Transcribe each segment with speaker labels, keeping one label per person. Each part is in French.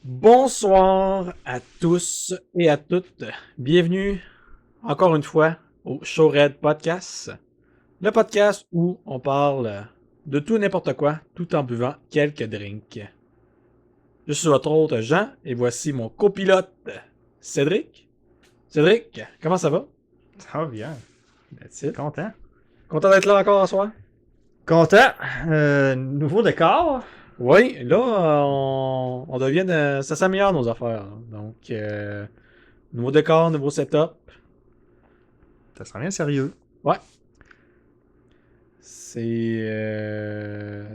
Speaker 1: Bonsoir à tous et à toutes. Bienvenue encore une fois au Showred Podcast, le podcast où on parle de tout et n'importe quoi tout en buvant quelques drinks. Je suis votre hôte Jean et voici mon copilote Cédric. Cédric, comment ça va?
Speaker 2: Ça va bien.
Speaker 1: That's it.
Speaker 2: Content.
Speaker 1: Content d'être là encore ce soir?
Speaker 2: Content. Nouveau décor.
Speaker 1: Oui, là, on devient ça s'améliore nos affaires. Donc, nouveau décor, nouveau setup.
Speaker 2: Ça sent bien sérieux.
Speaker 1: Ouais. Ça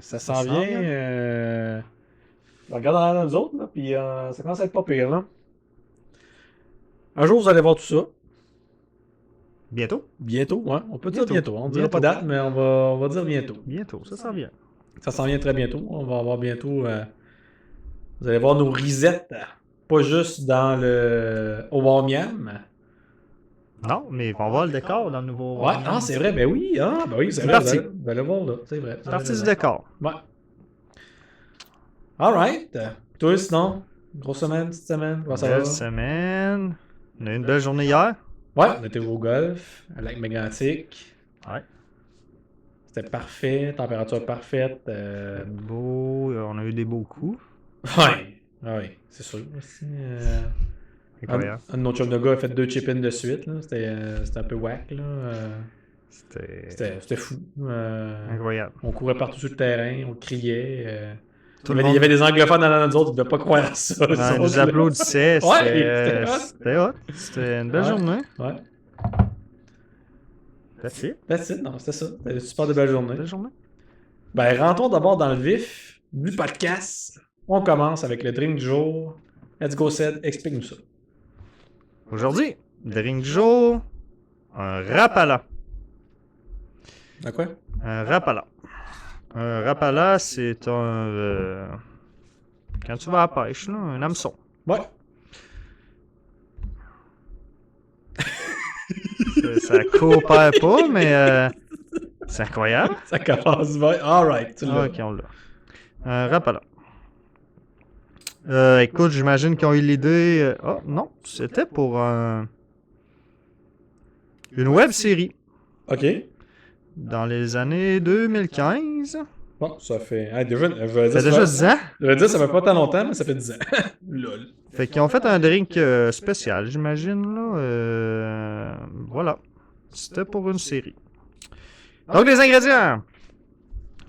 Speaker 2: Ça
Speaker 1: s'en
Speaker 2: sent
Speaker 1: vient.
Speaker 2: bien.
Speaker 1: Je regarde derrière nous autres, là, puis ça commence à être pas pire, là. Un jour, vous allez voir tout ça.
Speaker 2: Bientôt.
Speaker 1: Bientôt, ouais. On peut dire bientôt. On dira pas
Speaker 2: Bientôt.
Speaker 1: date, mais on va dire bientôt.
Speaker 2: Bientôt. Ça sent bien.
Speaker 1: Ça s'en vient très bientôt. On va avoir bientôt. Vous allez voir nos risettes. Pas juste dans le Miam.
Speaker 2: Non, mais on va voir le décor dans le nouveau.
Speaker 1: Ouais, ah, c'est vrai, ben oui. Ah, ben oui, c'est
Speaker 2: C'est
Speaker 1: vrai.
Speaker 2: parti.
Speaker 1: Vous allez voir, là. C'est vrai.
Speaker 2: C'est parti du décor.
Speaker 1: Ouais. Alright. Toi, sinon, grosse semaine, petite semaine, comment ça va?
Speaker 2: Belle semaine. On a eu une belle journée hier.
Speaker 1: Ouais, on était au golf, à Lac Mégantic.
Speaker 2: Ouais.
Speaker 1: C'était parfait, température parfaite.
Speaker 2: Beau. On a eu des beaux coups.
Speaker 1: Ouais, c'est sûr. Aussi,
Speaker 2: Incroyable.
Speaker 1: un de nos chums de gars a fait 2 chip-ins de suite. Là. C'était un peu whack. Là. C'était fou.
Speaker 2: Incroyable.
Speaker 1: On courait partout sur le terrain, on criait.
Speaker 2: Tout
Speaker 1: Il
Speaker 2: le
Speaker 1: y avait
Speaker 2: monde.
Speaker 1: des anglophones dans nous autres, ils ne devaient pas croire à ça.
Speaker 2: Ouais, ils nous applaudissaient.
Speaker 1: Ouais,
Speaker 2: C'était hot. C'était une belle journée.
Speaker 1: Ouais.
Speaker 2: That's it.
Speaker 1: That's it, non, c'était ça. C'était une super de belle journée.
Speaker 2: Belle journée.
Speaker 1: Ben, rentrons d'abord dans le vif du podcast. On commence avec le drink du jour. Let's go, Ced, explique-nous ça.
Speaker 2: Aujourd'hui, drink du jour, un Rapala.
Speaker 1: De quoi?
Speaker 2: Un Rapala. Un Rapala, c'est un... quand tu vas à la pêche, là, un hameçon.
Speaker 1: Ouais.
Speaker 2: Ça coopère pas, mais c'est incroyable.
Speaker 1: Ça commence bien. Alright, tu l'as.
Speaker 2: Ok, on l'a. Un Rapala. Écoute, j'imagine qu'ils ont eu l'idée... Oh, non, c'était pour une web série
Speaker 1: OK.
Speaker 2: dans les années 2015.
Speaker 1: Bon, ça fait. Ah, déjà, je vais
Speaker 2: Ça
Speaker 1: dire,
Speaker 2: fait déjà 10 ans.
Speaker 1: je vais dire, ça fait pas tant longtemps, mais ça fait 10 ans. Lol.
Speaker 2: Fait qu'ils ont fait un drink spécial, j'imagine, là. Voilà. C'était pour une série. Donc, les ingrédients.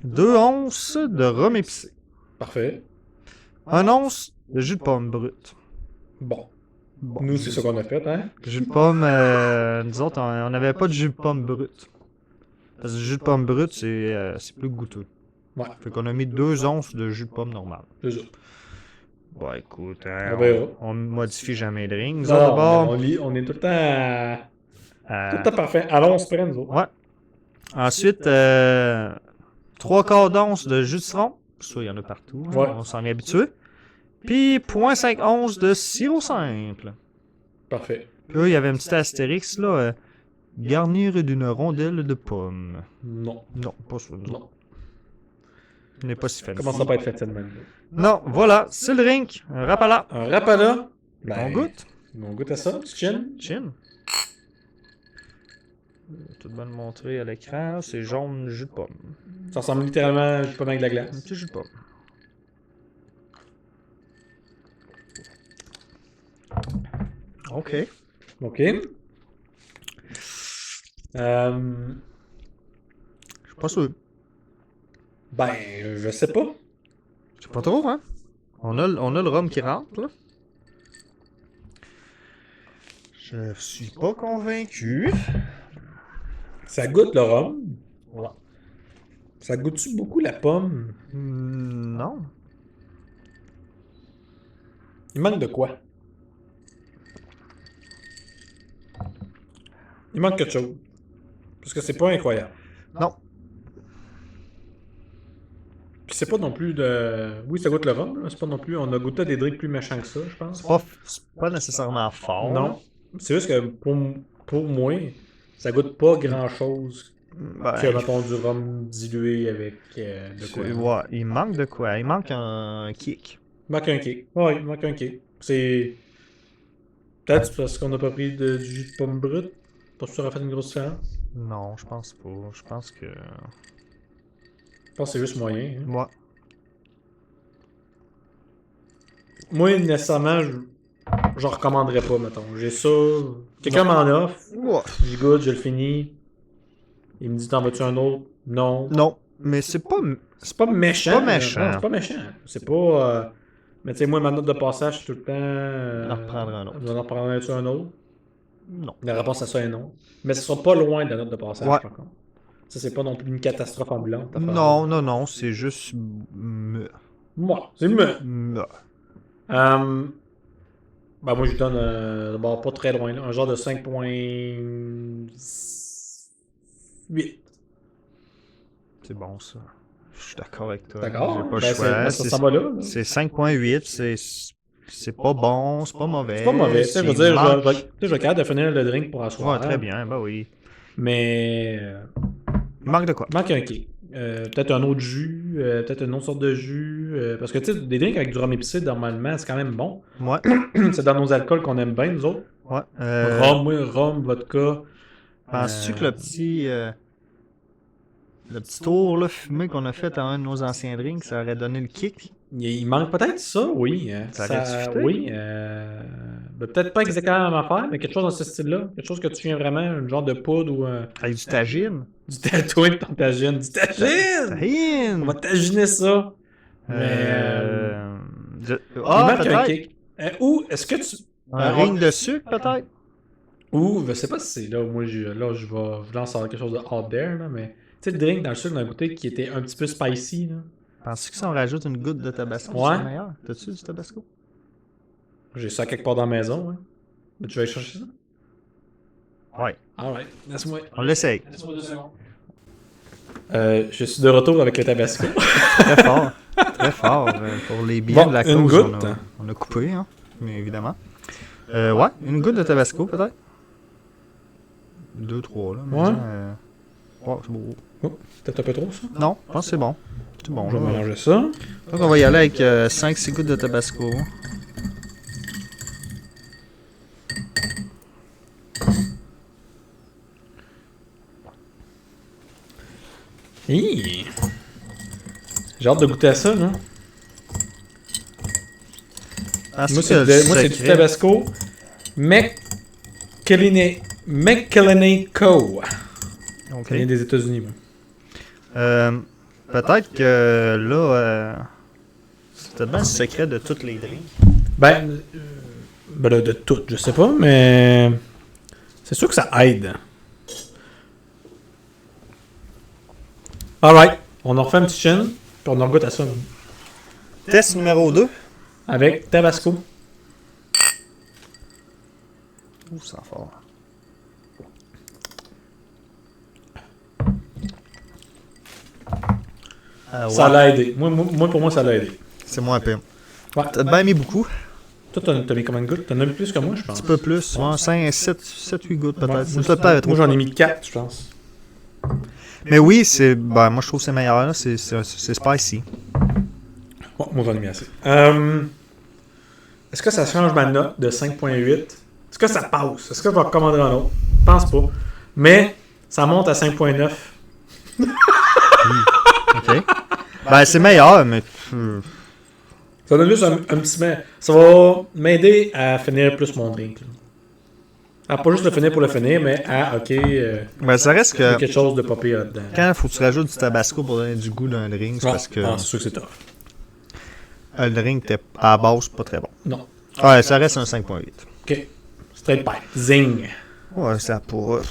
Speaker 2: 2 onces de rhum épicé.
Speaker 1: Parfait.
Speaker 2: 1 once de jus de pomme brut.
Speaker 1: Bon.
Speaker 2: Bon,
Speaker 1: Nous, c'est ça qu'on a fait, hein?
Speaker 2: jus de pomme, nous autres, on n'avait pas de jus de pomme brut. Parce que le jus de pomme brut, c'est plus goûteux.
Speaker 1: Ouais,
Speaker 2: Fait qu'on a mis 2 onces de jus de pomme normal.
Speaker 1: c'est ça.
Speaker 2: Bon, écoute,
Speaker 1: On verra.
Speaker 2: on modifie jamais les drinks. Nous
Speaker 1: Non,
Speaker 2: autres,
Speaker 1: non,
Speaker 2: d'abord,
Speaker 1: on est tout le temps. Tout le
Speaker 2: euh,
Speaker 1: temps parfait. Allons, on se prend, nous autres.
Speaker 2: ouais. Ensuite, 3 quarts d'once de jus de citron. Ça, il y en a partout. Hein,
Speaker 1: Ouais.
Speaker 2: on s'en est habitué. Puis 0,5 once de sirop simple.
Speaker 1: Parfait.
Speaker 2: Puis là, il y avait un petit astérix, là. Garnir d'une rondelle de pomme.
Speaker 1: Non.
Speaker 2: Non, pas ça.
Speaker 1: Non.
Speaker 2: On n'est pas si fan.
Speaker 1: Comment ça peut être fait, cette même?
Speaker 2: Non, voilà, c'est le drink. Un Rapala.
Speaker 1: Un Rapala.
Speaker 2: On goûte.
Speaker 1: On goûte à ça. Tu chin?
Speaker 2: Chin. Tout bien le montrer à l'écran. C'est jaune jus de pomme.
Speaker 1: Ça ressemble littéralement à du pomme avec de la
Speaker 2: Un
Speaker 1: glace.
Speaker 2: petit jus de pomme. OK.
Speaker 1: OK.
Speaker 2: Je suis pas sûr.
Speaker 1: Ben, je sais pas.
Speaker 2: Je sais pas trop, hein? On a le rhum qui rentre, là. Je suis pas convaincu.
Speaker 1: Ça goûte le rhum.
Speaker 2: Ouais.
Speaker 1: Ça goûte-tu beaucoup la pomme?
Speaker 2: Non.
Speaker 1: Il manque de quoi? Il manque quelque chose. Parce que c'est pas incroyable.
Speaker 2: Non.
Speaker 1: Puis c'est pas non plus de... Oui, ça goûte le rhum, là. C'est pas non plus... On a goûté à des drinks plus méchants que ça, je pense.
Speaker 2: C'est pas nécessairement fort.
Speaker 1: Non. C'est juste que pour moi, ça goûte pas grand-chose
Speaker 2: Ben,
Speaker 1: que, mettons, du rhum dilué avec de quoi.
Speaker 2: ouais, il manque de quoi? Il manque un kick.
Speaker 1: Il manque un kick. Ouais, il manque un kick. C'est. Peut-être parce qu'on n'a pas pris du jus de pomme brute. Pas sûr que ça aurait fait une grosse différence.
Speaker 2: Non, je pense pas. Je pense que...
Speaker 1: Je pense que c'est juste moyen. Hein.
Speaker 2: Moi.
Speaker 1: Moi, nécessairement, j'en recommanderais pas, mettons. J'ai ça. Quelqu'un m'en offre.
Speaker 2: Ouais.
Speaker 1: Je goûte, je le finis. Il me dit t'en veux-tu un autre? Non.
Speaker 2: Non, mais c'est pas...
Speaker 1: C'est pas méchant.
Speaker 2: C'est pas méchant.
Speaker 1: Non, c'est pas méchant. C'est pas. Mais tu sais, moi, ma note de passage, c'est tout le temps.
Speaker 2: On en reprendra un autre.
Speaker 1: Vous en reprendrez-tu un autre?
Speaker 2: Non.
Speaker 1: La réponse à ça est non. Mais ce sera pas loin de la note de passage,
Speaker 2: Ouais.
Speaker 1: par contre. Ça, c'est pas non plus une catastrophe ambulante.
Speaker 2: Non, c'est juste...
Speaker 1: Moi, c'est mieux.
Speaker 2: Me.
Speaker 1: Ben moi, je lui donne bon, pas très loin, là, un genre de 5.8.
Speaker 2: C'est bon, ça. Je suis d'accord avec toi.
Speaker 1: D'accord?
Speaker 2: J'ai pas
Speaker 1: Ben,
Speaker 2: le choix.
Speaker 1: ça s'en va là.
Speaker 2: C'est 5.8, c'est pas bon, c'est pas mauvais.
Speaker 1: C'est pas mauvais. Tu sais, je veux dire, je vais être capable de finir le drink pour asseoir.
Speaker 2: Ouais, très bien, bah oui.
Speaker 1: Mais
Speaker 2: Il manque de quoi?
Speaker 1: il manque un kick. Peut-être un autre jus, peut-être une autre sorte de jus. Parce que tu sais, des drinks avec du rhum épicé, normalement, c'est quand même bon.
Speaker 2: Ouais.
Speaker 1: C'est dans nos alcools qu'on aime bien, nous autres.
Speaker 2: Ouais.
Speaker 1: Rhum, vodka.
Speaker 2: Penses-tu que le petit tour là, fumé qu'on a fait à un de nos anciens drinks, ça aurait donné le kick?
Speaker 1: Il manque peut-être ça, oui.
Speaker 2: Ça aurait fité?
Speaker 1: Oui. Ben, peut-être pas exactement la même affaire, mais quelque chose dans ce style-là. Quelque chose que tu viens vraiment, un genre de poudre ou
Speaker 2: Avec du tagine?
Speaker 1: du tatouage dans ta gine. Du tagine!
Speaker 2: Tagine!
Speaker 1: On va taginer ça. Mais il manque un
Speaker 2: peut-être.
Speaker 1: kick. Ou est-ce que tu.
Speaker 2: Un ring de sucre, peut-être?
Speaker 1: Ou, je sais pas si c'est là où moi je vais en sortir quelque chose de out there, là, mais tu sais, le drink dans le sucre d'un goûter qui était un petit peu spicy. Là.
Speaker 2: Penses-tu que si on rajoute une goutte de tabasco,
Speaker 1: Ouais.
Speaker 2: c'est meilleur? T'as-tu du tabasco?
Speaker 1: J'ai ça quelque part dans la maison. Hein. Mais tu vas aller chercher ça?
Speaker 2: Ouais.
Speaker 1: Alright, laisse-moi.
Speaker 2: On l'essaye.
Speaker 1: Laisse-moi 2 secondes. Je suis de retour avec le tabasco.
Speaker 2: Très fort. Très fort. Pour les biens
Speaker 1: Bon,
Speaker 2: de la
Speaker 1: une
Speaker 2: cause,
Speaker 1: goutte.
Speaker 2: on a coupé, hein, mais évidemment. Ouais, une goutte de tabasco, peut-être. 2, 3, là. Mais
Speaker 1: Ouais.
Speaker 2: Ouais, c'est beau.
Speaker 1: Peut-être un peu trop, ça?
Speaker 2: Non, je pense que c'est bon. C'est bon.
Speaker 1: Je vais
Speaker 2: là.
Speaker 1: mélanger ça.
Speaker 2: Donc, on va y aller avec 5-6 gouttes de tabasco.
Speaker 1: Hi. J'ai hâte de goûter à ça, là. Moi, c'est du tabasco. McKelleney Co. Ça vient des États-Unis, moi.
Speaker 2: Peut-être que là, c'était bien le secret de toutes les drinks.
Speaker 1: Ben là, de tout, je sais pas, mais c'est sûr que ça aide. Alright, on en refait un petit chin, puis on en goûte à ça. Nous.
Speaker 2: Test numéro 2.
Speaker 1: Avec tabasco.
Speaker 2: Ouh, ça sent fort.
Speaker 1: Ça l'a aidé. Moi, pour moi, ça l'a aidé.
Speaker 2: C'est moins pire.
Speaker 1: Ouais.
Speaker 2: T'as bien mis beaucoup.
Speaker 1: Toi, t'as mis combien de gouttes? T'en as mis plus que moi, je
Speaker 2: Un
Speaker 1: pense.
Speaker 2: petit peu plus. Ouais, 5, 7, 8 gouttes peut-être.
Speaker 1: Ouais,
Speaker 2: C'est peut-être pas trop.
Speaker 1: moi, j'en ai mis 4, je pense.
Speaker 2: Mais oui, c'est. Ben, moi, je trouve que c'est meilleur. Là. C'est spicy.
Speaker 1: Bon, moi, j'en ai mis assez. Est-ce que ça change ma note de 5.8? Est-ce que ça passe? Est-ce que je vais recommander un autre? Je pense pas. Mais ça monte à 5.9.
Speaker 2: OK. Ben, c'est meilleur, mais.
Speaker 1: Ça donne juste un petit... Ça va m'aider à finir plus mon drink. Là. À pas juste le finir pour le finir, mais à, OK,
Speaker 2: Ben, ça reste
Speaker 1: il y a
Speaker 2: que.
Speaker 1: quelque chose de pas pire là-dedans.
Speaker 2: Quand il faut que tu rajoutes du tabasco pour donner du goût d'un drink, c'est parce que
Speaker 1: Ah, c'est sûr que c'est tough.
Speaker 2: le drink était à la base pas très bon.
Speaker 1: Non.
Speaker 2: Ouais, ça reste un 5.8.
Speaker 1: OK. Straight pipe. Zing.
Speaker 2: Ouais, ça pour.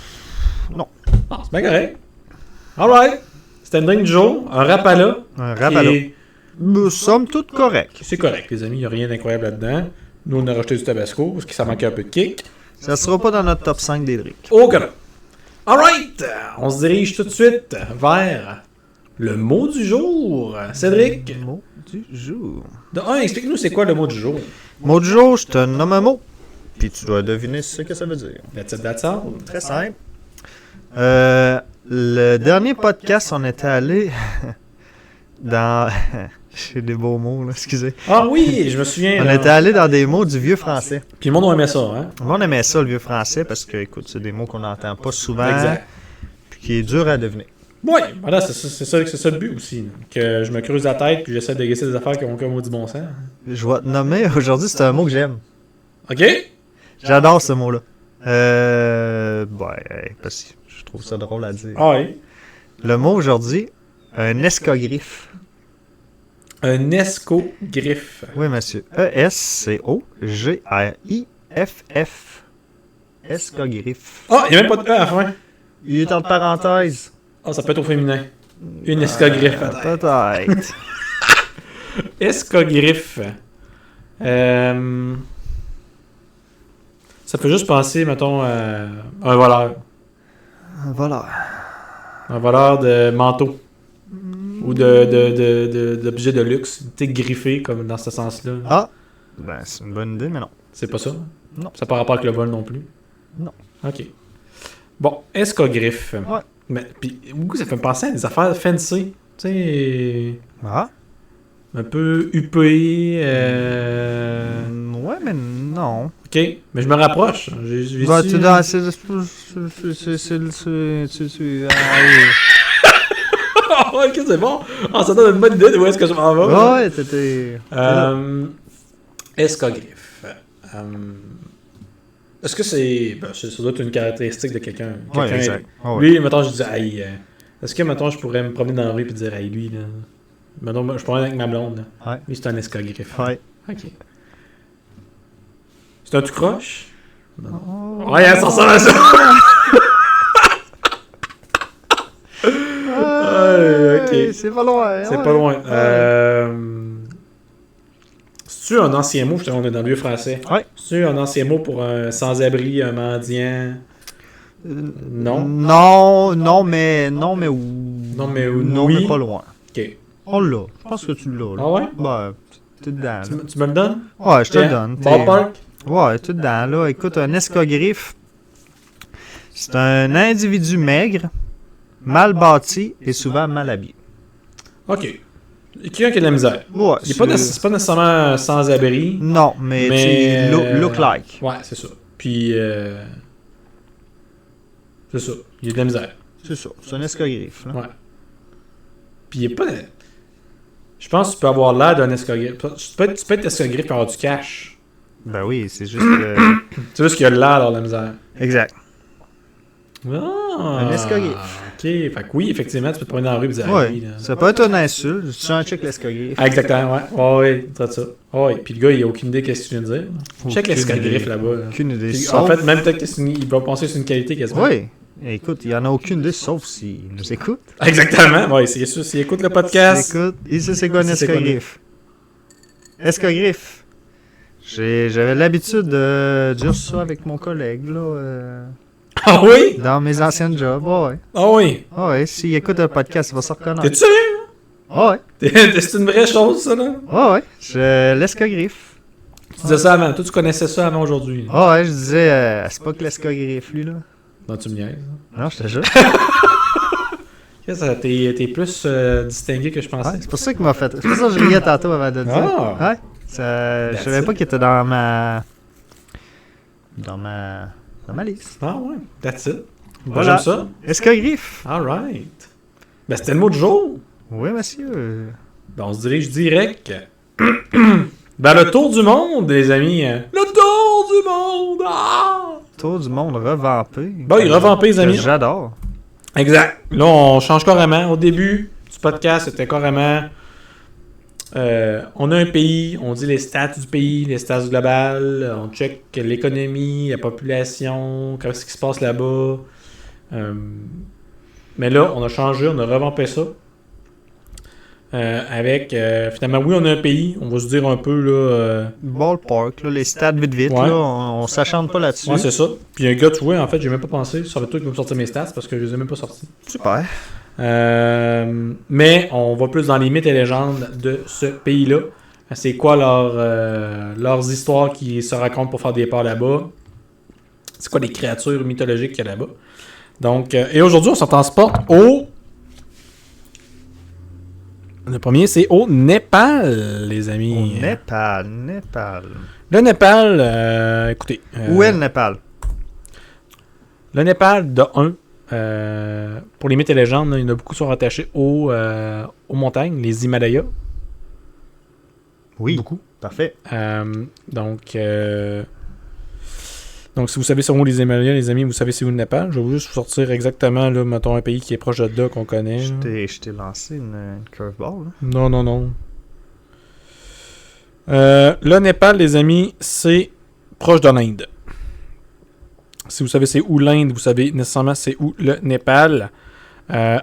Speaker 2: Non.
Speaker 1: Ah, c'est bien correct. Alright. C'était un drink du jour. Un rapala.
Speaker 2: Un rapala. Nous sommes tous corrects.
Speaker 1: C'est correct, les amis. Il n'y a rien d'incroyable là-dedans. Nous, on a rajouté du tabasco parce que ça manquait un peu de kick.
Speaker 2: Ça sera pas dans notre top 5 des drinks.
Speaker 1: Oh, God. Alright. On se dirige tout de suite vers le mot du jour. Cédric.
Speaker 2: Le mot du jour.
Speaker 1: De un, explique-nous c'est quoi le mot du jour.
Speaker 2: Mot du jour, je te nomme un mot. Puis tu dois deviner ce que ça veut dire.
Speaker 1: That's it, that's all.
Speaker 2: Très simple. Le dernier podcast, on était allé dans... J'ai des beaux mots, là, excusez.
Speaker 1: Ah oui, je me souviens.
Speaker 2: On
Speaker 1: là.
Speaker 2: était allé dans des mots du vieux français.
Speaker 1: Puis le monde aimait ça, hein?
Speaker 2: On aimait ça, le vieux français, parce que, écoute, c'est des mots qu'on n'entend pas souvent,
Speaker 1: Exact.
Speaker 2: puis qui est dur à devenir.
Speaker 1: Oui, voilà, c'est ça le but aussi. Là. Que je me creuse la tête puis j'essaie de guesser des affaires qui ont comme du bon sens.
Speaker 2: Je vais te nommer, aujourd'hui, c'est un mot que j'aime.
Speaker 1: OK?
Speaker 2: J'adore ce mot-là. Parce que je trouve ça drôle à dire.
Speaker 1: Ah oui.
Speaker 2: Le mot aujourd'hui, un escogriffe.
Speaker 1: Un escogriffe.
Speaker 2: Oui, monsieur. E-S-C-O-G-R-I-F-F. Escogriffe.
Speaker 1: Ah, il n'y a même pas de E à la fin.
Speaker 2: Il est entre parenthèses.
Speaker 1: Ah, ça peut être au féminin. Une escogriffe.
Speaker 2: Peut-être.
Speaker 1: Escogriffe. Ça fait juste penser, mettons, à un voleur.
Speaker 2: Voilà.
Speaker 1: Un voleur de manteau. Ou d'objets de luxe. Tu sais, griffé, comme dans ce sens-là.
Speaker 2: Ah, ben c'est une bonne idée, mais non.
Speaker 1: C'est pas ça?
Speaker 2: Non.
Speaker 1: Ça n'a pas rapport avec le vol non plus?
Speaker 2: Non.
Speaker 1: OK. Bon, escogriffe.
Speaker 2: Ouais.
Speaker 1: Mais, puis, ça fait me penser à des affaires fancy. Tu sais,
Speaker 2: Ah?
Speaker 1: un peu huppé.
Speaker 2: Ouais, mais non.
Speaker 1: OK, mais je me rapproche. J'ai
Speaker 2: Bah,
Speaker 1: su-
Speaker 2: tu dans.
Speaker 1: Ah ouais, ok, c'est bon. Ah, ça donne une bonne idée de où est-ce que je m'en vais.
Speaker 2: Ouais, t'étais.
Speaker 1: Escogriffe. Est-ce que c'est... Ben, ça doit être une caractéristique de quelqu'un.
Speaker 2: Ouais, exact. Ouais.
Speaker 1: Lui, mettons, je dis, hey, est-ce que, mettons, je pourrais me promener dans la rue et dire, hey, lui, là... Mettons, je pourrais avec ma blonde, là.
Speaker 2: Ouais.
Speaker 1: Lui, c'est un escogriffe.
Speaker 2: Ouais.
Speaker 1: Ok. C'est un tout croche?
Speaker 2: Oh.
Speaker 1: Ouais, ça ressemble à ça! Ok.
Speaker 2: C'est pas loin.
Speaker 1: C'est
Speaker 2: ouais.
Speaker 1: pas loin. C'est-tu un ancien mot? Je te demande dans le vieux français.
Speaker 2: Ouais.
Speaker 1: C'est-tu un ancien mot pour un sans-abri, un mendiant? Non.
Speaker 2: Non, mais
Speaker 1: Non, mais
Speaker 2: non,
Speaker 1: oui.
Speaker 2: mais pas loin.
Speaker 1: Ok.
Speaker 2: On l'a. Je pense que tu l'as. Là.
Speaker 1: Ah ouais?
Speaker 2: Ben, t'es dedans. Là.
Speaker 1: Tu me le donnes?
Speaker 2: Ouais, je te le donne. T'es-
Speaker 1: Ballpark?
Speaker 2: Ouais, t'es dedans. Là, écoute, un escogriffe, c'est un individu maigre, mal bâti et souvent mal habillé.
Speaker 1: Ok. Quelqu'un qui a de la misère.
Speaker 2: Ouais,
Speaker 1: C'est pas nécessairement un sans-abri.
Speaker 2: Non, mais, tu sais, look like.
Speaker 1: Ouais, c'est ça. Puis, c'est ça. Il y a de la misère.
Speaker 2: C'est ça. C'est un escogriffe. Là.
Speaker 1: Ouais. Puis, il n'y a pas de... Je pense que tu peux avoir l'air d'un escogriffe. Tu peux être escogriffe et avoir du cash.
Speaker 2: Ben oui, c'est juste.
Speaker 1: C'est juste qu'il y a l'air d'avoir de la misère.
Speaker 2: Exact.
Speaker 1: Ah,
Speaker 2: Un escogriffe.
Speaker 1: Ok, fait que oui, effectivement, tu peux te promener dans la rue et dire
Speaker 2: Ouais.
Speaker 1: oui, là.
Speaker 2: Ça peut être une insulte. Tu en check l'escogriffe.
Speaker 1: Ah, exactement, ouais. Ouais, c'est ça. Ouais, puis le gars, il a aucune idée de ce que tu viens de dire. Check
Speaker 2: Aucune
Speaker 1: l'escogriffe
Speaker 2: idée.
Speaker 1: là-bas. Là.
Speaker 2: Aucune idée.
Speaker 1: Puis,
Speaker 2: Sauf...
Speaker 1: en fait, même peut-être qu'il va penser que c'est une qualité quasiment.
Speaker 2: Oui. Écoute, il n'y en a aucune idée, sauf s'il nous écoute.
Speaker 1: Exactement. Ouais, c'est sûr, s'il écoute le podcast.
Speaker 2: Écoute, il sait c'est quoi un
Speaker 1: Il sait c'est quoi
Speaker 2: escogriffe. Escogriffe. J'avais l'habitude de dire ça avec mon collègue, là,
Speaker 1: Ah oui?
Speaker 2: dans mes anciens jobs. Ouais.
Speaker 1: Ah oui.
Speaker 2: Ouais, s'il écoute le podcast, il va se reconnaître.
Speaker 1: T'es-tu sérieux?
Speaker 2: Ouais.
Speaker 1: C'est une vraie chose, ça, là?
Speaker 2: Ouais. L'escogriffe.
Speaker 1: Tu disais ça avant. Toi, tu connaissais ça avant aujourd'hui.
Speaker 2: Ouais, je disais, c'est pas que l'escogriffe, lui, là.
Speaker 1: Non, tu me niaises.
Speaker 2: Non, je te jure.
Speaker 1: T'es plus distingué que je pensais.
Speaker 2: Ouais, c'est pour ça qu'il m'a fait. C'est pour ça que je riais tantôt avant de le dire.
Speaker 1: Ah.
Speaker 2: Ouais. Je savais pas qu'il était dans ma liste.
Speaker 1: Ah ouais, that's it.
Speaker 2: Voilà.
Speaker 1: J'aime ça.
Speaker 2: Escogriffe.
Speaker 1: Alright. Ben, c'était le mot du jour.
Speaker 2: Oui, monsieur.
Speaker 1: Ben, on se dirige direct vers le tour du monde, les amis. Le tour du monde! Ah!
Speaker 2: Tour du monde revampé.
Speaker 1: Bon, il est revampé, les amis.
Speaker 2: J'adore.
Speaker 1: Exact. Là, on change carrément. Au début du podcast, c'était carrément... on a un pays, on dit les stats du pays, les stats globales, on check l'économie, la population, qu'est-ce qui se passe là-bas. Mais là, on a changé, on a revampé ça. Avec, finalement, oui, on a un pays, on va se dire un peu, là...
Speaker 2: Ballpark, là, les stats vite,
Speaker 1: Ouais.
Speaker 2: là, on s'achante pas là-dessus.
Speaker 1: Ouais, c'est ça. Puis un gars, tu vois, en fait, j'ai même pas pensé, ça va être toi qui va me sortir mes stats, parce que je les ai même pas sortis.
Speaker 2: Super.
Speaker 1: Mais on va plus dans les mythes et légendes de ce pays-là. C'est quoi leurs histoires qui se racontent pour faire des parts là-bas. C'est quoi les créatures mythologiques qu'il y a là-bas. Donc, et aujourd'hui, on s'en transporte au Le premier, c'est au Népal, les amis.
Speaker 2: Au Népal.
Speaker 1: Le Népal, écoutez.
Speaker 2: Où est le Népal?
Speaker 1: Le Népal, de 1, pour les mythes et légendes, il y en a beaucoup qui sont rattachés aux montagnes, les Himalayas.
Speaker 2: Oui,
Speaker 1: Beaucoup.
Speaker 2: parfait.
Speaker 1: Donc, si vous savez c'est où les Himalayas, les amis, vous savez c'est où le Népal. Je vais juste vous sortir exactement, là, mettons, un pays qui est proche de là, qu'on connaît.
Speaker 2: Je t'ai lancé une curveball.
Speaker 1: Non. Le Népal, les amis, c'est proche de l'Inde. Si vous savez c'est où l'Inde, vous savez nécessairement c'est où le Népal.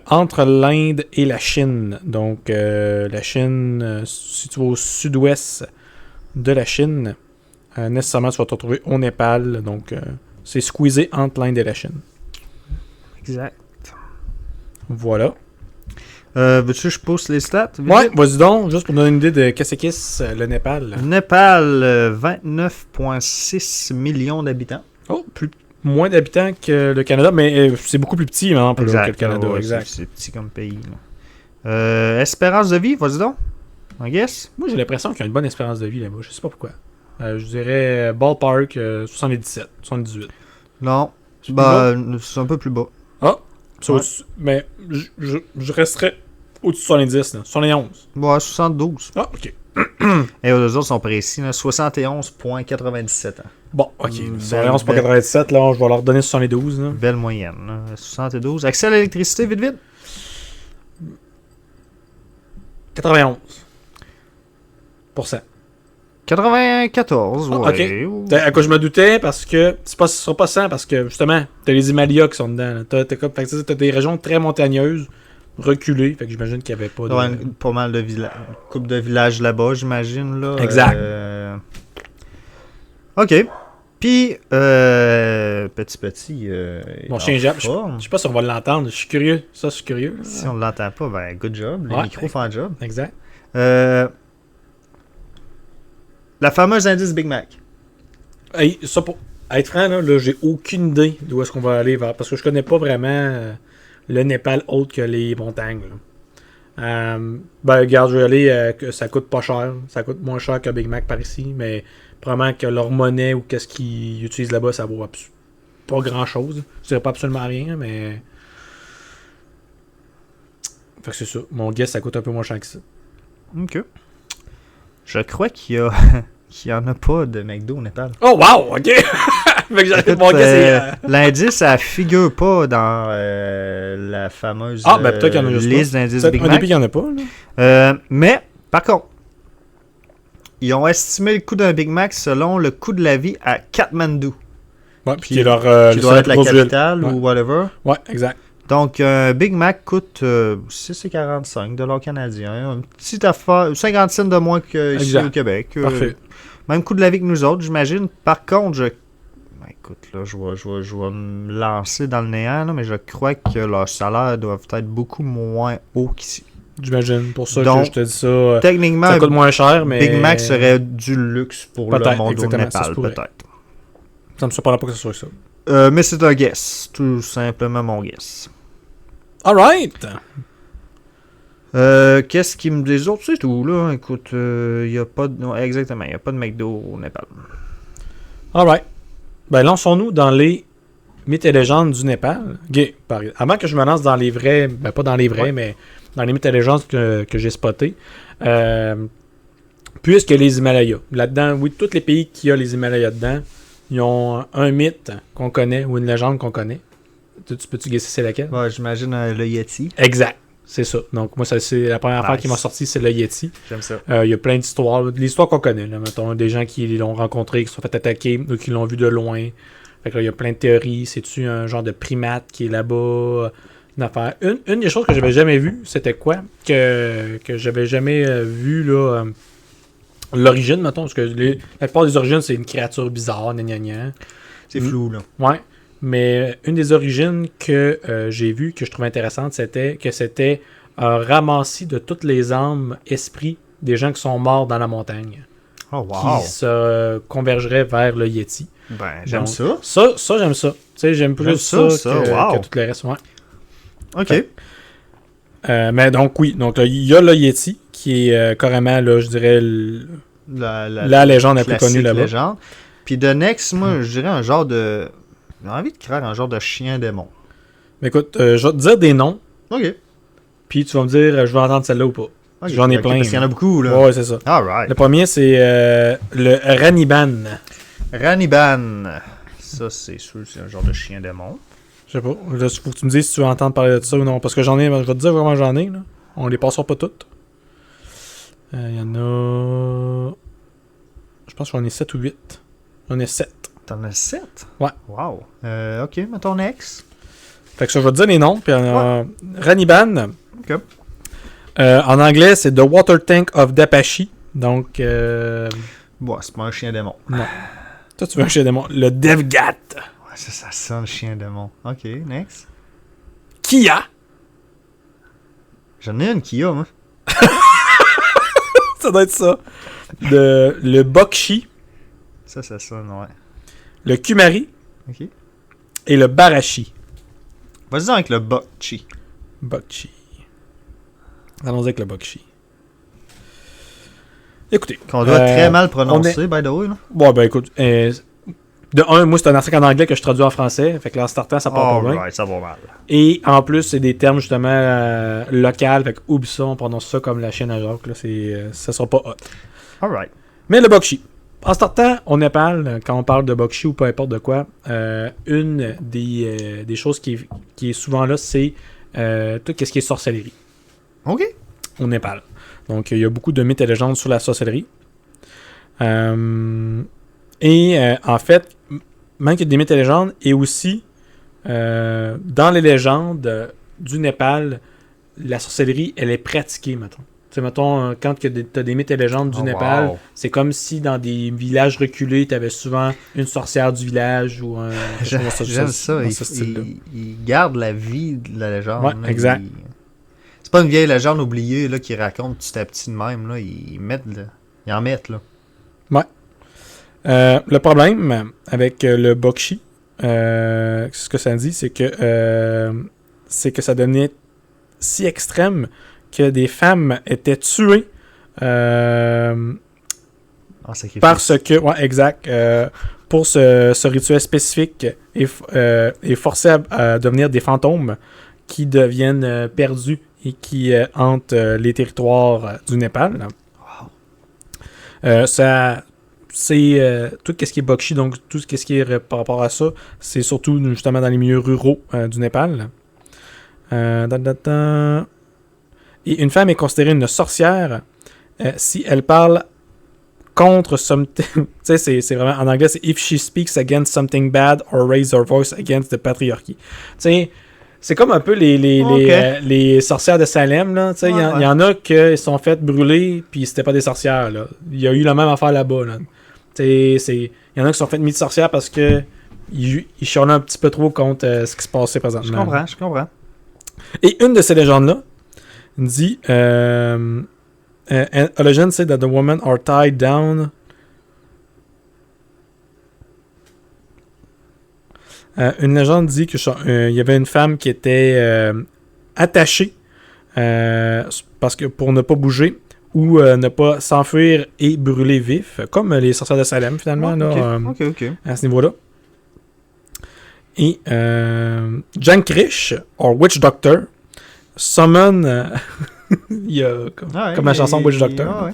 Speaker 1: Entre l'Inde et la Chine. Donc, la Chine, si tu vas au sud-ouest de la Chine, nécessairement tu vas te retrouver au Népal. Donc, c'est squeezé entre l'Inde et la Chine.
Speaker 2: Exact.
Speaker 1: Voilà.
Speaker 2: Veux-tu que je pousse les stats?
Speaker 1: Ouais, vas-y donc, juste pour donner une idée de qu'est-ce que le Népal.
Speaker 2: Népal, 29,6 millions d'habitants.
Speaker 1: Oh, moins d'habitants que le Canada, mais c'est beaucoup plus petit, hein, que le Canada.
Speaker 2: Ouais,
Speaker 1: exact.
Speaker 2: C'est petit comme pays. Espérance de vie, vas-y donc. I guess.
Speaker 1: Moi, j'ai l'impression qu'il y a une bonne espérance de vie là-bas. Je sais pas pourquoi. Je dirais ballpark 77, 78.
Speaker 2: Non.
Speaker 1: C'est
Speaker 2: C'est un peu plus bas.
Speaker 1: Ah!
Speaker 2: Ouais.
Speaker 1: Mais je resterais au-dessus de 70, là. 71.
Speaker 2: Ouais, 72.
Speaker 1: Ah, ok.
Speaker 2: Et eux autres sont précis, là, 71,97 ans.
Speaker 1: Bon, ok.
Speaker 2: Mm,
Speaker 1: 71,97, là, je vais leur donner 72. Là.
Speaker 2: Belle moyenne, là. 72. Accès à l'électricité, vite.
Speaker 1: 91%.
Speaker 2: 94, ouais.
Speaker 1: Ok. À quoi je me doutais, parce que ce sera pas 100, parce que justement, t'as les Himalayas qui sont dedans. Là. T'as des régions très montagneuses, reculées, fait que j'imagine qu'il n'y avait pas de...
Speaker 2: Ouais, pas mal de villages. Une couple de villages là-bas, j'imagine, là.
Speaker 1: Exact.
Speaker 2: Ok. Puis, petit.
Speaker 1: Mon chien jappe, je
Speaker 2: forme.
Speaker 1: sais pas si on va l'entendre, je suis curieux. Ça, je suis curieux.
Speaker 2: Si on l'entend pas, ben, good job. Les
Speaker 1: Ouais.
Speaker 2: micros font un job.
Speaker 1: Exact.
Speaker 2: La fameuse indice Big Mac.
Speaker 1: Hey, ça pour être franc, là j'ai aucune idée d'où est-ce qu'on va aller vers, parce que je connais pas vraiment le Népal autre que les montagnes. Là. Ben, regarde, je vais aller, que ça coûte pas cher. Ça coûte moins cher qu'un Big Mac par ici, mais probablement que leur monnaie ou qu'est-ce qu'ils utilisent là-bas, ça vaut pas grand-chose. Je dirais pas absolument rien, mais... Fait que c'est ça. Mon guess, ça coûte un peu moins cher que ça.
Speaker 2: Ok. Je crois qu'il y en a pas de McDo au Népal.
Speaker 1: Oh, wow! OK! Fait que j'arrête mon guess,
Speaker 2: l'indice, ça figure pas dans la fameuse
Speaker 1: ben peut-être qu'il y en a juste
Speaker 2: liste
Speaker 1: pas.
Speaker 2: d'indices
Speaker 1: Peut-être
Speaker 2: Big
Speaker 1: un
Speaker 2: Mac.
Speaker 1: des pays qu'il y en a pas, là.
Speaker 2: Mais, par contre, ils ont estimé le coût d'un Big Mac selon le coût de la vie à Katmandou.
Speaker 1: Ouais, puis qui est
Speaker 2: qui doit être la capitale ou whatever.
Speaker 1: Ouais, exact.
Speaker 2: Donc, un Big Mac coûte 6,45 $ canadiens. Un petit affaire, 50 cents de moins qu'ici au Québec.
Speaker 1: Parfait.
Speaker 2: Même coût de la vie que nous autres, j'imagine. Par contre, écoute, là, je vais me lancer dans le néant, là, mais je crois que leurs salaires doivent être beaucoup moins hauts qu'ici.
Speaker 1: J'imagine. Pour ça
Speaker 2: Donc,
Speaker 1: que je te dis ça.
Speaker 2: Techniquement,
Speaker 1: Ça coûte moins cher, mais...
Speaker 2: Big Mac serait du luxe pour le
Speaker 1: Peut-être,
Speaker 2: monde au
Speaker 1: exactement, ça se
Speaker 2: Népal,
Speaker 1: pourrait.
Speaker 2: peut-être.
Speaker 1: Ça me surprendra pas que ce soit ça.
Speaker 2: Mais c'est un guess. Tout simplement mon guess.
Speaker 1: Alright!
Speaker 2: Qu'est-ce qui me dit les autres? C'est tout, là. Écoute, il n'y a pas de... Non, exactement, il n'y a pas de McDo au Népal.
Speaker 1: Alright. Ben, lançons-nous dans les mythes et légendes du Népal. Avant que je me lance dans les vrais... Ben, pas dans les vrais, mais dans les mythes et légendes que j'ai spotés. Puisque les Himalayas. Là-dedans, oui, tous les pays qui ont les Himalayas dedans, ils ont un mythe qu'on connaît ou une légende qu'on connaît. Tu peux-tu guesser c'est laquelle?
Speaker 2: Ouais, j'imagine le Yeti.
Speaker 1: Exact. C'est ça. Donc, moi, ça, c'est la première affaire qui m'a sorti, c'est le Yeti.
Speaker 2: J'aime ça.
Speaker 1: Il y a plein d'histoires. L'histoire qu'on connaît, là, mettons, des gens qui l'ont rencontré, qui se sont fait attaquer, ou qui l'ont vu de loin. Fait que là, il y a plein de théories. C'est-tu un genre de primate qui est là-bas? Une affaire. Une des choses que j'avais jamais vues, c'était quoi? Que j'avais jamais vu, là... l'origine, mettons, parce que la plupart des origines, c'est une créature bizarre, gna gna gna.
Speaker 2: C'est flou, là.
Speaker 1: Ouais. Mais une des origines que j'ai vues, que je trouvais intéressante, c'était que c'était un ramassis de toutes les âmes, esprits des gens qui sont morts dans la montagne.
Speaker 2: Oh, wow.
Speaker 1: Qui se convergeraient vers le Yeti.
Speaker 2: Ben, j'aime
Speaker 1: Donc,
Speaker 2: ça.
Speaker 1: Ça, j'aime ça. Tu sais, j'aime plus ça
Speaker 2: ça. Wow.
Speaker 1: que tout le reste. Ouais.
Speaker 2: OK.
Speaker 1: Mais donc, oui. Donc, il y a le Yeti, qui est carrément, là, je dirais, la légende la plus connue là-bas.
Speaker 2: Légende. Puis The Next, moi, je dirais un genre de... J'ai envie de créer un genre de chien démon.
Speaker 1: Mais écoute, je vais te dire des noms,
Speaker 2: Ok.
Speaker 1: puis tu vas me dire, je vais entendre celle-là ou pas.
Speaker 2: Okay,
Speaker 1: J'en ai plein.
Speaker 2: Parce qu'il y en a beaucoup, là.
Speaker 1: Ouais, c'est ça.
Speaker 2: Alright.
Speaker 1: Le premier, c'est le Raniban.
Speaker 2: Raniban. Ça, c'est sûr, c'est un genre de chien démon.
Speaker 1: Je sais pas. Là, faut que tu me dises si tu veux entendre parler de ça ou non. Parce que j'en ai, je vais te dire vraiment j'en ai. Là. On les passera pas toutes. Il y en a... Je pense que j'en ai 7 ou 8. J'en ai 7.
Speaker 2: T'en as 7?
Speaker 1: Ouais.
Speaker 2: Wow. Ok, mettons next.
Speaker 1: Fait que ça, je vais te dire les noms. Puis Raniban.
Speaker 2: Ok.
Speaker 1: En anglais, c'est The Water Tank of Dapachi. Donc...
Speaker 2: Bon, c'est pas un chien démon.
Speaker 1: Non. Toi, tu veux un chien démon. Le Devgat.
Speaker 2: Ouais, ça sonne chien démon. Ok, next.
Speaker 1: Kia.
Speaker 2: J'en ai une Kia, moi.
Speaker 1: Ça doit être ça. Le Bokshi.
Speaker 2: Ça sonne, ouais.
Speaker 1: Le Kumari.
Speaker 2: Ok.
Speaker 1: Et le Barashi.
Speaker 2: Vas-y avec le Bokchi.
Speaker 1: Bokchi. Allons-y avec le Bokchi. Écoutez.
Speaker 2: Qu'on doit très mal prononcer, by the way. Là.
Speaker 1: Bon, ben écoute. De un, moi, c'est un article en anglais que je traduis en français. Fait que là, en startant, ça part pas bien.
Speaker 2: Right, ça va mal.
Speaker 1: Et en plus, c'est des termes justement locaux. Fait que oublie ça, on prononce ça comme la chaîne à Jacques. Là, ça sera pas hot.
Speaker 2: Alright. Mais
Speaker 1: Mais le Bokshi. En startant au Népal, quand on parle de Bokshi ou peu importe de quoi, une des choses qui est souvent là, c'est tout ce qui est sorcellerie.
Speaker 2: Ok.
Speaker 1: Au Népal. Donc, il y a beaucoup de mythes et légendes sur la sorcellerie. En fait, même qu'il y a des mythes et légendes, et aussi, dans les légendes du Népal, la sorcellerie, elle est pratiquée, mettons. Tu sais, mettons, quand tu as des mythes et légendes du Népal,
Speaker 2: wow.
Speaker 1: c'est comme si dans des villages reculés, tu avais souvent une sorcière du village ou un...
Speaker 2: J'aime ça. Il garde la vie de la légende.
Speaker 1: Ouais,
Speaker 2: là.
Speaker 1: exact.
Speaker 2: C'est pas une vieille légende oubliée là, qui raconte petit à petit de même. Là. Ils en mettent. Là.
Speaker 1: Ouais. Le problème avec le Bokshi, ce que ça dit, c'est que ça devenait si extrême que des femmes étaient tuées parce que, ouais, exact, pour ce rituel spécifique et forcées à devenir des fantômes qui deviennent perdus et qui hantent les territoires du Népal.
Speaker 2: Wow.
Speaker 1: Ça... C'est tout ce qui est Bokshi, donc tout ce qui est par rapport à ça, c'est surtout justement dans les milieux ruraux du Népal. Et une femme est considérée une sorcière si elle parle contre something. Tu sais, c'est vraiment en anglais, c'est if she speaks against something bad or raise her voice against the patriarchy. Tu sais, c'est comme un peu les sorcières de Salem, là. Tu sais, il y en a qui se sont faites brûler, puis c'était pas des sorcières, là. Il y a eu la même affaire là-bas, là. Tu sais, il y en a qui se sont faites mis de sorcières parce que ils chialaient un petit peu trop contre ce qui se passait présentement.
Speaker 2: Je comprends.
Speaker 1: Et une de ces légendes-là dit a legend said that the women are tied down. Une légende dit que il y avait une femme qui était attachée parce que pour ne pas bouger ou ne pas s'enfuir et brûler vif, comme les sorcières de Salem finalement
Speaker 2: Ok.
Speaker 1: à ce niveau-là. Et Jankrish, or Witch Doctor, summon il y a comme la chanson Witch Doctor.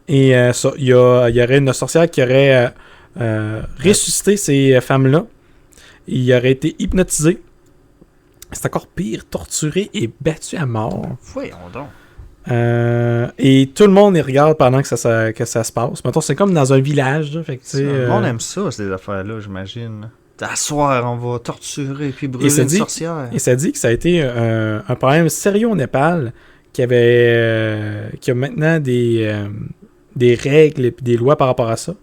Speaker 1: Et il y aurait une sorcière qui aurait ressuscité ces femmes-là. Il aurait été hypnotisé. C'est encore pire, torturé et battu à mort.
Speaker 2: Voyons donc.
Speaker 1: Et tout le monde y regarde pendant que ça se passe. Mettons, c'est comme dans un village. Là, fait que,
Speaker 2: le monde aime ça, ces affaires-là, j'imagine. À soir, on va torturer puis brûler une sorcière.
Speaker 1: Et ça dit que ça a été un problème sérieux au Népal, qui a maintenant des règles et des lois par rapport à ça.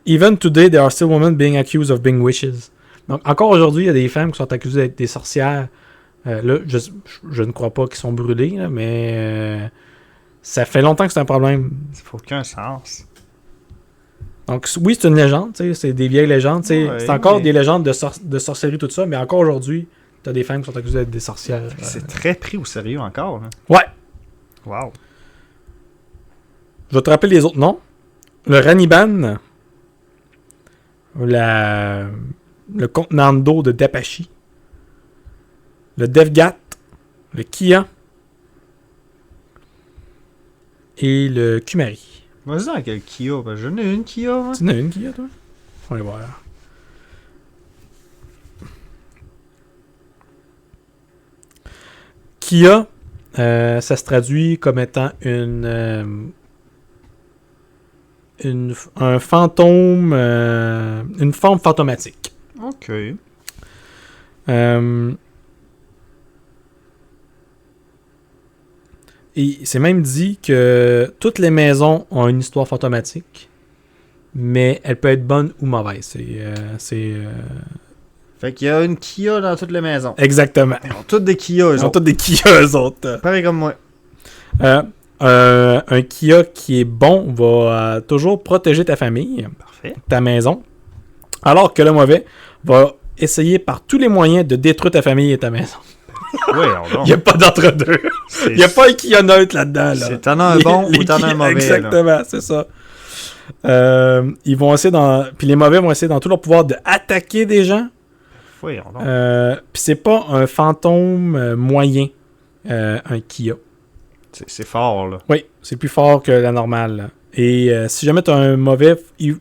Speaker 1: Even today, there are still women being accused of being witches. Donc, encore aujourd'hui, il y a des femmes qui sont accusées d'être des sorcières. Là, je ne crois pas qu'ils sont brûlés, là, mais ça fait longtemps que c'est un problème.
Speaker 2: Ça n'a aucun sens.
Speaker 1: Donc, oui, c'est une légende, tu sais, c'est des vieilles légendes, tu sais,
Speaker 2: Ouais,
Speaker 1: c'est encore
Speaker 2: mais-
Speaker 1: des légendes de sorcellerie, tout ça, mais encore aujourd'hui, t'as des femmes qui sont accusées d'être des sorcières.
Speaker 2: C'est très pris au sérieux encore. Hein.
Speaker 1: Ouais.
Speaker 2: Wow.
Speaker 1: Je vais te rappeler les autres noms. Le Raniban, le contenant d'eau de Dapachi, le Devgat, le Kia et le Kumari.
Speaker 2: Vas-y dans quel Kia? Ben, j'en ai une Kia. Hein.
Speaker 1: Tu en as une Kia, toi? On va aller voir. Kia, ça se traduit comme étant un fantôme, une forme fantomatique.
Speaker 2: Ok.
Speaker 1: Et c'est même dit que toutes les maisons ont une histoire fantomatique, mais elle peut être bonne ou mauvaise.
Speaker 2: Fait qu'il y a une Kia dans toutes les maisons.
Speaker 1: Exactement.
Speaker 2: Ils ont toutes des Kia, eux
Speaker 1: Ils ont
Speaker 2: autres.
Speaker 1: toutes des Kia, eux autres.
Speaker 2: Pareil comme moi.
Speaker 1: Un Kia qui est bon va toujours protéger ta famille,
Speaker 2: Parfait.
Speaker 1: ta maison, alors que le mauvais va essayer par tous les moyens de détruire ta famille et ta maison.
Speaker 2: Oui,
Speaker 1: Il n'y a pas d'entre-deux. Il n'y a pas un Kia neutre là-dedans. Là.
Speaker 2: C'est t'en as un bon ou t'en as un mauvais.
Speaker 1: Exactement,
Speaker 2: Là.
Speaker 1: c'est ça. Ils vont essayer puis les mauvais vont essayer dans tout leur pouvoir d'attaquer des gens.
Speaker 2: Oui, on
Speaker 1: Puis c'est pas un fantôme moyen, un Kia.
Speaker 2: C'est fort, là.
Speaker 1: Oui, c'est plus fort que la normale. Là. Et si jamais tu as un mauvais, tu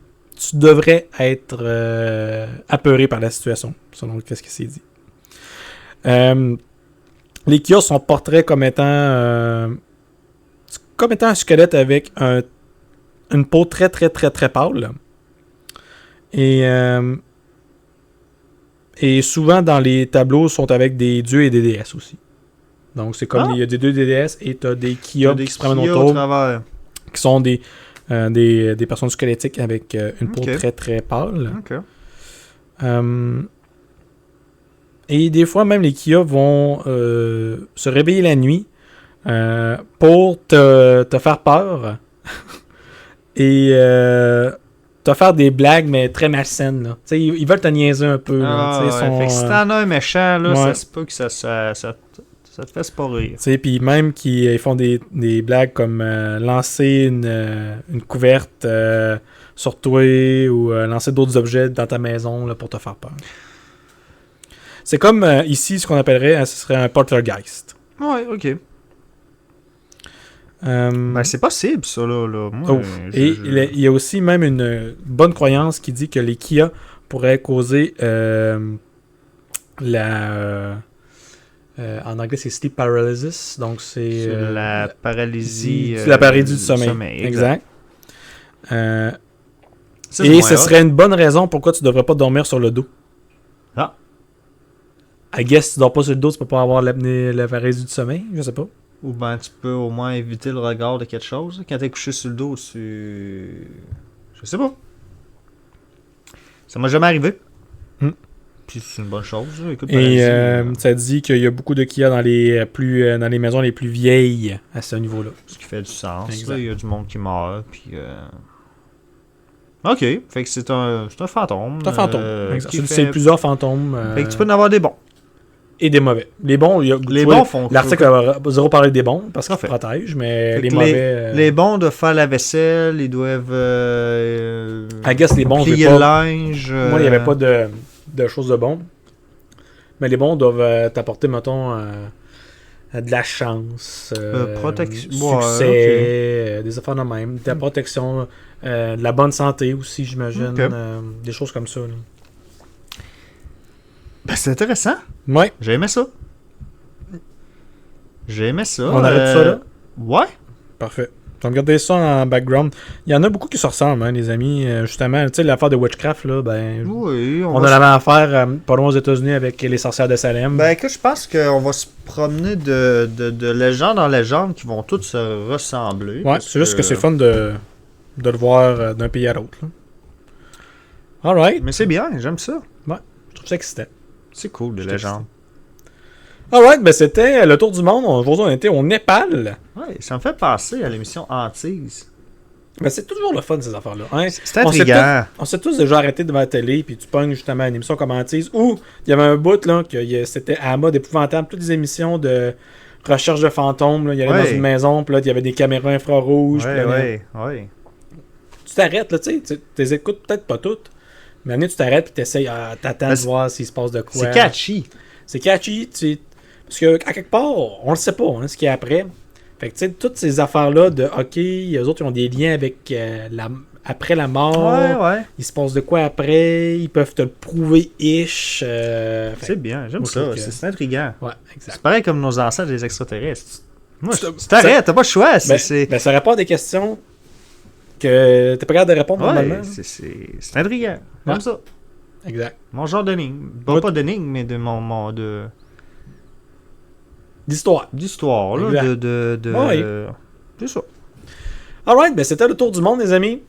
Speaker 1: devrais être apeuré par la situation, selon ce qui s'est dit. Les Kia sont portraits comme étant un squelette avec une peau très très très très pâle. Et souvent dans les tableaux sont avec des dieux et des déesses aussi. Donc c'est comme il y a des dieux et des déesses et tu as des Kia qui se promènent autour, qui sont des personnes squelettiques avec une peau très très pâle.
Speaker 2: Ok.
Speaker 1: Et des fois, même les Kia vont se réveiller la nuit pour te faire peur et te faire des blagues, mais très malsaines. Là. Ils veulent te niaiser un peu. Là,
Speaker 2: Fait que si t'en as un méchant, là,
Speaker 1: ouais.
Speaker 2: ça se peut que ça te fasse pas rire.
Speaker 1: Puis même qu'ils font des blagues comme lancer une couverte sur toi ou lancer d'autres objets dans ta maison là, pour te faire peur. C'est comme ici, ce qu'on appellerait, ce serait un poltergeist.
Speaker 2: Ouais, ok. Ben, c'est possible, ça, là. Moi,
Speaker 1: il y a aussi même une bonne croyance qui dit que les Kia pourraient causer en anglais, c'est sleep paralysis. Donc, c'est
Speaker 2: la paralysie...
Speaker 1: la paralysie du sommeil. Exact.
Speaker 2: Ça,
Speaker 1: et ce serait une bonne raison pourquoi tu ne devrais pas dormir sur le dos.
Speaker 2: Ah.
Speaker 1: I guess, si tu dors pas sur le dos, tu peux pas avoir la paralysie du sommeil. Je sais pas.
Speaker 2: Ou ben tu peux au moins éviter le regard de quelque chose. Quand t'es couché sur le dos, tu... Je sais pas. Ça m'a jamais arrivé. Puis c'est une bonne chose. Écoute,
Speaker 1: et ça dit qu'il y a beaucoup de Kia dans les maisons les plus vieilles à ce niveau-là.
Speaker 2: Ce qui fait du sens. Il y a du monde qui meurt. Puis ok. Fait que c'est un fantôme.
Speaker 1: C'est un fantôme. C'est plusieurs fantômes.
Speaker 2: Fait que tu peux en avoir des bons.
Speaker 1: Et des mauvais. Les bons,
Speaker 2: font...
Speaker 1: L'article va zéro parler des bons parce qu'ils protègent, mais les mauvais...
Speaker 2: Les bons doivent faire la vaisselle, ils doivent
Speaker 1: I guess les bons,
Speaker 2: plier le linge.
Speaker 1: Moi, il n'y avait pas de choses de bons. Mais les bons doivent t'apporter, mettons, de la chance,
Speaker 2: protection,
Speaker 1: succès, des affaires de même, de la protection, de la bonne santé aussi, j'imagine. Des choses comme ça. Là.
Speaker 2: Ben, c'est intéressant.
Speaker 1: Ouais.
Speaker 2: J'ai aimé ça.
Speaker 1: On arrête ça là?
Speaker 2: Ouais.
Speaker 1: Parfait. Donc, regardez ça en background. Il y en a beaucoup qui se ressemblent, hein, les amis. Justement, tu sais, l'affaire de Witchcraft, là, ben...
Speaker 2: Oui,
Speaker 1: on a la même affaire pas loin aux États-Unis avec les sorcières de Salem.
Speaker 2: Ben, écoute, je pense qu'on va se promener de légende en légende qui vont toutes se ressembler.
Speaker 1: Ouais, c'est juste que c'est fun de le voir d'un pays à l'autre. Alright.
Speaker 2: Mais c'est bien, j'aime ça.
Speaker 1: Ouais, je trouve ça excitant.
Speaker 2: C'est cool, des légendes.
Speaker 1: Alright, ben c'était le tour du monde. Aujourd'hui, on était au Népal.
Speaker 2: Ouais, ça me fait penser à l'émission Antise.
Speaker 1: Mais c'est toujours le fun, ces affaires-là. Hein?
Speaker 2: C'est intriguant.
Speaker 1: On s'est tous déjà arrêtés devant la télé, puis tu pognes justement une émission comme Antise, où il y avait un bout, là, c'était à la mode épouvantable, toutes les émissions de recherche de fantômes, là, il y avait dans une maison, puis là, il y avait des caméras infrarouges.
Speaker 2: Ouais.
Speaker 1: Tu t'arrêtes, là, tu les écoutes peut-être pas toutes, mais à tu t'arrêtes, puis t'essayes, t'attends de voir s'il se passe de quoi.
Speaker 2: C'est catchy.
Speaker 1: C'est catchy, parce que à quelque part, on le sait pas, hein, ce qu'il y a après. Fait que, tu sais, toutes ces affaires-là de OK, eux autres, ils ont des liens avec après la mort.
Speaker 2: Ouais.
Speaker 1: Il se passe de quoi après. Ils peuvent te le prouver ish.
Speaker 2: C'est bien, j'aime ça. C'est intriguant.
Speaker 1: Ouais, exact.
Speaker 2: C'est pareil comme nos ancêtres, les extraterrestres. Moi,
Speaker 1: Tu
Speaker 2: t'arrêtes, t'as pas le choix.
Speaker 1: Ben, ça répond à des questions que t'es pas capable de répondre normalement.
Speaker 2: C'est intriguant. J'aime ça.
Speaker 1: Exact.
Speaker 2: Mon genre d'énigme. Pas d'énigme, mais de mon
Speaker 1: D'histoire.
Speaker 2: d'histoire, là. C'est ça.
Speaker 1: Alright, ben c'était le tour du monde, les amis.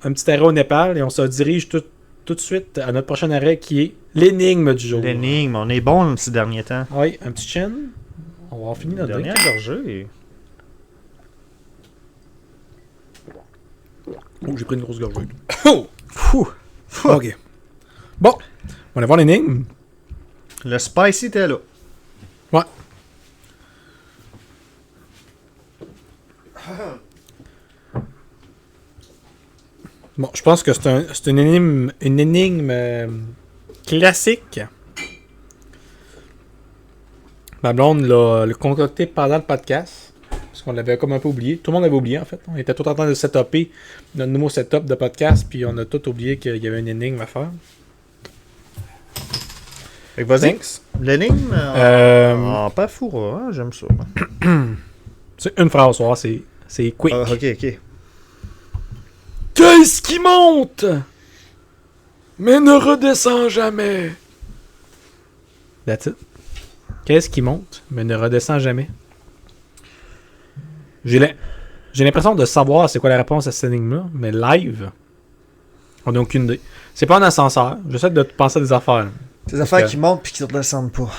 Speaker 1: Un petit arrêt au Népal et on se dirige tout de suite à notre prochain arrêt qui est l'énigme du jour.
Speaker 2: L'énigme, on est bon ces derniers temps.
Speaker 1: Oui, un petit chin. On va en finir notre
Speaker 2: Dernière
Speaker 1: drink.
Speaker 2: gorgée.
Speaker 1: Oh, j'ai pris une grosse gorgée. Oh! Ok. Bon, on va voir l'énigme.
Speaker 2: Le spicy était là.
Speaker 1: Ouais. Bon, je pense que c'est une énigme classique. Ma blonde l'a concocté pendant le podcast. Parce qu'on l'avait comme un peu oublié. Tout le monde l'avait oublié en fait. On était tout en train de setuper notre nouveau setup de podcast. Puis on a tout oublié qu'il y avait une énigme à faire.
Speaker 2: Fait que vas-y.
Speaker 1: Thanks.
Speaker 2: L'énigme pas fourra, hein, j'aime ça.
Speaker 1: C'est une phrase, ouais, c'est quick.
Speaker 2: Ok.
Speaker 1: Qu'est-ce qui monte, mais ne redescend jamais? That's it. Qu'est-ce qui monte, mais ne redescend jamais? J'ai l'impression de savoir c'est quoi la réponse à cette énigme-là, mais live, on n'a aucune idée. C'est pas un ascenseur. J'essaie de penser à des affaires.
Speaker 2: Des affaires qui montent puis qui ne redescendent pas.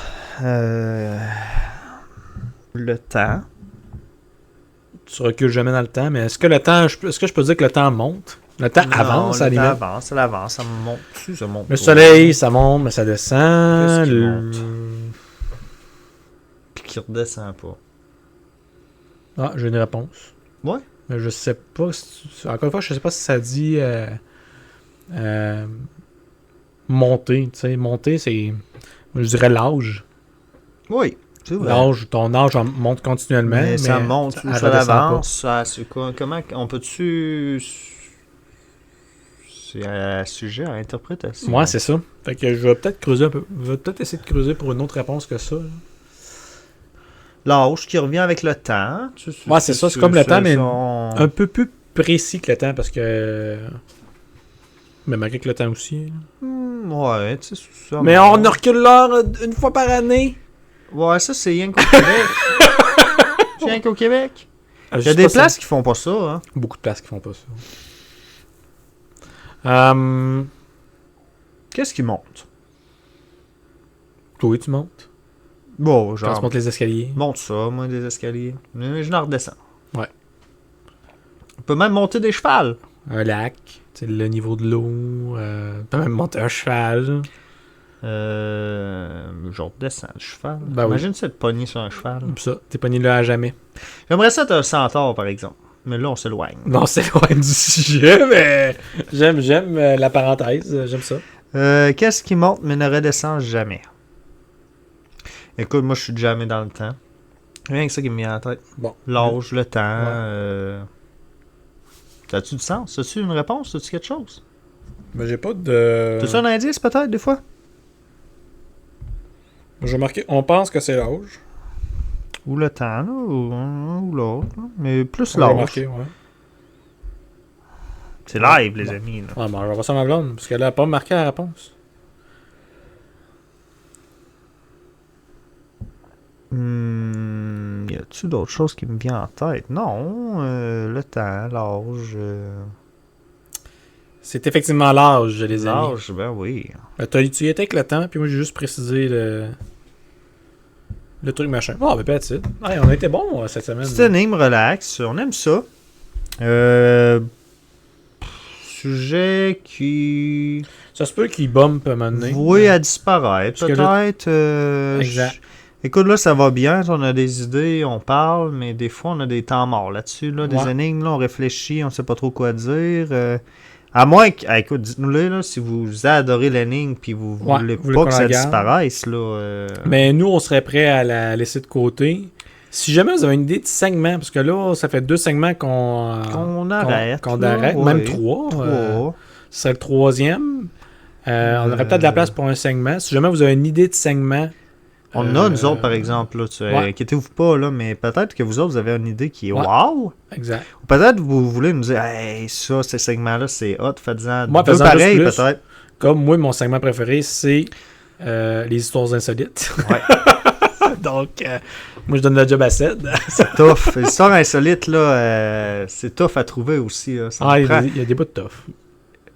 Speaker 2: Le temps.
Speaker 1: Tu recules jamais dans le temps, mais est-ce que je peux dire que le temps monte? Le temps avance à la limite.
Speaker 2: Le temps avance, ça avance, ça monte dessus, ça monte.
Speaker 1: Le soleil, ça monte, mais ça descend.
Speaker 2: Qu'est-ce qui monte? Puis qui redescend pas.
Speaker 1: Ah, j'ai une réponse.
Speaker 2: Ouais.
Speaker 1: Mais je sais pas encore une fois, je sais pas si ça dit monter. Tu sais, monter, c'est. Je dirais l'âge.
Speaker 2: Oui.
Speaker 1: Ton âge monte continuellement.
Speaker 2: Mais ça monte, ça avance. Comment on peut-tu. C'est un sujet à interprétation.
Speaker 1: Ouais, c'est ça. Fait que je vais peut-être creuser un peu. Je vais peut-être essayer de creuser pour une autre réponse que ça.
Speaker 2: L'âge qui revient avec le temps.
Speaker 1: Ouais, c'est ça. C'est comme le temps, mais un peu plus précis que le temps parce que. Mais malgré que le temps aussi.
Speaker 2: Ouais, tu sais, c'est ça.
Speaker 1: Mais on recule l'heure une fois par année.
Speaker 2: Ouais, ça, c'est rien qu'au Québec. C'est rien qu'au Québec. Il y a des places qui font pas ça. Hein.
Speaker 1: Beaucoup de places qui font pas ça.
Speaker 2: Qu'est-ce qui monte?
Speaker 1: Toi, tu montes.
Speaker 2: Bon, genre.
Speaker 1: Quand tu montes les escaliers.
Speaker 2: Monte ça, moi, des escaliers. Mais je n'en redescends.
Speaker 1: Ouais.
Speaker 2: On peut même monter des chevals.
Speaker 1: Un lac. C'est le niveau de l'eau. Tu peux même monter un cheval.
Speaker 2: Je redescends le cheval.
Speaker 1: Ben
Speaker 2: imagine
Speaker 1: oui.
Speaker 2: ça de pogner sur un cheval.
Speaker 1: Comme ça. T'es pogné là à jamais.
Speaker 2: J'aimerais ça être un centaure, par exemple. Mais là, on s'éloigne.
Speaker 1: Non, c'est loin du sujet, mais j'aime la parenthèse. J'aime ça.
Speaker 2: Qu'est-ce qui monte mais ne redescend jamais? Écoute, moi, je suis jamais dans le temps. Rien que ça qui me vient en tête.
Speaker 1: Bon.
Speaker 2: L'âge, le temps. Ça a-tu du sens? As-tu une réponse? As-tu quelque chose?
Speaker 1: Mais j'ai pas de.
Speaker 2: T'as-tu un indice, peut-être, des fois?
Speaker 1: J'ai marqué, on pense que c'est l'âge.
Speaker 2: Ou le temps, là, ou l'autre. Là. Mais plus
Speaker 1: J'ai
Speaker 2: l'âge.
Speaker 1: marqué, ouais.
Speaker 2: C'est live, les amis. Là.
Speaker 1: Ah, bon, je vais voir ça à ma blonde, parce qu'elle a pas marqué la réponse.
Speaker 2: Y a-tu d'autres choses qui me viennent en tête? Non, le temps, l'âge.
Speaker 1: C'est effectivement l'âge, les amis.
Speaker 2: L'âge, ben oui.
Speaker 1: Tu y étais avec le temps, puis moi j'ai juste précisé le truc machin. Oh, ben peut-être. Hey, on a été bon cette semaine.
Speaker 2: Petite énigme, relax. On aime ça. Sujet qui...
Speaker 1: Ça se peut qu'il bump à un moment donné.
Speaker 2: voué à disparaître,
Speaker 1: Parce que là-
Speaker 2: peut-être.
Speaker 1: Exact.
Speaker 2: Écoute, là, ça va bien. On a des idées, on parle, mais des fois, on a des temps morts là-dessus. Là, des
Speaker 1: Ouais.
Speaker 2: énigmes, là, on réfléchit, on sait pas trop quoi dire. À moins que... écoute, dites-nous-le, là, si vous adorez l'énigme puis vous
Speaker 1: Ouais,
Speaker 2: voulez
Speaker 1: vous voulez
Speaker 2: pas
Speaker 1: qu'on
Speaker 2: que
Speaker 1: la
Speaker 2: ça
Speaker 1: garde.
Speaker 2: disparaisse, là...
Speaker 1: Mais nous, on serait prêt à la laisser de côté. Si jamais vous avez une idée de segment, parce que là, ça fait 2 segments
Speaker 2: qu'on arrête.
Speaker 1: qu'on
Speaker 2: là,
Speaker 1: arrête,
Speaker 2: ouais.
Speaker 1: même 3. Ce serait le 3e. On aurait peut-être de la place pour un segment. Si jamais vous avez une idée de segment.
Speaker 2: On a, nous autres, par exemple, là,
Speaker 1: ouais.
Speaker 2: inquiétez-vous pas, là, mais peut-être que vous autres, vous avez une idée qui est
Speaker 1: Ouais.
Speaker 2: wow!
Speaker 1: Exact.
Speaker 2: Ou peut-être vous voulez nous dire, hey, ça, ce segment-là, c'est hot, faites-en
Speaker 1: Moi,
Speaker 2: deux
Speaker 1: faisant
Speaker 2: pareils,
Speaker 1: plus.
Speaker 2: peut-être.
Speaker 1: Comme moi, mon segment préféré, c'est les histoires insolites.
Speaker 2: Ouais.
Speaker 1: Donc, moi, je donne le job à Ced.
Speaker 2: C'est tough. L'histoire insolite, là, c'est tough à trouver aussi. Là. Ça me prend.
Speaker 1: Il y a des bouts de tough.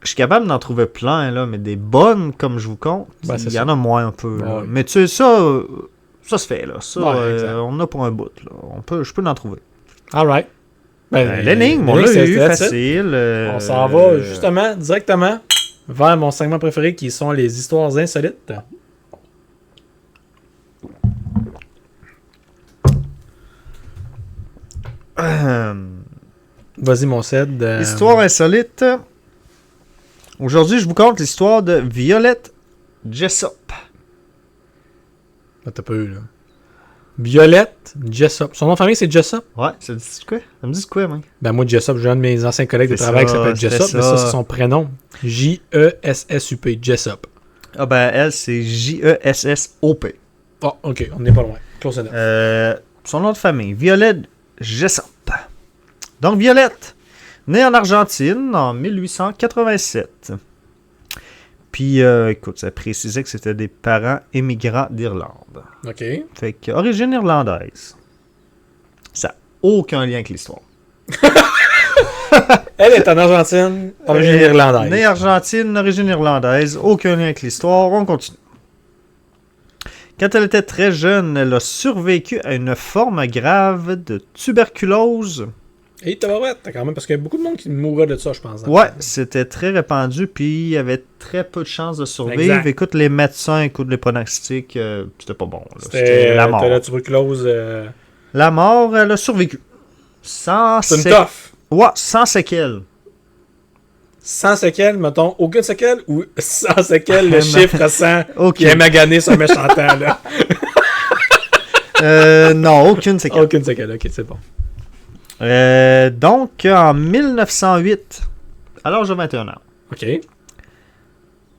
Speaker 2: Je suis capable d'en trouver plein, là, mais des bonnes, comme je vous compte,
Speaker 1: Ben,
Speaker 2: il y
Speaker 1: c'est
Speaker 2: en a moins un peu. Là.
Speaker 1: Ouais.
Speaker 2: Mais tu sais, ça se fait. Là. Ça,
Speaker 1: Ouais, exact.
Speaker 2: on a pour un bout. Là. Je peux en trouver.
Speaker 1: All right.
Speaker 2: L'énigme, on l'a eu, facile.
Speaker 1: On s'en va justement, directement, vers mon segment préféré qui sont les histoires insolites. Vas-y, mon Ced.
Speaker 2: Histoire insolite. Aujourd'hui, je vous conte l'histoire de Violette Jessop.
Speaker 1: T'as pas eu, là. Violette Jessop. Son nom de famille, c'est Jessop?
Speaker 2: Ouais, ça me dit quoi? Ça me dit quoi, man?
Speaker 1: Ben, moi, Jessop, j'ai un de mes anciens collègues de
Speaker 2: C'est
Speaker 1: travail qui
Speaker 2: ça,
Speaker 1: s'appelle
Speaker 2: c'est
Speaker 1: Jessop, mais
Speaker 2: ça.
Speaker 1: ça, c'est son prénom. J-E-S-S-U-P. Jessop.
Speaker 2: Ah ben, elle, c'est J-E-S-S-O-P.
Speaker 1: Oh, ok, on n'est pas loin. Close enough.
Speaker 2: Son nom de famille, Violette Jessop. Donc, Violette, née en Argentine en 1887. Puis, écoute, ça précisait que c'était des parents émigrants d'Irlande.
Speaker 1: Ok.
Speaker 2: Fait que, origine irlandaise. Ça n'a aucun lien avec l'histoire.
Speaker 1: Elle est en Argentine, origine irlandaise.
Speaker 2: Née Argentine, origine irlandaise, aucun lien avec l'histoire, on continue. Quand elle était très jeune, elle a survécu à une forme grave de tuberculose.
Speaker 1: Et tabarouette, t'as quand même, parce qu'il y a beaucoup de monde qui mourrait de ça, je pense.
Speaker 2: Ouais, c'était très répandu, puis il y avait très peu de chances de survivre.
Speaker 1: Exact.
Speaker 2: Écoute, les médecins, écoute les pronostics, c'était pas bon. Là.
Speaker 1: C'était
Speaker 2: la mort.
Speaker 1: la tuberculose.
Speaker 2: La mort, elle a survécu. Sans
Speaker 1: C'est une
Speaker 2: sé-
Speaker 1: toffe.
Speaker 2: Ouais, sans séquelles.
Speaker 1: Sans séquelles, mettons, aucune séquelle ou sans séquelles, le
Speaker 2: Non.
Speaker 1: chiffre 100
Speaker 2: Ok.
Speaker 1: qui est magané sur un méchant temps, là.
Speaker 2: Non, aucune séquelle.
Speaker 1: Aucune séquelle, ok, c'est bon.
Speaker 2: Donc, en 1908, à l'âge de 21 ans,
Speaker 1: Ok.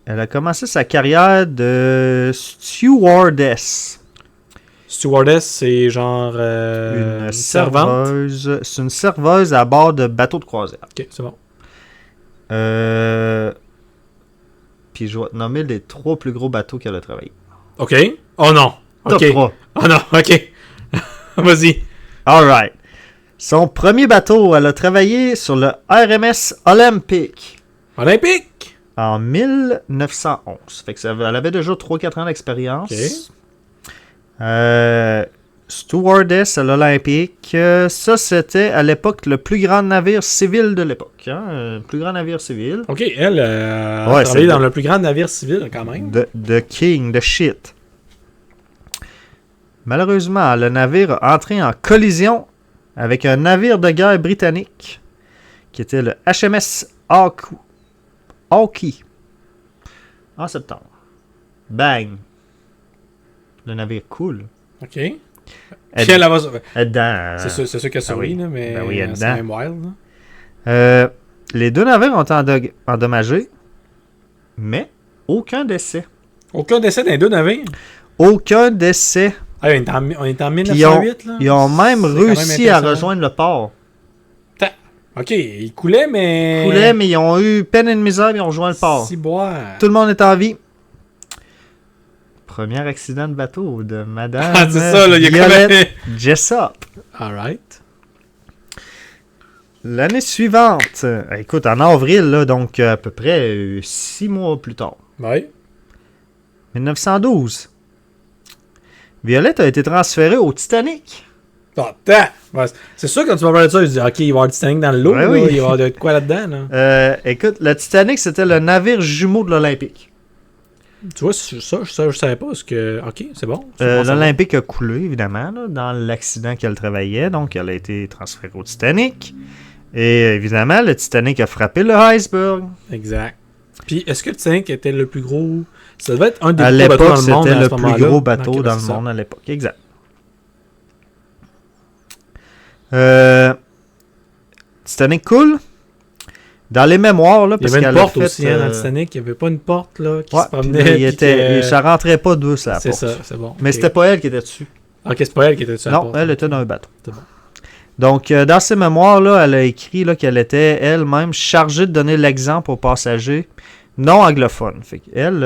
Speaker 2: elle a commencé sa carrière de stewardess.
Speaker 1: Stewardess, c'est genre
Speaker 2: Une
Speaker 1: servante.
Speaker 2: serveuse. C'est une serveuse à bord de bateaux de croisière.
Speaker 1: Ok, c'est bon.
Speaker 2: Puis je vais te nommer les 3 plus gros bateaux qu'elle a travaillé.
Speaker 1: Ok. Oh non.
Speaker 2: Top
Speaker 1: Ok.
Speaker 2: 3.
Speaker 1: Oh non, ok. Vas-y.
Speaker 2: Alright. Son premier bateau, elle a travaillé sur le RMS Olympic
Speaker 1: Olympique.
Speaker 2: en 1911. Fait que elle avait déjà 3-4 ans d'expérience. Stewardess à l'Olympique. Ça, c'était à l'époque le plus grand navire civil de l'époque. Le plus grand navire civil.
Speaker 1: Ok, elle a
Speaker 2: Ouais,
Speaker 1: travaillé
Speaker 2: c'est
Speaker 1: dans
Speaker 2: de-
Speaker 1: le plus grand navire civil, quand même.
Speaker 2: The King, the shit. Malheureusement, le navire a entré en collision avec un navire de guerre britannique qui était le HMS Hawkeye en septembre. Bang! Le navire coule.
Speaker 1: Ok. Puis elle va...
Speaker 2: Dedans.
Speaker 1: C'est sûr qu'elle sourit,
Speaker 2: oui.
Speaker 1: là, mais
Speaker 2: Ben oui, elle
Speaker 1: c'est
Speaker 2: dedans.
Speaker 1: même wild. Là.
Speaker 2: Les 2 navires ont été endommagés, mais aucun décès.
Speaker 1: Aucun décès dans les 2 navires.
Speaker 2: Aucun décès.
Speaker 1: Ah, on est en
Speaker 2: Puis
Speaker 1: 1908, là.
Speaker 2: Ils ont même
Speaker 1: C'est quand
Speaker 2: réussi à
Speaker 1: impressionnant.
Speaker 2: rejoindre le port.
Speaker 1: Ok, il coulait, mais...
Speaker 2: Ils coulaient, mais ils ont eu peine et de misère, ils ont rejoint le port.
Speaker 1: Si boire.
Speaker 2: Tout le monde est en vie. Premier accident de bateau de Madame
Speaker 1: Ah, c'est ça, là, il y a quand
Speaker 2: Violette
Speaker 1: même...
Speaker 2: Jessop.
Speaker 1: Alright.
Speaker 2: L'année suivante, écoute, en avril, là, donc à peu près 6 mois plus tard,
Speaker 1: Ouais.
Speaker 2: 1912, Violette a été transférée au Titanic.
Speaker 1: Attends! Ouais, c'est sûr, quand tu m'as parlé de ça, je dis, OK, il va y avoir du Titanic dans l'eau,
Speaker 2: Ouais,
Speaker 1: là,
Speaker 2: oui.
Speaker 1: il va y avoir de quoi là-dedans. Là.
Speaker 2: Écoute, le Titanic, c'était le navire jumeau de l'Olympique.
Speaker 1: Tu vois, ça, je savais pas. Parce que... OK, c'est bon. C'est bon, ça va.
Speaker 2: L'Olympique a coulé, évidemment, là, dans l'accident qu'elle travaillait. Donc, elle a été transférée au Titanic. Et évidemment, le Titanic a frappé le iceberg.
Speaker 1: Exact. Puis, est-ce que le Titanic était le plus gros... Ça devait être un des
Speaker 2: À
Speaker 1: plus gros bateaux
Speaker 2: l'époque,
Speaker 1: dans le monde.
Speaker 2: c'était
Speaker 1: à
Speaker 2: le
Speaker 1: ce
Speaker 2: plus
Speaker 1: moment-là.
Speaker 2: gros bateau
Speaker 1: Ok,
Speaker 2: dans
Speaker 1: c'est
Speaker 2: le
Speaker 1: ça.
Speaker 2: monde à l'époque. Exact. Titanic coule. Dans les mémoires, là,
Speaker 1: Il y
Speaker 2: parce
Speaker 1: avait une
Speaker 2: qu'elle a
Speaker 1: porte
Speaker 2: fait,
Speaker 1: aussi dans le Titanic. Il n'y avait pas une porte là, qui
Speaker 2: ouais,
Speaker 1: se promenait.
Speaker 2: puis ça rentrait pas d'où, ça.
Speaker 1: C'est ça, c'est bon.
Speaker 2: Mais
Speaker 1: Ok.
Speaker 2: c'était pas elle qui était dessus.
Speaker 1: Ok, c'est pas elle qui était sur la
Speaker 2: Non,
Speaker 1: porte.
Speaker 2: elle était dans un bateau.
Speaker 1: C'est bon.
Speaker 2: Donc, dans ses mémoires, là, elle a écrit là, qu'elle était elle-même chargée de donner l'exemple aux passagers non anglophones. Fait qu'elle,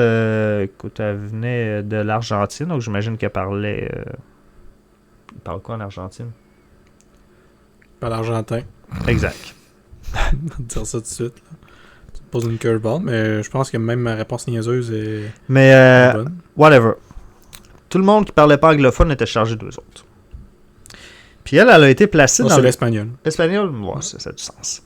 Speaker 2: écoute, elle venait de l'Argentine, donc j'imagine qu'elle parlait... Elle parle quoi en Argentine?
Speaker 1: Pas l'argentin.
Speaker 2: Exact.
Speaker 1: On va dire ça tout de suite. Là. Tu me poses une curveball, mais je pense que même ma réponse niaiseuse est
Speaker 2: Mais,
Speaker 1: bonne.
Speaker 2: whatever. Tout le monde qui parlait pas anglophone était chargé d'eux autres. Puis elle a été placée
Speaker 1: Non,
Speaker 2: dans
Speaker 1: c'est
Speaker 2: le...
Speaker 1: l'espagnol.
Speaker 2: Espagnol? Ouais, ça a du sens.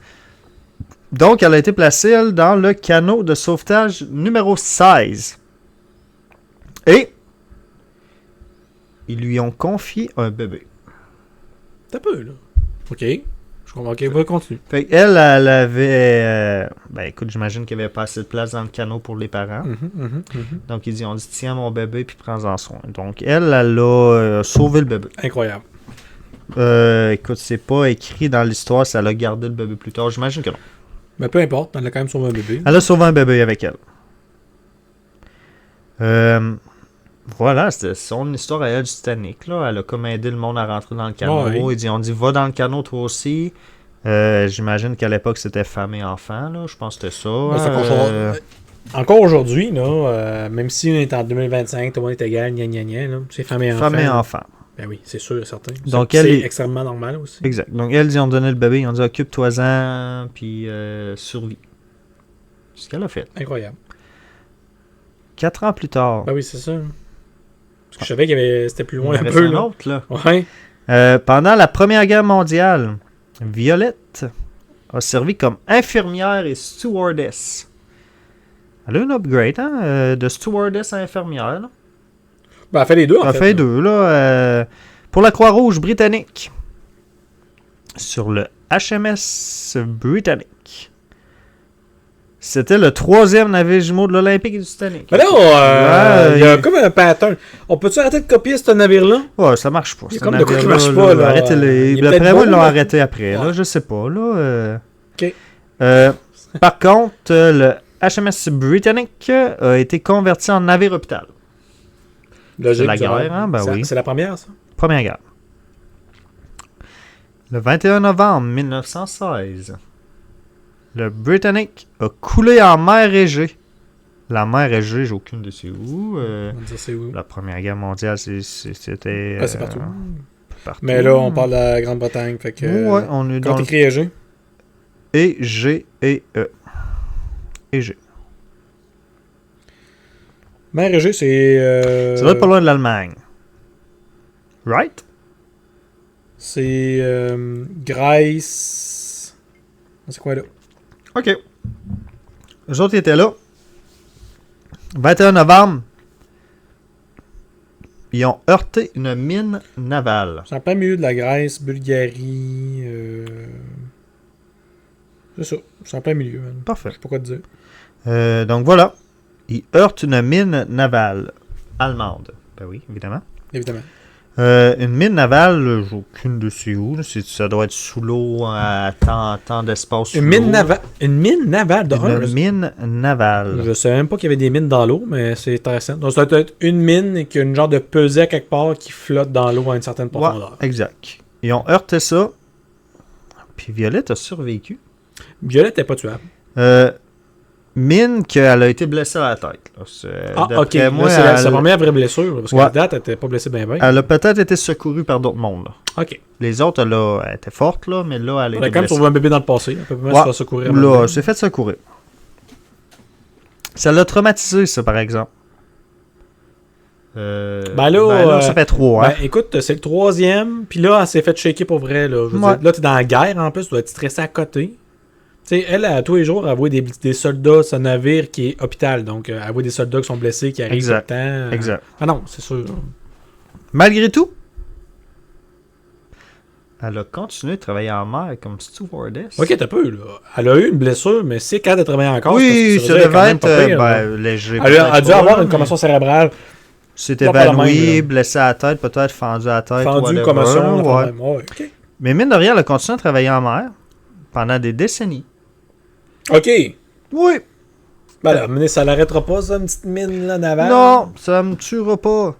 Speaker 2: Donc, elle a été placée, elle, dans le canot de sauvetage numéro 16. Et ils lui ont confié un bébé.
Speaker 1: T'as peu, là. Ok. Je comprends. Ok, va continuer.
Speaker 2: Fait qu'elle, elle avait... ben écoute, j'imagine qu'il n'y avait pas assez de place dans le canot pour les parents. Donc, ils ont dit, tiens mon bébé, puis prends-en soin. Donc, elle a sauvé le bébé.
Speaker 1: Incroyable.
Speaker 2: Écoute, c'est pas écrit dans l'histoire si elle a gardé le bébé plus tard. J'imagine que non.
Speaker 1: Mais peu importe, elle a quand même sauvé un bébé.
Speaker 2: Elle a sauvé un bébé avec elle. Voilà, c'était son histoire à elle du Titanic. Là. Elle a comme aidé le monde à rentrer dans le canot.
Speaker 1: Ouais.
Speaker 2: On dit, va dans le canot toi aussi. J'imagine qu'à l'époque, c'était femmes et enfants. Là. Je pense que c'était ça.
Speaker 1: Ben, encore aujourd'hui, là, même si on est en 2025, tout le monde est égal, gna gna gna, là, c'est femmes et enfants.
Speaker 2: Femmes et enfants.
Speaker 1: Ben oui, c'est sûr et certain.
Speaker 2: Donc,
Speaker 1: c'est
Speaker 2: elle est-
Speaker 1: extrêmement normal aussi.
Speaker 2: Exact. Donc, elle, ils ont donné le bébé. Ils ont dit, occupe-toi-en, puis survie. C'est ce qu'elle a fait.
Speaker 1: Incroyable.
Speaker 2: 4 ans plus tard.
Speaker 1: Ben oui, c'est ça. Parce que je savais c'était plus loin
Speaker 2: il en
Speaker 1: un
Speaker 2: reste
Speaker 1: peu.
Speaker 2: un
Speaker 1: Là.
Speaker 2: autre, là.
Speaker 1: Ouais.
Speaker 2: Pendant la Première Guerre mondiale, Violette a servi comme infirmière et stewardess. Elle a un upgrade, hein, de stewardess à infirmière. Là.
Speaker 1: Ben, elle fait les deux, en
Speaker 2: Elle a
Speaker 1: fait.
Speaker 2: fait deux, là. Pour la Croix-Rouge britannique. Sur le HMS Britannic. C'était le 3e navire jumeau de l'Olympique et du Titanic.
Speaker 1: Mais là, il y a
Speaker 2: il-
Speaker 1: comme un pattern. On peut-tu arrêter de copier ce navire-là?
Speaker 2: Ouais, ça marche pas.
Speaker 1: Il y a
Speaker 2: ce
Speaker 1: comme de quoi qui
Speaker 2: navire-là,
Speaker 1: marche pas, là.
Speaker 2: Arrêtez-les.
Speaker 1: Il est
Speaker 2: D'après
Speaker 1: peut-être
Speaker 2: moi,
Speaker 1: bon,
Speaker 2: ils l'ont
Speaker 1: là.
Speaker 2: arrêté après. Là,
Speaker 1: Ouais.
Speaker 2: je sais pas. Là,
Speaker 1: Ok.
Speaker 2: Par contre, le HMS Britannic a été converti en navire hôpital.
Speaker 1: Logique,
Speaker 2: C'est la
Speaker 1: ça va.
Speaker 2: guerre, hein? Ben oui.
Speaker 1: C'est la première, ça?
Speaker 2: Première guerre. Le 21 novembre 1916, le Britannic a coulé en mer Égée. La mer Égée, j'ai aucune de c'est où.
Speaker 1: On va dire c'est où?
Speaker 2: La Première Guerre mondiale, c'était...
Speaker 1: Ah, c'est partout.
Speaker 2: partout.
Speaker 1: Mais là, on parle de la Grande-Bretagne. Fait que.
Speaker 2: Ouais, on est
Speaker 1: Quand
Speaker 2: dans
Speaker 1: t'écris EG.
Speaker 2: E, G et E. Égée.
Speaker 1: Mer EG, c'est.
Speaker 2: Ça doit être pas loin de l'Allemagne. Right?
Speaker 1: C'est. Grèce. C'est quoi là?
Speaker 2: OK. Eux autres, ils étaient là. 21 novembre, ils ont heurté une mine navale.
Speaker 1: C'est en plein milieu de la Grèce, Bulgarie. C'est ça. C'est en plein milieu. Man.
Speaker 2: Parfait.
Speaker 1: Je sais pas quoi te dire.
Speaker 2: Donc voilà. Ils heurtent une mine navale allemande. Ben oui, évidemment.
Speaker 1: Évidemment.
Speaker 2: Une mine navale, j'ai aucune de c'est où. Ça doit être sous l'eau à tant d'espace sous
Speaker 1: Une mine
Speaker 2: l'eau.
Speaker 1: navale. Une mine navale de
Speaker 2: Une mine navale.
Speaker 1: Je savais même pas qu'il y avait des mines dans l'eau, mais c'est intéressant. Donc, ça doit être une mine et qu'il y a une genre de pesée à quelque part qui flotte dans l'eau à une certaine profondeur.
Speaker 2: Ouais, exact. Ils ont heurté ça. Puis Violette a survécu.
Speaker 1: Violette n'est pas tuable.
Speaker 2: Mine qu'elle a été blessée à la tête. Là.
Speaker 1: Ok.
Speaker 2: Moi,
Speaker 1: Là, c'est
Speaker 2: elle,
Speaker 1: sa première vraie blessure. Parce que
Speaker 2: Ouais.
Speaker 1: la date, elle était pas blessée bien.
Speaker 2: elle a peut-être été secourue par d'autres mondes. Là.
Speaker 1: Ok.
Speaker 2: Les autres, elle était forte, là, mais là, elle a
Speaker 1: Elle a
Speaker 2: été
Speaker 1: quand même
Speaker 2: blessée.
Speaker 1: sauvé un bébé dans le passé. Elle peut même se
Speaker 2: Ouais.
Speaker 1: faire secourir.
Speaker 2: Là, elle s'est fait secourir. Ça l'a traumatisé, ça, par exemple.
Speaker 1: Ben là,
Speaker 2: ça fait 3.
Speaker 1: Ben, écoute, c'est le 3e, puis là, elle s'est fait shaker pour vrai. Là, je veux dire, là t'es dans la guerre en plus, tu dois être stressé à côté. Tu sais, elle, tous les jours, elle voit des soldats sur un navire qui est hôpital. Donc, elle voit des soldats qui sont blessés, qui arrivent tout le temps.
Speaker 2: Exact.
Speaker 1: Ah non, c'est sûr.
Speaker 2: Malgré tout, elle a continué de travailler en mer comme stewardess.
Speaker 1: Ok, t'as peu, là. Elle a eu une blessure, mais c'est quand elle travaille encore.
Speaker 2: Oui, ça devait être léger.
Speaker 1: Elle a dû avoir une commotion cérébrale.
Speaker 2: C'est évanoui, blessé à la tête, peut-être fendu à la tête.
Speaker 1: Fendu, commotion.
Speaker 2: Ouais.
Speaker 1: Ouais, okay.
Speaker 2: Mais mine de rien, elle a continué à travailler en mer pendant des décennies.
Speaker 1: Ok.
Speaker 2: Oui.
Speaker 1: Ben là, ça l'arrêtera pas, ça, une petite mine là, navale?
Speaker 2: Non, ça me tuera pas.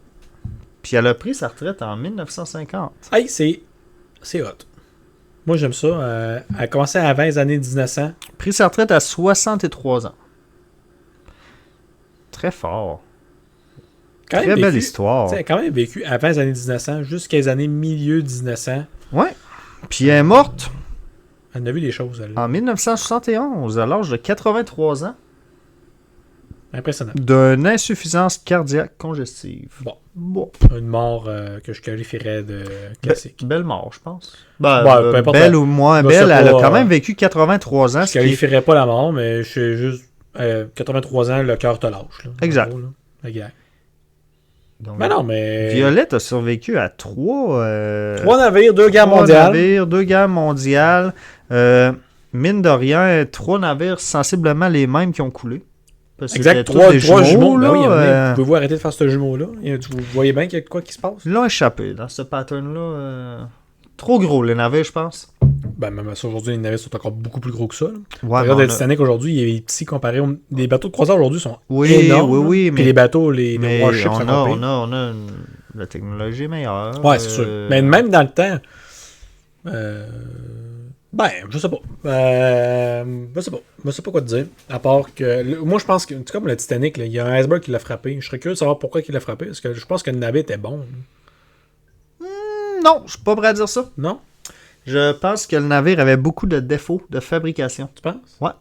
Speaker 2: Puis elle a pris sa retraite en 1950.
Speaker 1: Hey, c'est hot. Moi, j'aime ça. Elle a commencé à 20 années 1900.
Speaker 2: Pris sa retraite à 63 ans. Très fort. Très belle histoire.
Speaker 1: Elle a quand même vécu avant les années 1900 jusqu'à les années milieu 1900.
Speaker 2: Ouais. Puis elle est morte.
Speaker 1: Elle a vu des choses, elle.
Speaker 2: En 1971, à l'âge de 83 ans.
Speaker 1: Impressionnant.
Speaker 2: D'une insuffisance cardiaque congestive.
Speaker 1: Bon. Une mort que je qualifierais de classique.
Speaker 2: Belle mort, je pense.
Speaker 1: Peu importe,
Speaker 2: belle ou moins belle, elle a quand même vécu 83 ans.
Speaker 1: Je qualifierais pas la mort, mais je suis juste 83 ans, le cœur te lâche. Là,
Speaker 2: exact.
Speaker 1: Gros, là. Exact.
Speaker 2: Donc,
Speaker 1: mais non, mais...
Speaker 2: Violette a survécu à 3
Speaker 1: navires, 2 guerres mondiales.
Speaker 2: 2 guerres mondiales. Mine de rien, 3 navires sensiblement les mêmes qui ont coulé.
Speaker 1: Exact, 3 jumeaux. Là, vous pouvez-vous arrêter de faire ce jumeau-là? Vous voyez bien qu'il y a quoi qui se passe?
Speaker 2: Ils l'ont échappé dans ce pattern-là. Trop gros, les navires, je pense.
Speaker 1: Ben, même ça, aujourd'hui, les navires sont encore beaucoup plus gros que ça.
Speaker 2: Ouais,
Speaker 1: regarde le Titanic aujourd'hui, il est petit comparé aux... Les bateaux de croisière aujourd'hui sont énormes.
Speaker 2: Oui,
Speaker 1: mais... Puis les bateaux, les warships
Speaker 2: on
Speaker 1: sont
Speaker 2: a la technologie est meilleure.
Speaker 1: Ouais, c'est sûr. Mais même dans le temps... Ben, je sais pas. Je sais pas quoi te dire. À part que... Moi, je pense que... C'est comme le Titanic, il y a un iceberg qui l'a frappé. Je serais curieux de savoir pourquoi il l'a frappé. Parce que je pense que le navire était bon.
Speaker 2: Non, je suis pas prêt à dire ça.
Speaker 1: Non?
Speaker 2: Je pense que le navire avait beaucoup de défauts de fabrication.
Speaker 1: Tu penses?
Speaker 2: Ouais.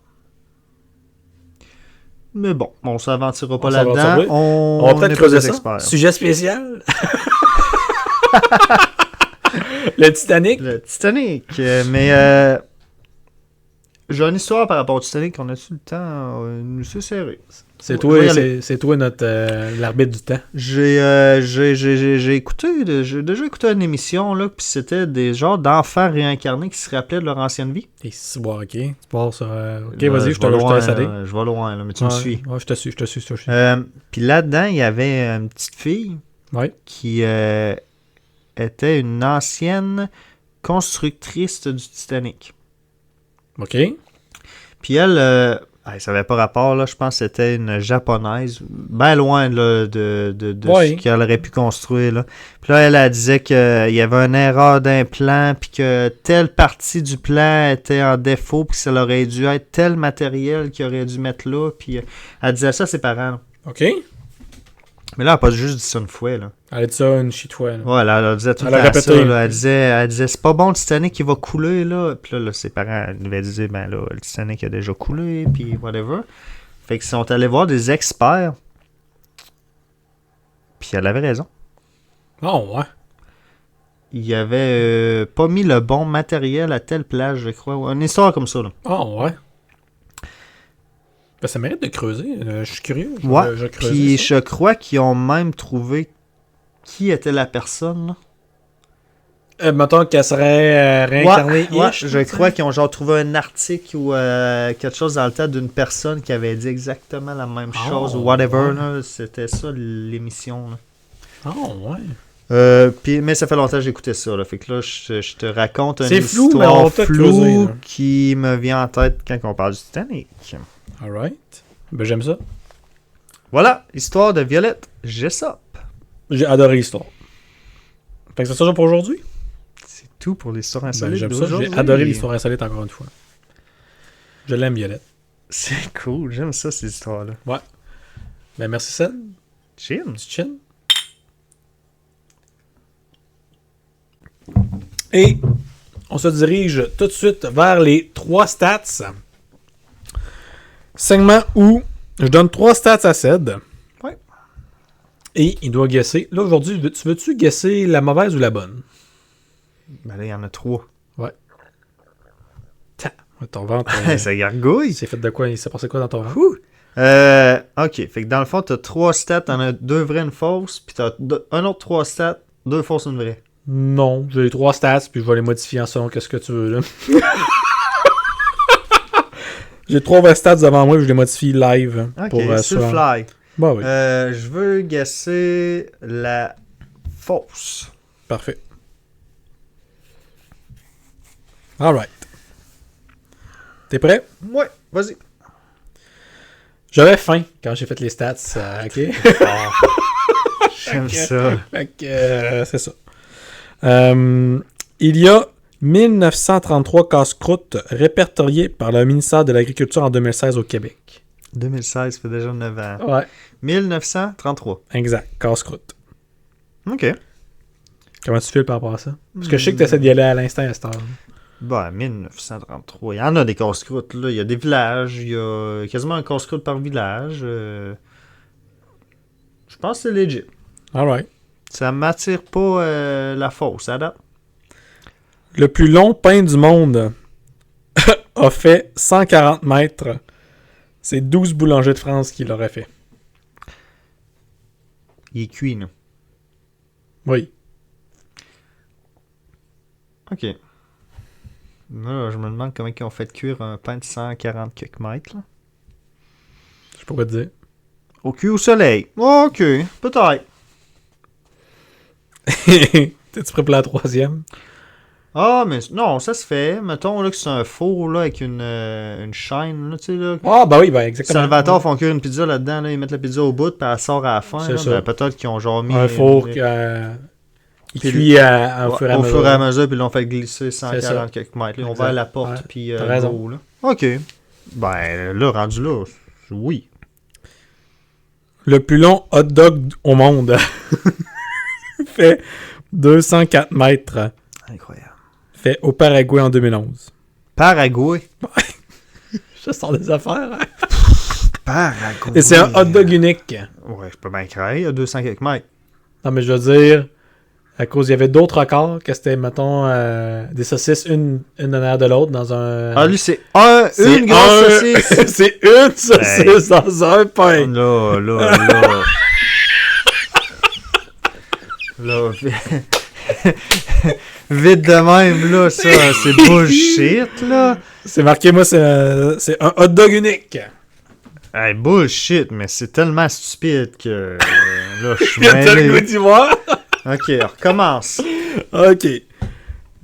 Speaker 2: Mais bon, on s'aventurera pas là-dedans.
Speaker 1: On va peut-être creuser ça. Experts. Sujet spécial. Le Titanic.
Speaker 2: Le Titanic. Mais j'ai une histoire par rapport au Titanic. On a-tu le temps? C'est serré.
Speaker 1: C'est toi notre l'arbitre du temps.
Speaker 2: J'ai écouté, j'ai déjà écouté une émission là, puis c'était des genres d'enfants réincarnés qui se rappelaient de leur ancienne vie.
Speaker 1: Et c'est bon, ok. Tu pars sur, ok, vas-y, je te laisse aller.
Speaker 2: Je vais loin là, mais tu me suis.
Speaker 1: Ouais, je te suis.
Speaker 2: Puis là-dedans, il y avait une petite fille qui était une ancienne constructrice du Titanic.
Speaker 1: Ok.
Speaker 2: Puis elle. Ça n'avait pas rapport, là. Je pense que c'était une japonaise, bien loin là, de ce qu'elle aurait pu construire. Là. Puis là, elle disait qu'il y avait une erreur d'un plan, puis que telle partie du plan était en défaut, puis que ça aurait dû être tel matériel qu'il aurait dû mettre là. Puis elle disait ça à ses parents. Là.
Speaker 1: OK.
Speaker 2: Mais là, elle n'a pas juste dit ça une fois. Là.
Speaker 1: Elle a dit ça une shit fois.
Speaker 2: Ouais, elle disait tout le temps ça. Là. Elle disait c'est pas bon le Titanic qui va couler. Là. Puis là, ses parents devaient dire ben là, le Titanic a déjà coulé, puis whatever. Fait qu'ils sont allés voir des experts. Puis elle avait raison.
Speaker 1: Oh, ouais.
Speaker 2: Il avait pas mis le bon matériel à telle plage, je crois. Une histoire comme ça. Là.
Speaker 1: Oh, ouais. Ben, ça mérite de creuser. Je suis curieux.
Speaker 2: Puis je crois qu'ils ont même trouvé qui était la personne. Là.
Speaker 1: Mettons qu'elle serait réincarnée.
Speaker 2: Ouais, je crois qu'ils ont genre trouvé un article ou quelque chose dans le temps d'une personne qui avait dit exactement la même chose ou whatever. Là. C'était ça l'émission. Là.
Speaker 1: Oh, ouais.
Speaker 2: Mais ça fait longtemps que j'écoutais ça. Là. Fait que là, je te raconte une
Speaker 1: histoire
Speaker 2: floue qui me vient en tête quand on parle du Titanic.
Speaker 1: Alright. Ben, j'aime ça.
Speaker 2: Voilà, histoire de Violette Jessop.
Speaker 1: J'ai adoré l'histoire. Fait que c'est ça pour aujourd'hui?
Speaker 2: C'est tout pour l'histoire insolite.
Speaker 1: J'aime ça. J'ai adoré l'histoire insolite encore une fois. Je l'aime, Violette.
Speaker 2: C'est cool. J'aime ça, ces histoires-là.
Speaker 1: Ouais. Ben, merci, Sen.
Speaker 2: Chin.
Speaker 1: Du chin. Et on se dirige tout de suite vers les 3 stats. Segment où je donne 3 stats à Ced.
Speaker 2: Ouais.
Speaker 1: Et il doit guesser. Là, aujourd'hui, tu veux-tu guesser la mauvaise ou la bonne?
Speaker 2: Ben là, il y en a 3.
Speaker 1: Ouais. Ton ventre.
Speaker 2: Ça gargouille.
Speaker 1: C'est fait de quoi? Il s'est passé quoi dans ton ventre?
Speaker 2: Ok, fait que dans le fond, t'as 3 stats, t'en as 2 vraies, une fausse, puis t'as un autre 3 stats, 2 fausses, une vraie.
Speaker 1: Non, j'ai les 3 stats, puis je vais les modifier en selon ce que tu veux, là. J'ai 3 vraies stats devant moi, je les modifie live.
Speaker 2: Ok,
Speaker 1: pour,
Speaker 2: sur le fly.
Speaker 1: Bah oui.
Speaker 2: Je veux guesser la fausse.
Speaker 1: Parfait. Alright. T'es prêt?
Speaker 2: Ouais, vas-y.
Speaker 1: J'avais faim quand j'ai fait les stats, ok?
Speaker 2: J'aime ça.
Speaker 1: Fait que, c'est ça. Il y a 1933 casse-croûtes répertoriés par le ministère de l'Agriculture en 2016 au Québec.
Speaker 2: 2016, ça fait déjà 9 ans.
Speaker 1: Ouais.
Speaker 2: 1933.
Speaker 1: Exact, casse-croûte.
Speaker 2: Ok.
Speaker 1: Comment tu files par rapport à ça? Parce que je sais que tu essaies d'y aller à l'instant à cette heure.
Speaker 2: Ben, 1933. Il y en a des casse-croûtes, là. Il y a des villages. Il y a quasiment un casse-croûte par village. Je pense que c'est legit.
Speaker 1: Alright.
Speaker 2: Ça m'attire pas la fausse, à date.
Speaker 1: Le plus long pain du monde a fait 140 mètres. C'est 12 boulangers de France qui l'auraient fait.
Speaker 2: Il est cuit, là.
Speaker 1: Oui.
Speaker 2: Ok. Là, je me demande comment ils ont fait cuire un pain de 140 quelques mètres, là.
Speaker 1: Je sais pas quoi te dire.
Speaker 2: Au cul au soleil. Oh, ok, peut-être.
Speaker 1: T'es-tu prêt pour la troisième?
Speaker 2: Ah, mais non, ça se fait. Mettons là, que c'est un four là, avec une chaîne. Là, tu sais, là.
Speaker 1: Ah, bah oui, bah exactement.
Speaker 2: Salvatore font cuire une pizza là-dedans. Là, ils mettent la pizza au bout, puis elle sort à la fin.
Speaker 1: C'est
Speaker 2: Là,
Speaker 1: ça.
Speaker 2: ben, peut-être qu'ils ont genre mis.
Speaker 1: Un four qui
Speaker 2: Puis
Speaker 1: cuit au fur et à
Speaker 2: au
Speaker 1: mesure.
Speaker 2: fur et à mesure, puis ils l'ont fait glisser
Speaker 1: C'est
Speaker 2: 140 quelques mètres. Là, on
Speaker 1: Exact.
Speaker 2: va à la porte,
Speaker 1: Ouais,
Speaker 2: puis
Speaker 1: t'as raison.
Speaker 2: go, là. Ok. Ben, là, rendu là, oui.
Speaker 1: Le plus long hot dog au monde fait 204 mètres.
Speaker 2: Incroyable.
Speaker 1: Fait au Paraguay en 2011.
Speaker 2: Paraguay.
Speaker 1: Je sors des affaires. Hein?
Speaker 2: Paraguay.
Speaker 1: Et c'est un hot dog unique.
Speaker 2: Ouais, je peux bien créer, il y a 200 quelques mètres.
Speaker 1: Non, mais je veux dire, à cause, il y avait d'autres records que c'était, mettons, des saucisses, une derrière de l'autre dans un.
Speaker 2: Ah, lui, c'est une grosse saucisse.
Speaker 1: C'est une saucisse dans un pain.
Speaker 2: Là. Là, vite de même, là, ça, c'est bullshit, là.
Speaker 1: C'est marqué, moi, c'est un hot dog unique.
Speaker 2: Hey, bullshit, mais c'est tellement stupide que là, je suis
Speaker 1: Il y a le goût
Speaker 2: mêlé.
Speaker 1: d'y voir.
Speaker 2: Ok, on recommence.
Speaker 1: OK. Il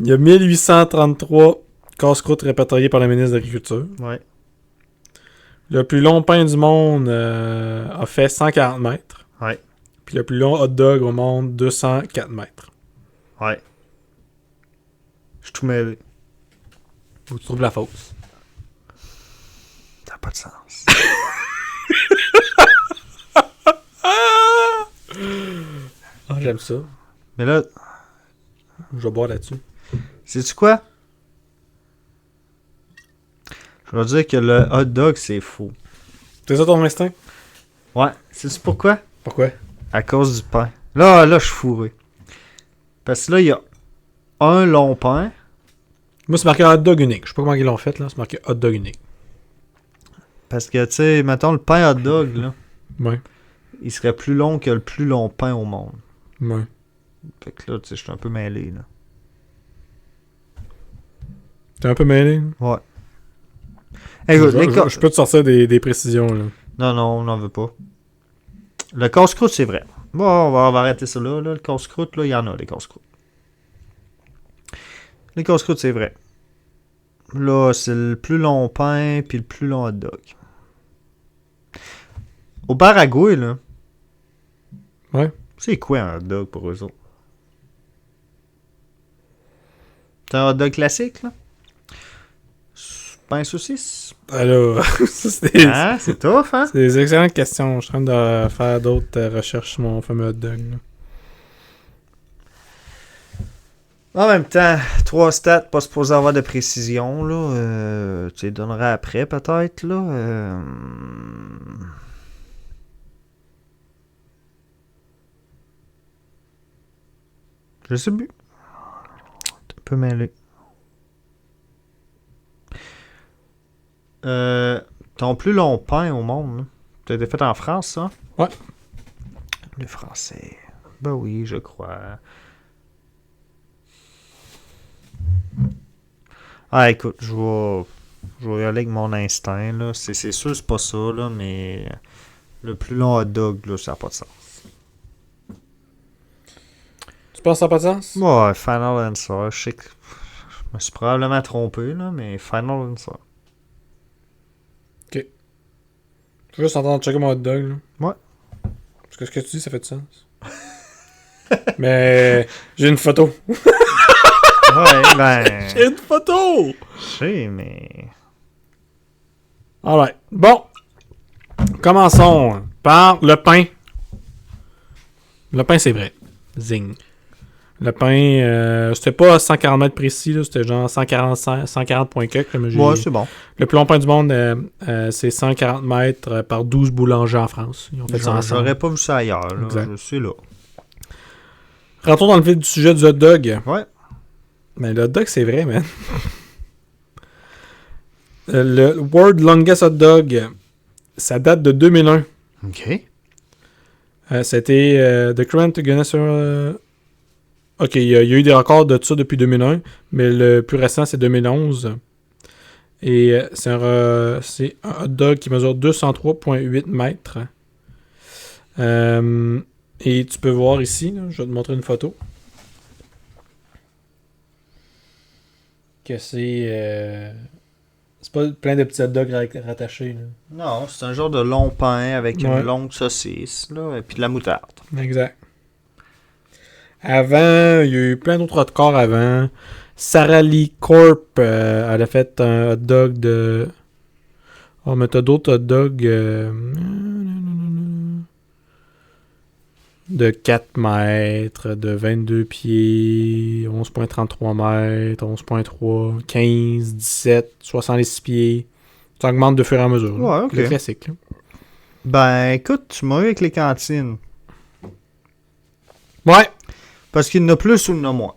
Speaker 1: y a 1833 casse-croûtes répertoriés par le ministre de l'Agriculture.
Speaker 2: Ouais.
Speaker 1: Le plus long pain du monde a fait 140 mètres.
Speaker 2: Ouais.
Speaker 1: Puis le plus long hot dog au monde, 204 mètres.
Speaker 2: Ouais. Je suis tout mêlé.
Speaker 1: Où tu trouves la fausse?
Speaker 2: Ça n'a pas de sens.
Speaker 1: Ah, j'aime ça.
Speaker 2: Mais là,
Speaker 1: Je vais boire là-dessus.
Speaker 2: sais-tu quoi? Je vais dire que le hot dog, c'est faux.
Speaker 1: C'est ça ton instinct?
Speaker 2: Ouais. Sais-tu pourquoi?
Speaker 1: Pourquoi?
Speaker 2: À cause du pain. Là, je suis fourré. Parce que là, il y a un long pain.
Speaker 1: Moi, c'est marqué hot dog unique. Je sais pas comment ils l'ont fait, là. C'est marqué hot dog unique.
Speaker 2: Parce que, tu sais, mettons le pain hot dog, là,
Speaker 1: Ouais.
Speaker 2: il serait plus long que le plus long pain au monde.
Speaker 1: Ouais.
Speaker 2: Fait que là, tu sais, je suis un peu mêlé, là.
Speaker 1: T'es un peu mêlé?
Speaker 2: Ouais. Écoute,
Speaker 1: Je peux te sortir des précisions, là.
Speaker 2: Non, on n'en veut pas. Le casse-croûte, c'est vrai. Bon, on va arrêter ça là. Le casse-croûte, là, il y en a, les casse-croûtes. Les casse-croûtes, c'est vrai. Là, c'est le plus long pain puis le plus long hot dog. Au Paraguay, là.
Speaker 1: Ouais.
Speaker 2: C'est quoi un hot dog pour eux autres? C'est un hot dog classique, là? Pain saucisse?
Speaker 1: Alors, ça, c'est
Speaker 2: Hein? C'est tough, hein?
Speaker 1: c'est des excellentes questions. Je suis en train de faire d'autres recherches sur mon fameux hot dog, là.
Speaker 2: En même temps, 3 stats, pas supposé avoir de précision, là. Tu les donneras après, peut-être, là. Je sais plus. T'es un peu mêlé. Ton plus long pain au monde, ça a été fait en France, ça?
Speaker 1: Ouais.
Speaker 2: Les Français. Ben oui, je crois. Ah, écoute, je vais y aller avec mon instinct, là. C'est sûr, c'est pas ça, là, mais le plus long hot dog, là, ça n'a pas de sens.
Speaker 1: Tu penses que ça n'a pas de sens?
Speaker 2: Ouais, Final Answer. Je sais que je me suis probablement trompé, là, mais Final Answer.
Speaker 1: Ok. Je veux juste entendre checker mon hot dog, là.
Speaker 2: Ouais.
Speaker 1: Parce que ce que tu dis, ça fait du sens. Mais j'ai une photo.
Speaker 2: Ouais, ben.
Speaker 1: J'ai une photo!
Speaker 2: Je sais, mais.
Speaker 1: Alright. Bon. Commençons par le pain. Le pain, c'est vrai. Zing. Le pain, c'était pas 140 mètres précis, là, c'était genre 140 points quelques.
Speaker 2: Ouais, c'est bon.
Speaker 1: Le plus long pain du monde, c'est 140 mètres par 12 boulangers en France. Ils ont fait ça ensemble.
Speaker 2: J'aurais pas vu ça ailleurs, là.
Speaker 1: Exact.
Speaker 2: Je suis là.
Speaker 1: Rentrons dans le vif du sujet du hot dog.
Speaker 2: Ouais.
Speaker 1: Mais le hot dog, c'est vrai, man. Le World Longest Hot Dog, ça date de 2001.
Speaker 2: OK.
Speaker 1: C'était The Current Guinness... ok, il y a eu des records de ça depuis 2001, mais le plus récent, c'est 2011. Et c'est un hot dog qui mesure 203,8 mètres. Et tu peux voir ici, là, je vais te montrer une photo. Que c'est pas plein de petits hot dogs rattachés. Là.
Speaker 2: Non, c'est un genre de long pain avec une longue saucisse, là, et puis de la moutarde.
Speaker 1: Exact. Avant, il y a eu plein d'autres records avant. Sara Lee Corp, elle a fait un hot dog de... Oh, mais t'as d'autres hot dogs de 4 mètres, de 22 pieds, 11,33 mètres, 11,3, 15, 17, 66 pieds. Ça augmente de fur et à mesure.
Speaker 2: Ouais, ok.
Speaker 1: Le classique. Là.
Speaker 2: Ben, écoute, tu m'as eu avec les cantines.
Speaker 1: Ouais.
Speaker 2: Parce qu'il y en a plus ou il y en a moins.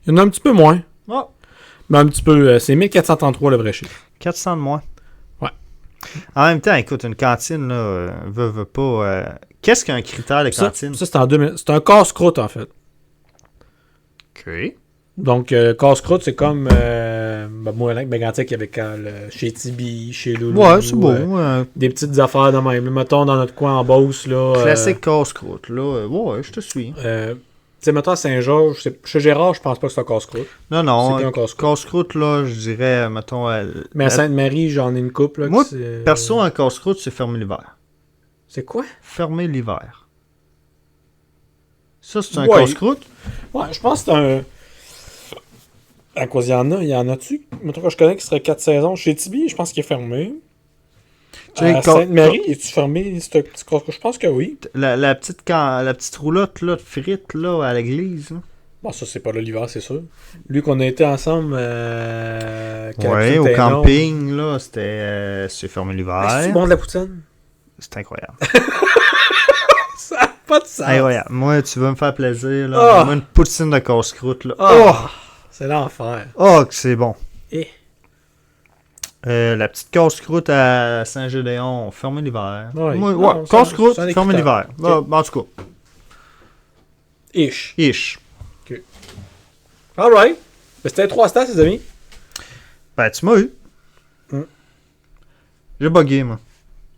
Speaker 1: Il y en a un petit peu moins.
Speaker 2: Oh.
Speaker 1: Mais un petit peu. C'est 1433 le vrai chiffre.
Speaker 2: 400 de moins.
Speaker 1: Ouais.
Speaker 2: En même temps, écoute, une cantine, là, veut pas... Qu'est-ce qu'un critère de cantine?
Speaker 1: Ça, c'est en 2000. C'est un casse-croûte, en fait.
Speaker 2: OK.
Speaker 1: Donc, casse-croûte, c'est comme Moëlin, Bégantic avec chez Tibi, chez Loulou.
Speaker 2: Ouais, c'est beau.
Speaker 1: Des petites affaires de même. Mettons dans notre coin en Beauce. Là,
Speaker 2: classique casse-croûte. Là. Ouais, je te suis.
Speaker 1: Tu sais, mettons à Saint-Georges, chez Gérard, je pense pas que c'est un casse-croûte.
Speaker 2: Non.
Speaker 1: C'est un casse-croûte.
Speaker 2: Casse-croûte, là, je dirais, mettons...
Speaker 1: Mais à Sainte-Marie, j'en ai une couple. Là,
Speaker 2: moi, perso, un casse-croûte, c'est fermer l'hiver.
Speaker 1: C'est quoi?
Speaker 2: Fermer l'hiver. Ça, c'est un
Speaker 1: Ouais.
Speaker 2: casse-croûte?
Speaker 1: Ouais, je pense que c'est un... À cause, il y en a-tu? Mettons que je connais qui serait 4 saisons. Chez Tibi, je pense qu'il est fermé. À Sainte-Marie, es-tu fermé? Je pense que oui.
Speaker 2: La petite roulotte là, de frites là, à l'église. Là.
Speaker 1: Bon, ça, c'est pas là l'hiver, c'est sûr. Lui qu'on a été ensemble...
Speaker 2: ouais, au camping, là, c'est fermé l'hiver.
Speaker 1: C'est bon de la poutine?
Speaker 2: C'est incroyable.
Speaker 1: Ça n'a pas de sens.
Speaker 2: Incroyable. Moi, tu veux me faire plaisir, là. Moi, une poutine de casse-croûte, là.
Speaker 1: Oh! C'est l'enfer.
Speaker 2: Oh, que c'est bon.
Speaker 1: Et?
Speaker 2: La petite casse-croûte à Saint-Gédéon, fermé l'hiver.
Speaker 1: Ouais,
Speaker 2: ouais, casse-croûte, fermé l'hiver.
Speaker 1: Okay.
Speaker 2: En tout cas.
Speaker 1: Ish. OK. Alright. Ben, c'était 3 stats, les amis.
Speaker 2: Ben, tu m'as eu. J'ai bugué, moi.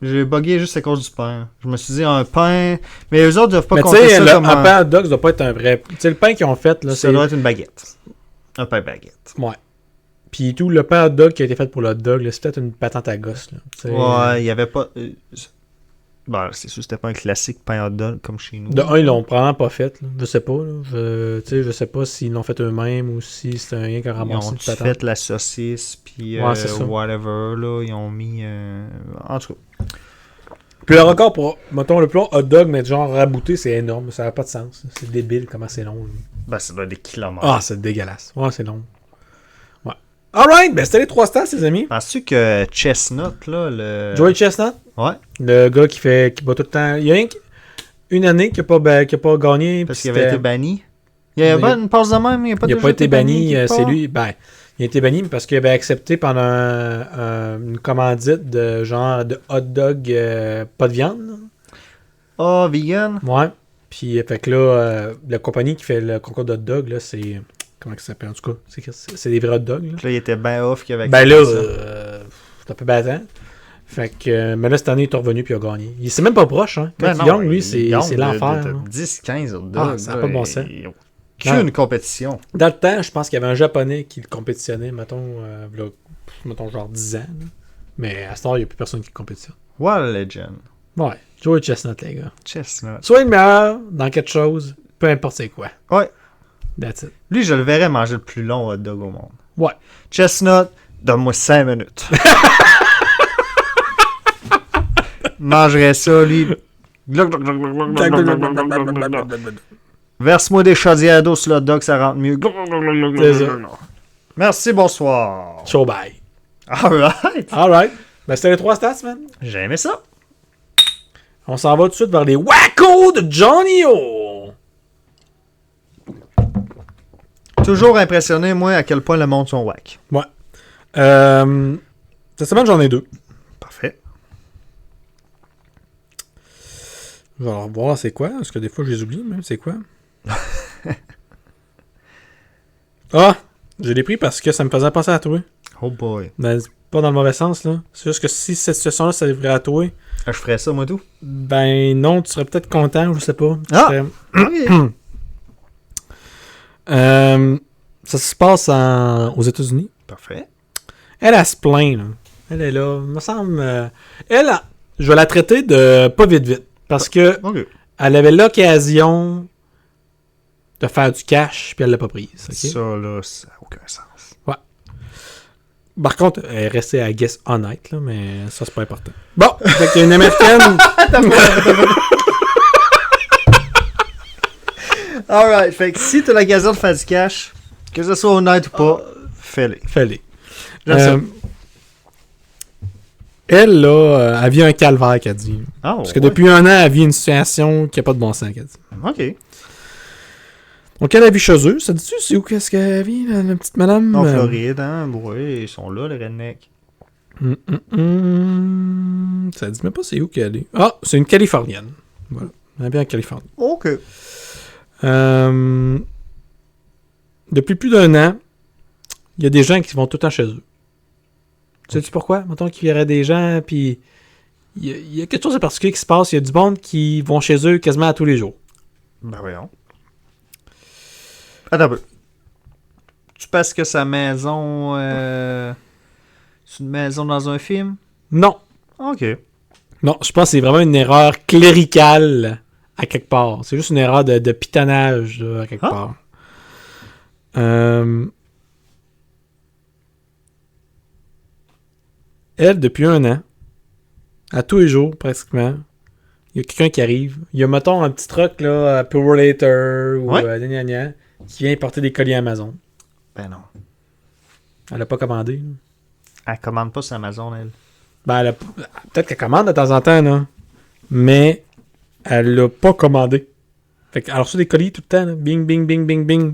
Speaker 2: J'ai bugué juste à cause du pain. Je me suis dit, un pain... Mais eux autres doivent pas compter ça comme
Speaker 1: un pain hot dog, ça doit pas être un vrai... Tu sais, le pain qu'ils ont fait, là,
Speaker 2: ça doit être une baguette. Un pain baguette.
Speaker 1: Ouais. Puis tout, le pain hot dog qui a été fait pour le hot dog, là, c'est peut-être une patente à gosse, là.
Speaker 2: Ouais, il y avait pas... Ben, c'est sûr, c'était pas un classique pain hot dog comme chez nous.
Speaker 1: De un, ils l'ont probablement pas fait, là. Je sais pas, là. Je sais pas s'ils l'ont fait eux-mêmes ou si c'était un rien qui a ramassé
Speaker 2: une patente. Ils ont fait la saucisse, puis whatever, là. Ils ont mis... En tout cas.
Speaker 1: Puis le record pour, mettons, le plus long hot dog, mais genre rabouté, c'est énorme. Ça n'a pas de sens. C'est débile comment c'est long. Là.
Speaker 2: Ben, ça doit être des kilomètres.
Speaker 1: Ah, c'est dégueulasse. Ouais, c'est long. Ouais. Alright, ben c'était les 3 stats, les amis.
Speaker 2: Penses-tu que Chestnut, là, le...
Speaker 1: Joey Chestnut?
Speaker 2: Ouais.
Speaker 1: Le gars qui bat tout le temps... Il y a rien qui... une année qu'il n'a pas gagné.
Speaker 2: Parce qu'il avait été banni. Il n'y avait pas une passe de même, il n'a
Speaker 1: pas été banni, c'est lui. Ben, il a été banni parce qu'il avait accepté pendant une commandite de genre de hot dog, pas de viande.
Speaker 2: Ah, vegan?
Speaker 1: Ouais. Puis, fait que là, la compagnie qui fait le concours de hot dog, là, c'est. Comment ça s'appelle en tout cas? C'est des vrais hot dogs. Là,
Speaker 2: là il était bien off qu'il avait
Speaker 1: accepté. Ben là, c'est un peu battant. Fait que, mais là, cette année, il est revenu puis il a gagné. C'est même pas proche, hein. Quand il gagne, lui, c'est l'enfer.
Speaker 2: 10-15 hot dogs.
Speaker 1: Ah, ça n'a pas de bon sens.
Speaker 2: Aucune compétition.
Speaker 1: Dans le temps, je pense qu'il y avait un Japonais qui le compétitionnait, mettons genre 10 ans. Là. Mais à ce temps, il n'y a plus personne qui le compétitionne.
Speaker 2: What a legend.
Speaker 1: Ouais, Joey Chestnut, les gars.
Speaker 2: Chestnut.
Speaker 1: Sois le meilleur dans quelque chose, peu importe c'est quoi.
Speaker 2: Ouais.
Speaker 1: That's it.
Speaker 2: Lui, je le verrais manger le plus long hot dog au monde.
Speaker 1: Ouais.
Speaker 2: Chestnut, donne-moi 5 minutes. Mangerais ça, lui. Verse-moi des chaudières d'eau sur le hot dog, ça rentre mieux.
Speaker 1: C'est ça.
Speaker 2: Merci, bonsoir.
Speaker 1: Ciao, bye.
Speaker 2: Alright.
Speaker 1: Ben, c'était les 3 stats, man.
Speaker 2: J'ai aimé ça.
Speaker 1: On s'en va tout de suite vers les wackos de Johnny O.
Speaker 2: Toujours impressionné, moi, à quel point le monde sont wack.
Speaker 1: Ouais. Cette semaine, j'en ai 2.
Speaker 2: Parfait.
Speaker 1: Je vais voir c'est quoi, parce que des fois, je les oublie, même. C'est quoi? Ah! Je l'ai pris parce que ça me faisait penser à toi.
Speaker 2: Oh boy.
Speaker 1: Ben, pas dans le mauvais sens, là. C'est juste que si cette situation-là, ça arriverait à toi...
Speaker 2: Je ferais ça, moi, tout?
Speaker 1: Ben non, tu serais peut-être content, je sais pas.
Speaker 2: Ah! Ok.
Speaker 1: Ça se passe aux États-Unis.
Speaker 2: Parfait.
Speaker 1: Elle se plaint, là. Elle est là. Il me semble... je vais la traiter de pas vite. Parce que elle avait l'occasion de faire du cash, puis elle l'a pas prise. Okay?
Speaker 2: Ça, là, ça n'a aucun sens.
Speaker 1: Ouais. Par contre, elle est restée à guess honnête, là, mais ça, c'est pas important. Bon, fait qu'il y a une Américaine...
Speaker 2: Alright, fait que si t'as l'occasion de faire du cash, que ce soit honnête ou pas, fais-les.
Speaker 1: Fais-les. Elle, là, elle vit un calvaire, qu'elle dit.
Speaker 2: Oh,
Speaker 1: parce que depuis un an, elle vit une situation qui n'a pas de bon sens, qu'elle dit.
Speaker 2: OK.
Speaker 1: Donc, elle vit chez eux. Ça dit-tu, c'est où qu'est-ce qu'elle vit, la petite madame?
Speaker 2: En Floride, hein? Oui, ils sont là, les rednecks.
Speaker 1: Ça dit même pas c'est où qu'elle est. Ah, c'est une Californienne. Voilà. Elle vit en Californie.
Speaker 2: OK.
Speaker 1: Depuis plus d'un an, il y a des gens qui vont tout le temps chez eux. Sais-tu pourquoi? Mettons qu'il y aurait des gens, puis il y a quelque chose de particulier qui se passe. Il y a du monde qui vont chez eux quasiment à tous les jours.
Speaker 2: Ben voyons. Attends un peu. Tu penses que sa maison... c'est une maison dans un film?
Speaker 1: Non.
Speaker 2: OK.
Speaker 1: Non, je pense que c'est vraiment une erreur cléricale à quelque part. C'est juste une erreur de pitonnage là, à quelque part. Elle, depuis un an, à tous les jours, pratiquement, il y a quelqu'un qui arrive. Il y a, mettons, un petit truck, là, Purolator ou qui vient porter des colis Amazon.
Speaker 2: Ben non.
Speaker 1: Elle l'a pas commandé. Là.
Speaker 2: Elle commande pas sur Amazon, elle.
Speaker 1: Ben, peut-être qu'elle commande de temps en temps, là. Mais elle l'a pas commandé. Fait qu'elle a reçu des colis tout le temps, là. Bing, bing, bing, bing, bing.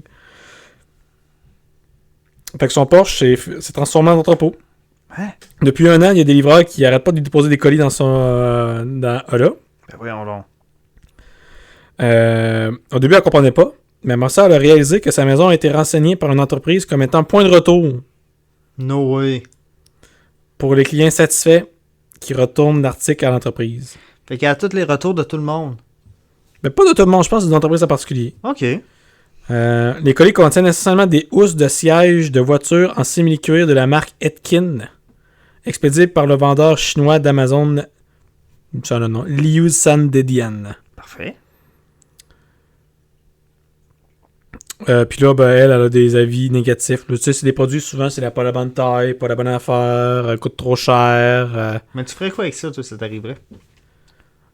Speaker 1: Fait que son Porsche s'est transformé en entrepôt.
Speaker 2: Hein?
Speaker 1: Depuis un an, il y a des livreurs qui n'arrêtent pas de déposer des colis dans son dans Ola.
Speaker 2: Ben voyons donc.
Speaker 1: Au début, elle ne comprenait pas, mais ma soeur a réalisé que sa maison a été renseignée par une entreprise comme étant point de retour.
Speaker 2: No way.
Speaker 1: Pour les clients satisfaits qui retournent l'article à l'entreprise.
Speaker 2: Fait qu'elle a tous les retours de tout le monde.
Speaker 1: Mais pas de tout le monde, je pense, des entreprises en particulier.
Speaker 2: OK.
Speaker 1: Les colis contiennent essentiellement des housses de sièges de voitures en simili-cuir de la marque Etkin, expédiées par le vendeur chinois d'Amazon, ça a le nom, Liu Sandedian.
Speaker 2: Parfait.
Speaker 1: Puis là, ben, elle a des avis négatifs. Tu sais, c'est des produits, souvent, c'est pas la bonne taille, pas la bonne affaire, coûte trop cher.
Speaker 2: Mais tu ferais quoi avec ça, toi, ça t'arriverait?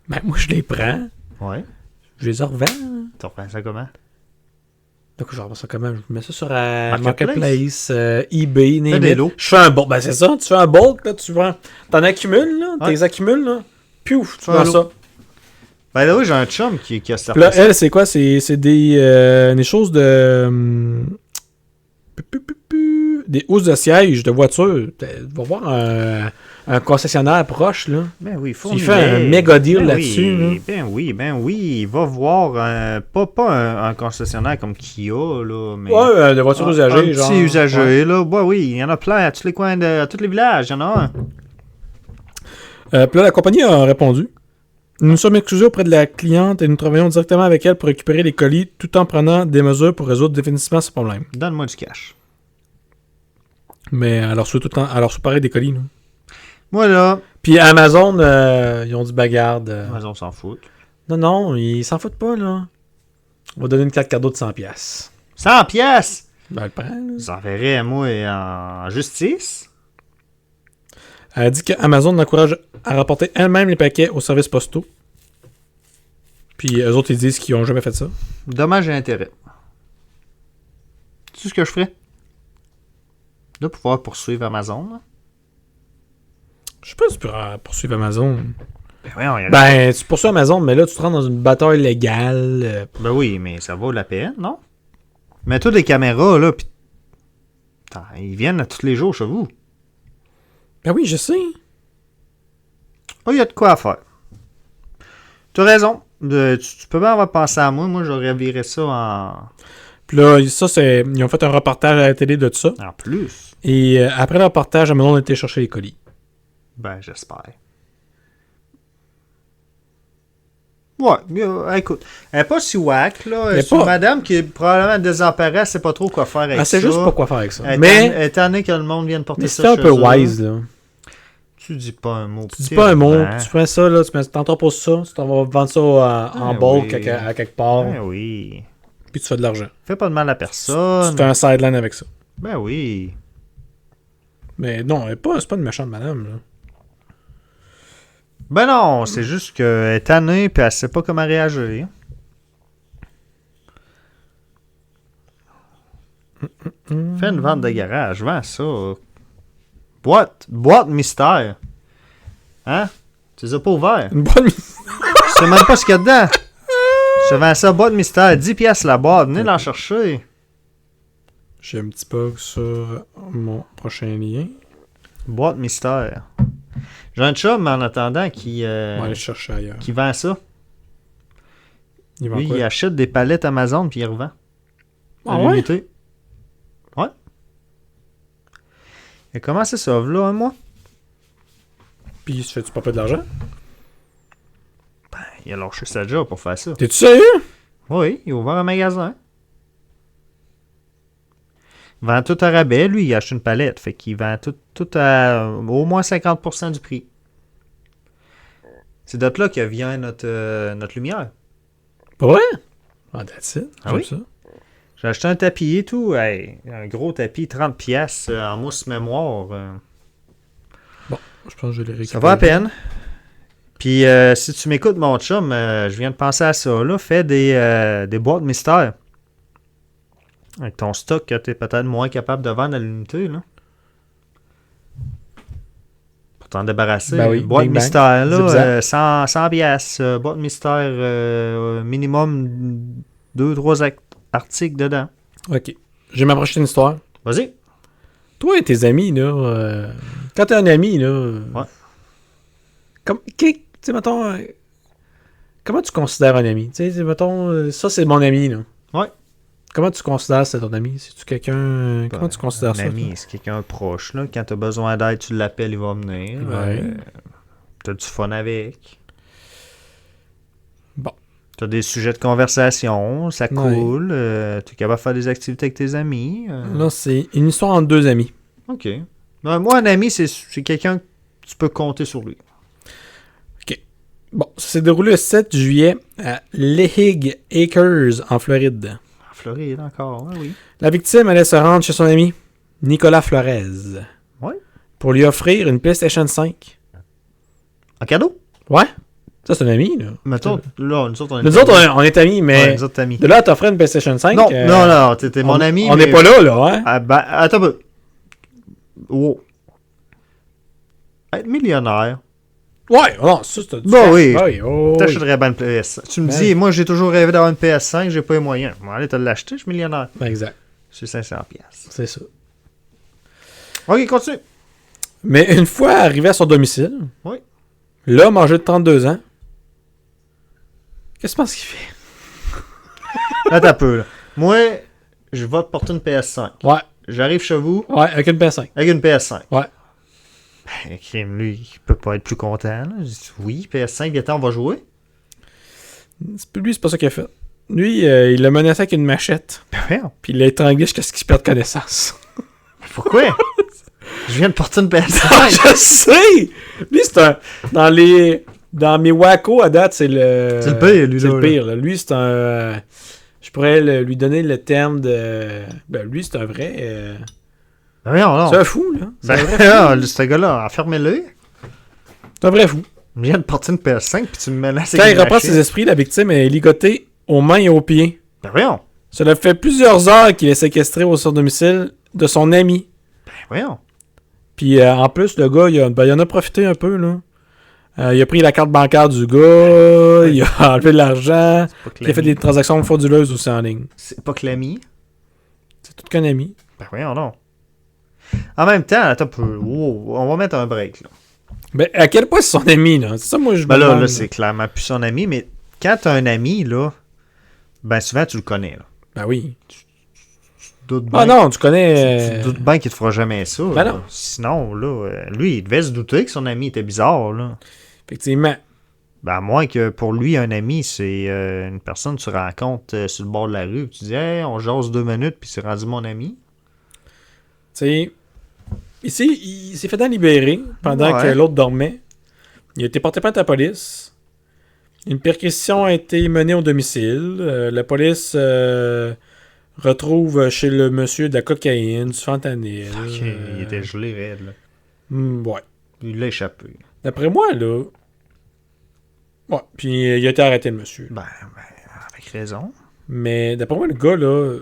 Speaker 1: Ben, moi, je les prends.
Speaker 2: Ouais.
Speaker 1: Je les revends.
Speaker 2: Tu reprends ça comment?
Speaker 1: Donc, je reprends ça comment? Je mets ça sur
Speaker 2: Marketplace,
Speaker 1: eBay,
Speaker 2: des lots.
Speaker 1: Je fais un bulk. Ben, c'est ça. Tu fais un bulk, là, tu vends. T'en accumules, là. T'es accumules, là. Piouf, tu vends ça.
Speaker 2: Ben là, oui, j'ai un chum qui a
Speaker 1: Puis là, elle, c'est quoi? C'est des choses de... des housses de siège de voiture. Va voir un concessionnaire proche, là.
Speaker 2: Ben oui,
Speaker 1: Il fait un méga deal
Speaker 2: ben
Speaker 1: là-dessus.
Speaker 2: Oui,
Speaker 1: Là.
Speaker 2: ben oui. Il va voir un concessionnaire comme Kia, là, mais...
Speaker 1: Ouais, de voitures usagées,
Speaker 2: un
Speaker 1: genre.
Speaker 2: petit usagé,
Speaker 1: Ouais.
Speaker 2: là. Ben oui, il y en a plein à tous les coins à tous les villages, il y en a un.
Speaker 1: Puis là, la compagnie a répondu. Nous sommes excusés auprès de la cliente et nous travaillons directement avec elle pour récupérer les colis tout en prenant des mesures pour résoudre définitivement ce problème.
Speaker 2: Donne-moi du cash.
Speaker 1: Mais alors, c'est tout le temps, alors c'est pareil des colis. Là.
Speaker 2: Voilà.
Speaker 1: Puis Amazon, ils ont dit bagarre.
Speaker 2: On s'en fout.
Speaker 1: Non, ils s'en foutent pas, là. On va donner une carte cadeau de 100$.
Speaker 2: 100 pièces.
Speaker 1: Ben, elle le prend, là.
Speaker 2: J'enverrai, moi, en justice.
Speaker 1: Elle a dit qu'Amazon l'encourage à rapporter elle-même les paquets aux services postaux. Puis eux autres, ils disent qu'ils ont jamais fait ça.
Speaker 2: Dommage et intérêt. Tu sais ce que je ferais? De pouvoir poursuivre Amazon, là.
Speaker 1: Je sais pas si tu peux poursuivre Amazon.
Speaker 2: Ben voyons, il y a
Speaker 1: Ben, tu poursuis Amazon, mais là, tu te rends dans une bataille légale.
Speaker 2: Ben oui, mais ça vaut la peine, non? Mets-toi des caméras, là, pis... Attends, ils viennent tous les jours chez vous.
Speaker 1: Ben oui, je sais.
Speaker 2: Oh, il y a de quoi à faire. Tu as raison. Tu peux bien avoir pensé à moi. Moi, j'aurais viré ça en...
Speaker 1: Puis là, ça, c'est... Ils ont fait un reportage à la télé de tout ça.
Speaker 2: En plus.
Speaker 1: Et après le reportage, Amazon a été chercher les colis.
Speaker 2: Ben, j'espère. Ouais, écoute. Elle est pas si whack, là. C'est une madame qui est probablement désemparée, elle sait pas trop quoi faire avec ça.
Speaker 1: Elle sait juste pas quoi faire avec ça.
Speaker 2: Elle est tannée que le monde vienne porter ça
Speaker 1: chez eux. C'est un peu wise, là.
Speaker 2: Tu dis pas un mot.
Speaker 1: Tu dis pas un mot, tu fais ça, là, tu t'entreposes ça, tu t'en vas vendre ça en bulk à quelque part.
Speaker 2: Ben oui.
Speaker 1: Puis tu fais de l'argent.
Speaker 2: Fais pas de mal à personne.
Speaker 1: Tu fais un sideline avec ça.
Speaker 2: Ben oui.
Speaker 1: Mais non, c'est pas une méchante madame, là.
Speaker 2: Ben non, c'est juste qu'elle est tannée et elle sait pas comment réagir. Fais une vente de garage, vends ça. Boîte mystère. Hein? Tu les as pas ouverts?
Speaker 1: Une bonne
Speaker 2: Je sais même pas ce qu'il y a dedans. Je vends ça, boîte mystère. 10 piastres la boîte. Venez l'en chercher.
Speaker 1: J'ai un petit bug sur mon prochain lien.
Speaker 2: Boîte mystère. J'ai un chum, en attendant, qui
Speaker 1: On va aller chercher ailleurs.
Speaker 2: qui vend ça.
Speaker 1: Lui,
Speaker 2: Il achète des palettes Amazon puis il revend.
Speaker 1: Ah ouais?
Speaker 2: Limité. Ouais. Il a commencé ça, là, un mois.
Speaker 1: Puis il se fait-tu pas de l'argent?
Speaker 2: Ben, il a lâché sa job pour faire ça.
Speaker 1: T'es-tu sérieux?
Speaker 2: Oui, il a ouvert un magasin. Il vend tout à rabais, lui, il achète une palette. Fait qu'il vend tout à au moins 50% du prix. C'est de là que vient notre lumière.
Speaker 1: Pas vrai? Ah, that's it.
Speaker 2: Ah oui?
Speaker 1: Ça.
Speaker 2: J'ai acheté un tapis et tout. Hey, un gros tapis, 30 piastres en mousse mémoire.
Speaker 1: Bon, je pense que je vais les récupérer.
Speaker 2: Ça va à peine. Puis si tu m'écoutes, mon chum, je viens de penser à ça. Là, fais des boîtes mystères. Avec ton stock que tu es peut-être moins capable de vendre à l'unité. Là. Pour t'en débarrasser.
Speaker 1: Ben oui,
Speaker 2: boîte
Speaker 1: bing bang.
Speaker 2: mystère, là,
Speaker 1: Zip-zap.
Speaker 2: 100 piastres. Boîte mystère, minimum 2-3 articles dedans.
Speaker 1: Ok. Je vais m'approcher d'une histoire.
Speaker 2: Vas-y.
Speaker 1: Toi et tes amis, là, quand t'es un ami, là...
Speaker 2: Ouais.
Speaker 1: Tu sais, mettons... comment tu considères un ami? Tu sais, mettons, ça, c'est mon ami, là.
Speaker 2: Ouais.
Speaker 1: Comment tu considères c'est ton ami? C'est-tu quelqu'un... Comment tu considères ça?
Speaker 2: Un ami, c'est quelqu'un proche. Là. Quand tu as besoin d'aide, tu l'appelles, il va venir.
Speaker 1: Ouais.
Speaker 2: Tu as du fun avec.
Speaker 1: Bon.
Speaker 2: Tu as des sujets de conversation, ça coule. Tu es capable de faire des activités avec tes amis.
Speaker 1: Là, c'est une histoire entre deux amis.
Speaker 2: OK. Moi, un ami, c'est quelqu'un que tu peux compter sur lui.
Speaker 1: OK. Bon, ça s'est déroulé le 7 juillet à Lehigh Acres, en Floride.
Speaker 2: Floride encore, hein, oui.
Speaker 1: La victime allait se rendre chez son ami, Nicolas Flores.
Speaker 2: Ouais.
Speaker 1: Pour lui offrir une PlayStation 5.
Speaker 2: En cadeau?
Speaker 1: Ouais. Ça, c'est un ami, là.
Speaker 2: Mettons, là, nous autres,
Speaker 1: on est amis, mais...
Speaker 2: Ouais, nous autres, amis.
Speaker 1: De là à t'offrir une PlayStation 5...
Speaker 2: Non, t'étais mon ami,
Speaker 1: on n'est pas là, hein?
Speaker 2: Ah, ben, attends un peu. Oh. Être millionnaire,
Speaker 1: Ouais, non, ça, c'est du
Speaker 2: Bah
Speaker 1: cash.
Speaker 2: oui.
Speaker 1: Ah oui, oh, oui.
Speaker 2: T'achèterais bien une PS5. Tu me
Speaker 1: Ben.
Speaker 2: dis, moi j'ai toujours rêvé d'avoir une PS5, j'ai pas les moyens. Bon, allez, te l'acheter, je suis millionnaire.
Speaker 1: Ben, exact.
Speaker 2: C'est 500$.
Speaker 1: C'est ça.
Speaker 2: Ok, continue.
Speaker 1: Mais une fois arrivé à son domicile,
Speaker 2: Oui.
Speaker 1: l'homme âgé de 32 ans, qu'est-ce que tu penses qu'il fait?
Speaker 2: Attends un peu, là. Moi, je vais te porter une PS5.
Speaker 1: Ouais,
Speaker 2: J'arrive chez vous
Speaker 1: ouais, avec une PS5.
Speaker 2: avec une PS5.
Speaker 1: Ouais.
Speaker 2: Ben, crime, lui, il peut pas être plus content. Là. Je dis, oui, PS5, viens, on va jouer.
Speaker 1: Lui, c'est pas ça qu'il a fait. Lui, il l'a menacé avec une machette,
Speaker 2: Ben, voyons.
Speaker 1: puis il l'a étranglé jusqu'à ce qu'il perde connaissance.
Speaker 2: Pourquoi? Je viens de porter une PS5.
Speaker 1: Je sais! Lui, c'est un... Dans mes Waco, à date, c'est le...
Speaker 2: C'est le pire, lui,
Speaker 1: C'est
Speaker 2: là,
Speaker 1: le pire, là. Lui, c'est un... Je pourrais lui donner le terme de... Ben, lui, c'est un vrai...
Speaker 2: Ben, voyons, non.
Speaker 1: C'est un fou, là. C'est
Speaker 2: Ben,
Speaker 1: un vrai fou.
Speaker 2: ce gars-là, enfermez-le.
Speaker 1: C'est un vrai fou.
Speaker 2: Je viens de porter une PS5, puis tu me menaces
Speaker 1: Quand
Speaker 2: avec
Speaker 1: il
Speaker 2: une
Speaker 1: reprend
Speaker 2: machette.
Speaker 1: ses esprits, la victime est ligotée aux mains et aux pieds.
Speaker 2: Ben, voyons.
Speaker 1: Cela fait plusieurs heures qu'il est séquestré au son domicile de son ami.
Speaker 2: Ben, voyons.
Speaker 1: Puis en plus, le gars, il en a profité un peu, là. Il a pris la carte bancaire du gars, il a enlevé de l'argent,
Speaker 2: C'est pas que
Speaker 1: il a fait des
Speaker 2: l'ami.
Speaker 1: transactions frauduleuses aussi en ligne.
Speaker 2: C'est pas que l'ami.
Speaker 1: C'est tout qu'un ami.
Speaker 2: Ben, voyons, non. En même temps, attends un peu. Wow, on va mettre un break, là.
Speaker 1: Ben, à quel point c'est son ami, là? C'est ça, moi, je
Speaker 2: Ben
Speaker 1: me
Speaker 2: là,
Speaker 1: demande.
Speaker 2: c'est clairement plus son ami, mais quand t'as un ami, là, ben souvent tu le connais, là.
Speaker 1: Ben oui.
Speaker 2: Tu doutes
Speaker 1: Ah
Speaker 2: bien.
Speaker 1: non, tu connais...
Speaker 2: Tu doutes bien qu'il te fera jamais ça.
Speaker 1: Ben
Speaker 2: là.
Speaker 1: non.
Speaker 2: Sinon, là, lui, il devait se douter que son ami était bizarre, là.
Speaker 1: Effectivement.
Speaker 2: Ben, à moins que pour lui, un ami, c'est une personne que tu rencontres sur le bord de la rue, puis tu dis, hey, on jase 2 minutes, puis c'est rendu mon ami.
Speaker 1: Tu sais, ici, il s'est fait libérer pendant
Speaker 2: Ouais.
Speaker 1: que l'autre dormait. Il a été porté plainte à la police. Une perquisition a été menée au domicile. La police retrouve chez le monsieur de la cocaïne, du fentanyl.
Speaker 2: Ok, il était gelé raide, là.
Speaker 1: Ouais.
Speaker 2: Il l'a échappé.
Speaker 1: D'après moi, là... Ouais, puis il a été arrêté, le monsieur.
Speaker 2: Ben, avec raison.
Speaker 1: Mais d'après moi, le gars, là...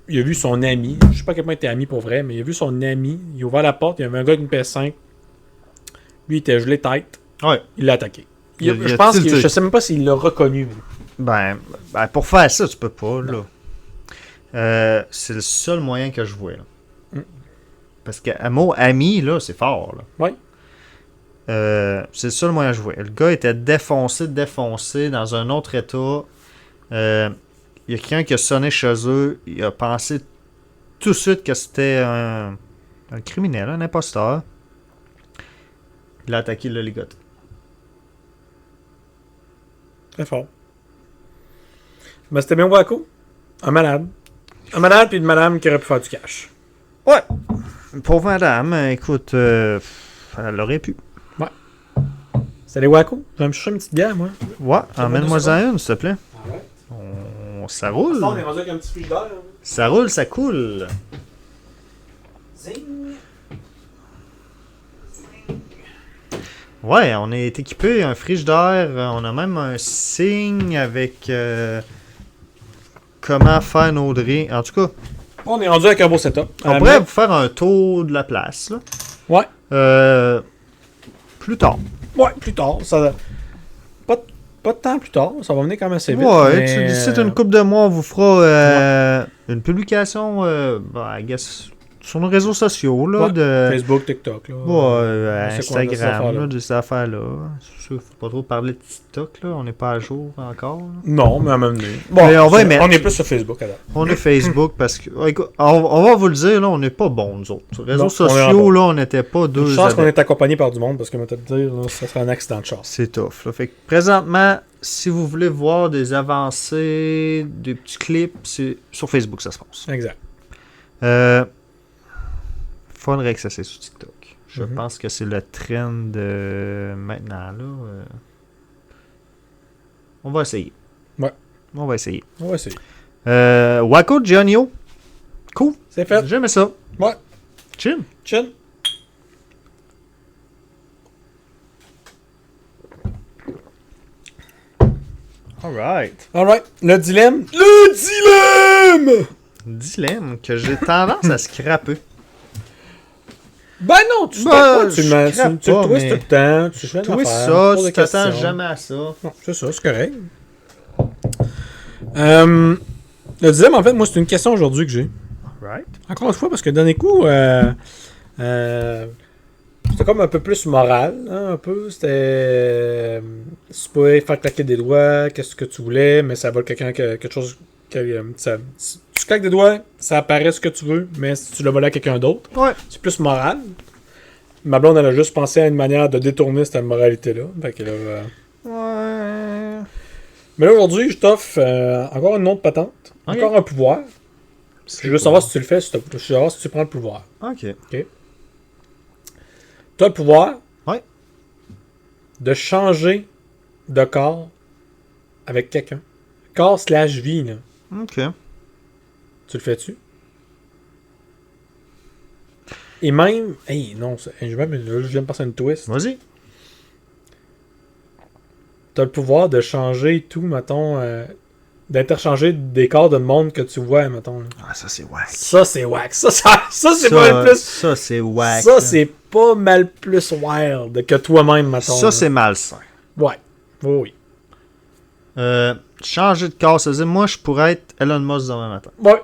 Speaker 1: Il a vu son ami. Je sais pas à quel point il était ami pour vrai, mais il a vu son ami. Il a ouvert la porte, il y avait un gars avec une PS5. Lui, il était gelé tête.
Speaker 2: Ouais.
Speaker 1: Il l'a attaqué.
Speaker 2: Il a
Speaker 1: Je pense que...
Speaker 2: tilté.
Speaker 1: Je sais même pas s'il l'a reconnu.
Speaker 2: Ben, pour faire ça, tu peux pas, là. C'est le seul moyen que je vois, là.
Speaker 1: Mm.
Speaker 2: Parce qu'un mot ami, là, c'est fort, là.
Speaker 1: Ouais.
Speaker 2: C'est le seul moyen que je vois. Le gars était défoncé dans un autre état. Il y a quelqu'un qui a sonné chez eux. Il a pensé tout de suite que c'était un criminel, un imposteur. Il a attaqué le ligoté.
Speaker 1: Très fort. Mais c'était bien Waco. Un malade. Un malade puis une madame qui aurait pu faire du cash.
Speaker 2: Ouais. Pauvre madame, écoute, elle aurait pu.
Speaker 1: C'était les Waco. Je vais me chercher une petite bière, moi.
Speaker 2: Ouais,
Speaker 1: Ça va
Speaker 2: emmène-moi
Speaker 1: deux secondes.
Speaker 2: en une, s'il te plaît.
Speaker 1: Ah ouais?
Speaker 2: Ça roule.
Speaker 1: On est rendu avec un petit frigidaire.
Speaker 2: Ça roule, ça coule.
Speaker 1: Zing.
Speaker 2: Ouais, on est équipé, un frigidaire, on a même un signe avec comment faire nos drinks. En tout cas,
Speaker 1: On est rendu avec un beau setup.
Speaker 2: on pourrait vous faire un tour de la place, là.
Speaker 1: Ouais.
Speaker 2: Plus tard.
Speaker 1: Ouais, plus tard. Ça... Pas de temps plus tard. Ça va venir quand même assez vite.
Speaker 2: Ouais,
Speaker 1: mais...
Speaker 2: d'ici une couple de mois, on vous fera une publication, I guess, sur nos réseaux sociaux, là,
Speaker 1: Ouais,
Speaker 2: de...
Speaker 1: Facebook, TikTok. Là.
Speaker 2: Ouais,
Speaker 1: on sait quoi, de cette
Speaker 2: Instagram,
Speaker 1: affaire-là.
Speaker 2: là, de ces affaires-là. C'est sûr, faut pas trop parler de TikTok, là. On n'est pas à jour encore. Là.
Speaker 1: Non, mais à même donné. Bon,
Speaker 2: Mais on va y mettre.
Speaker 1: On est plus sur Facebook, alors.
Speaker 2: On est Facebook parce que. Écoute, on va vous le dire, là, on n'est pas bons, nous autres. Sur les réseaux
Speaker 1: Non, on est
Speaker 2: sociaux,
Speaker 1: vraiment
Speaker 2: là, on n'était pas deux.
Speaker 1: Une chance qu'on
Speaker 2: adeptes.
Speaker 1: est accompagné par du monde, parce que, moi, te dire, là, ça serait un accident de chance.
Speaker 2: C'est tough. Là. Fait que présentement, si vous voulez voir des avancées, des petits clips, c'est sur Facebook ça se passe.
Speaker 1: Exact.
Speaker 2: Faudrait que ça c'est sur TikTok. Je
Speaker 1: Mhm.
Speaker 2: pense que c'est le trend maintenant. Là. On va essayer.
Speaker 1: Ouais.
Speaker 2: On va essayer.
Speaker 1: On va essayer.
Speaker 2: Waco Gionio. Cool.
Speaker 1: C'est fait.
Speaker 2: J'aime ça.
Speaker 1: Ouais.
Speaker 2: Chill.
Speaker 1: Chin.
Speaker 2: Alright.
Speaker 1: Alright. Le dilemme. Le dilemme!
Speaker 2: Dilemme que j'ai tendance à scraper.
Speaker 1: Ben non, tu
Speaker 2: Ben,
Speaker 1: tu
Speaker 2: je
Speaker 1: le
Speaker 2: crappe
Speaker 1: tu le
Speaker 2: pas,
Speaker 1: twists
Speaker 2: mais-
Speaker 1: tout le temps, tu fais une
Speaker 2: Toi,
Speaker 1: affaire,
Speaker 2: ça,
Speaker 1: poses
Speaker 2: tu
Speaker 1: des
Speaker 2: t'attends
Speaker 1: questions.
Speaker 2: jamais à ça.
Speaker 1: Non, c'est ça, c'est correct. Le deuxième, en fait, moi, c'est une question aujourd'hui que j'ai.
Speaker 2: Right.
Speaker 1: Encore une fois, parce que le dernier coup, c'était comme un peu plus moral, hein, un peu. C'était. Tu pouvais faire claquer des doigts, qu'est-ce que tu voulais, mais ça va quelqu'un quelque chose. Si tu claques des doigts, ça apparaît ce que tu veux, mais si tu le volais à quelqu'un d'autre,
Speaker 2: Ouais.
Speaker 1: c'est plus moral. Ma blonde, elle a juste pensé à une manière de détourner cette moralité-là. Fait que là,
Speaker 2: Ouais.
Speaker 1: mais là, aujourd'hui, je t'offre encore une autre patente,
Speaker 2: Ok.
Speaker 1: encore un pouvoir. Je veux savoir si tu le fais, je veux savoir si tu prends le pouvoir.
Speaker 2: Ok.
Speaker 1: Tu as le pouvoir
Speaker 2: Ouais.
Speaker 1: de changer de corps avec quelqu'un. Corps/vie, là.
Speaker 2: Ok.
Speaker 1: Tu le fais-tu? Et même... Hey, non, je viens de passer une twist.
Speaker 2: Vas-y.
Speaker 1: Tu as le pouvoir de changer tout, mettons... d'interchanger des corps de monde que tu vois, mettons. Là.
Speaker 2: Ah, ça, c'est whack.
Speaker 1: Ça, c'est wack. Ça c'est pas mal plus...
Speaker 2: Ça, c'est whack.
Speaker 1: Ça, c'est pas mal plus wild que toi-même, mettons.
Speaker 2: Ça, c'est malsain.
Speaker 1: Ouais. Oui.
Speaker 2: Changer de corps, ça veut dire, moi, je pourrais être Elon Musk demain matin.
Speaker 1: Ouais.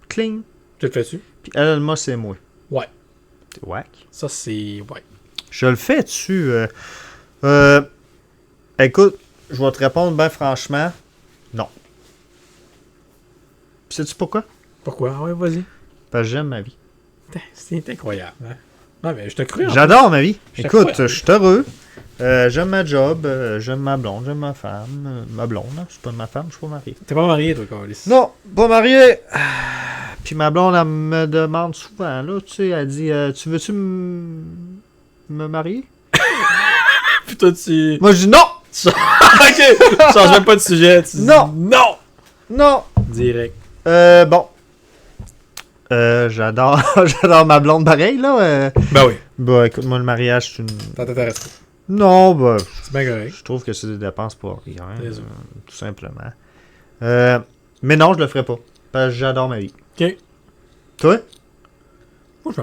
Speaker 2: Cling.
Speaker 1: Tu le fais-tu?
Speaker 2: Puis Elon Musk, c'est moi.
Speaker 1: Ouais.
Speaker 2: C'est whack.
Speaker 1: Ça, c'est... Ouais.
Speaker 2: Je le fais dessus. Écoute, je vais te répondre bien franchement. Non. Puis sais-tu pourquoi?
Speaker 1: Pourquoi? Ah ouais, vas-y.
Speaker 2: Parce que j'aime ma vie.
Speaker 1: C'est incroyable. Hein? Non, mais je te cru.
Speaker 2: J'adore ma vie.
Speaker 1: Je te
Speaker 2: Écoute,
Speaker 1: crois.
Speaker 2: je suis heureux. J'aime ma job. J'aime ma blonde. J'aime ma femme. Ma blonde, hein. Je suis pas ma femme, je suis pas marié.
Speaker 1: T'es pas marié, toi, Carlis.
Speaker 2: Non, pas marié. Puis ma blonde, elle me demande souvent, là, tu sais, elle dit, tu veux-tu me marier?
Speaker 1: Puis toi, tu...
Speaker 2: Moi, je dis non!
Speaker 1: ok! Change même pas de sujet. Tu dis
Speaker 2: Non.
Speaker 1: Non!
Speaker 2: Non!
Speaker 1: Direct.
Speaker 2: Bon. J'adore j'adore ma blonde pareil, là.
Speaker 1: Ben oui.
Speaker 2: Bah, écoute, moi, le mariage, c'est une...
Speaker 1: Ça t'intéresse pas.
Speaker 2: Non, bah,
Speaker 1: C'est bien correct.
Speaker 2: je trouve que c'est des dépenses pour rien,
Speaker 1: Désolé.
Speaker 2: tout simplement. Mais non, je le ferai pas. Parce que j'adore ma vie.
Speaker 1: Ok.
Speaker 2: Toi?
Speaker 1: Moi,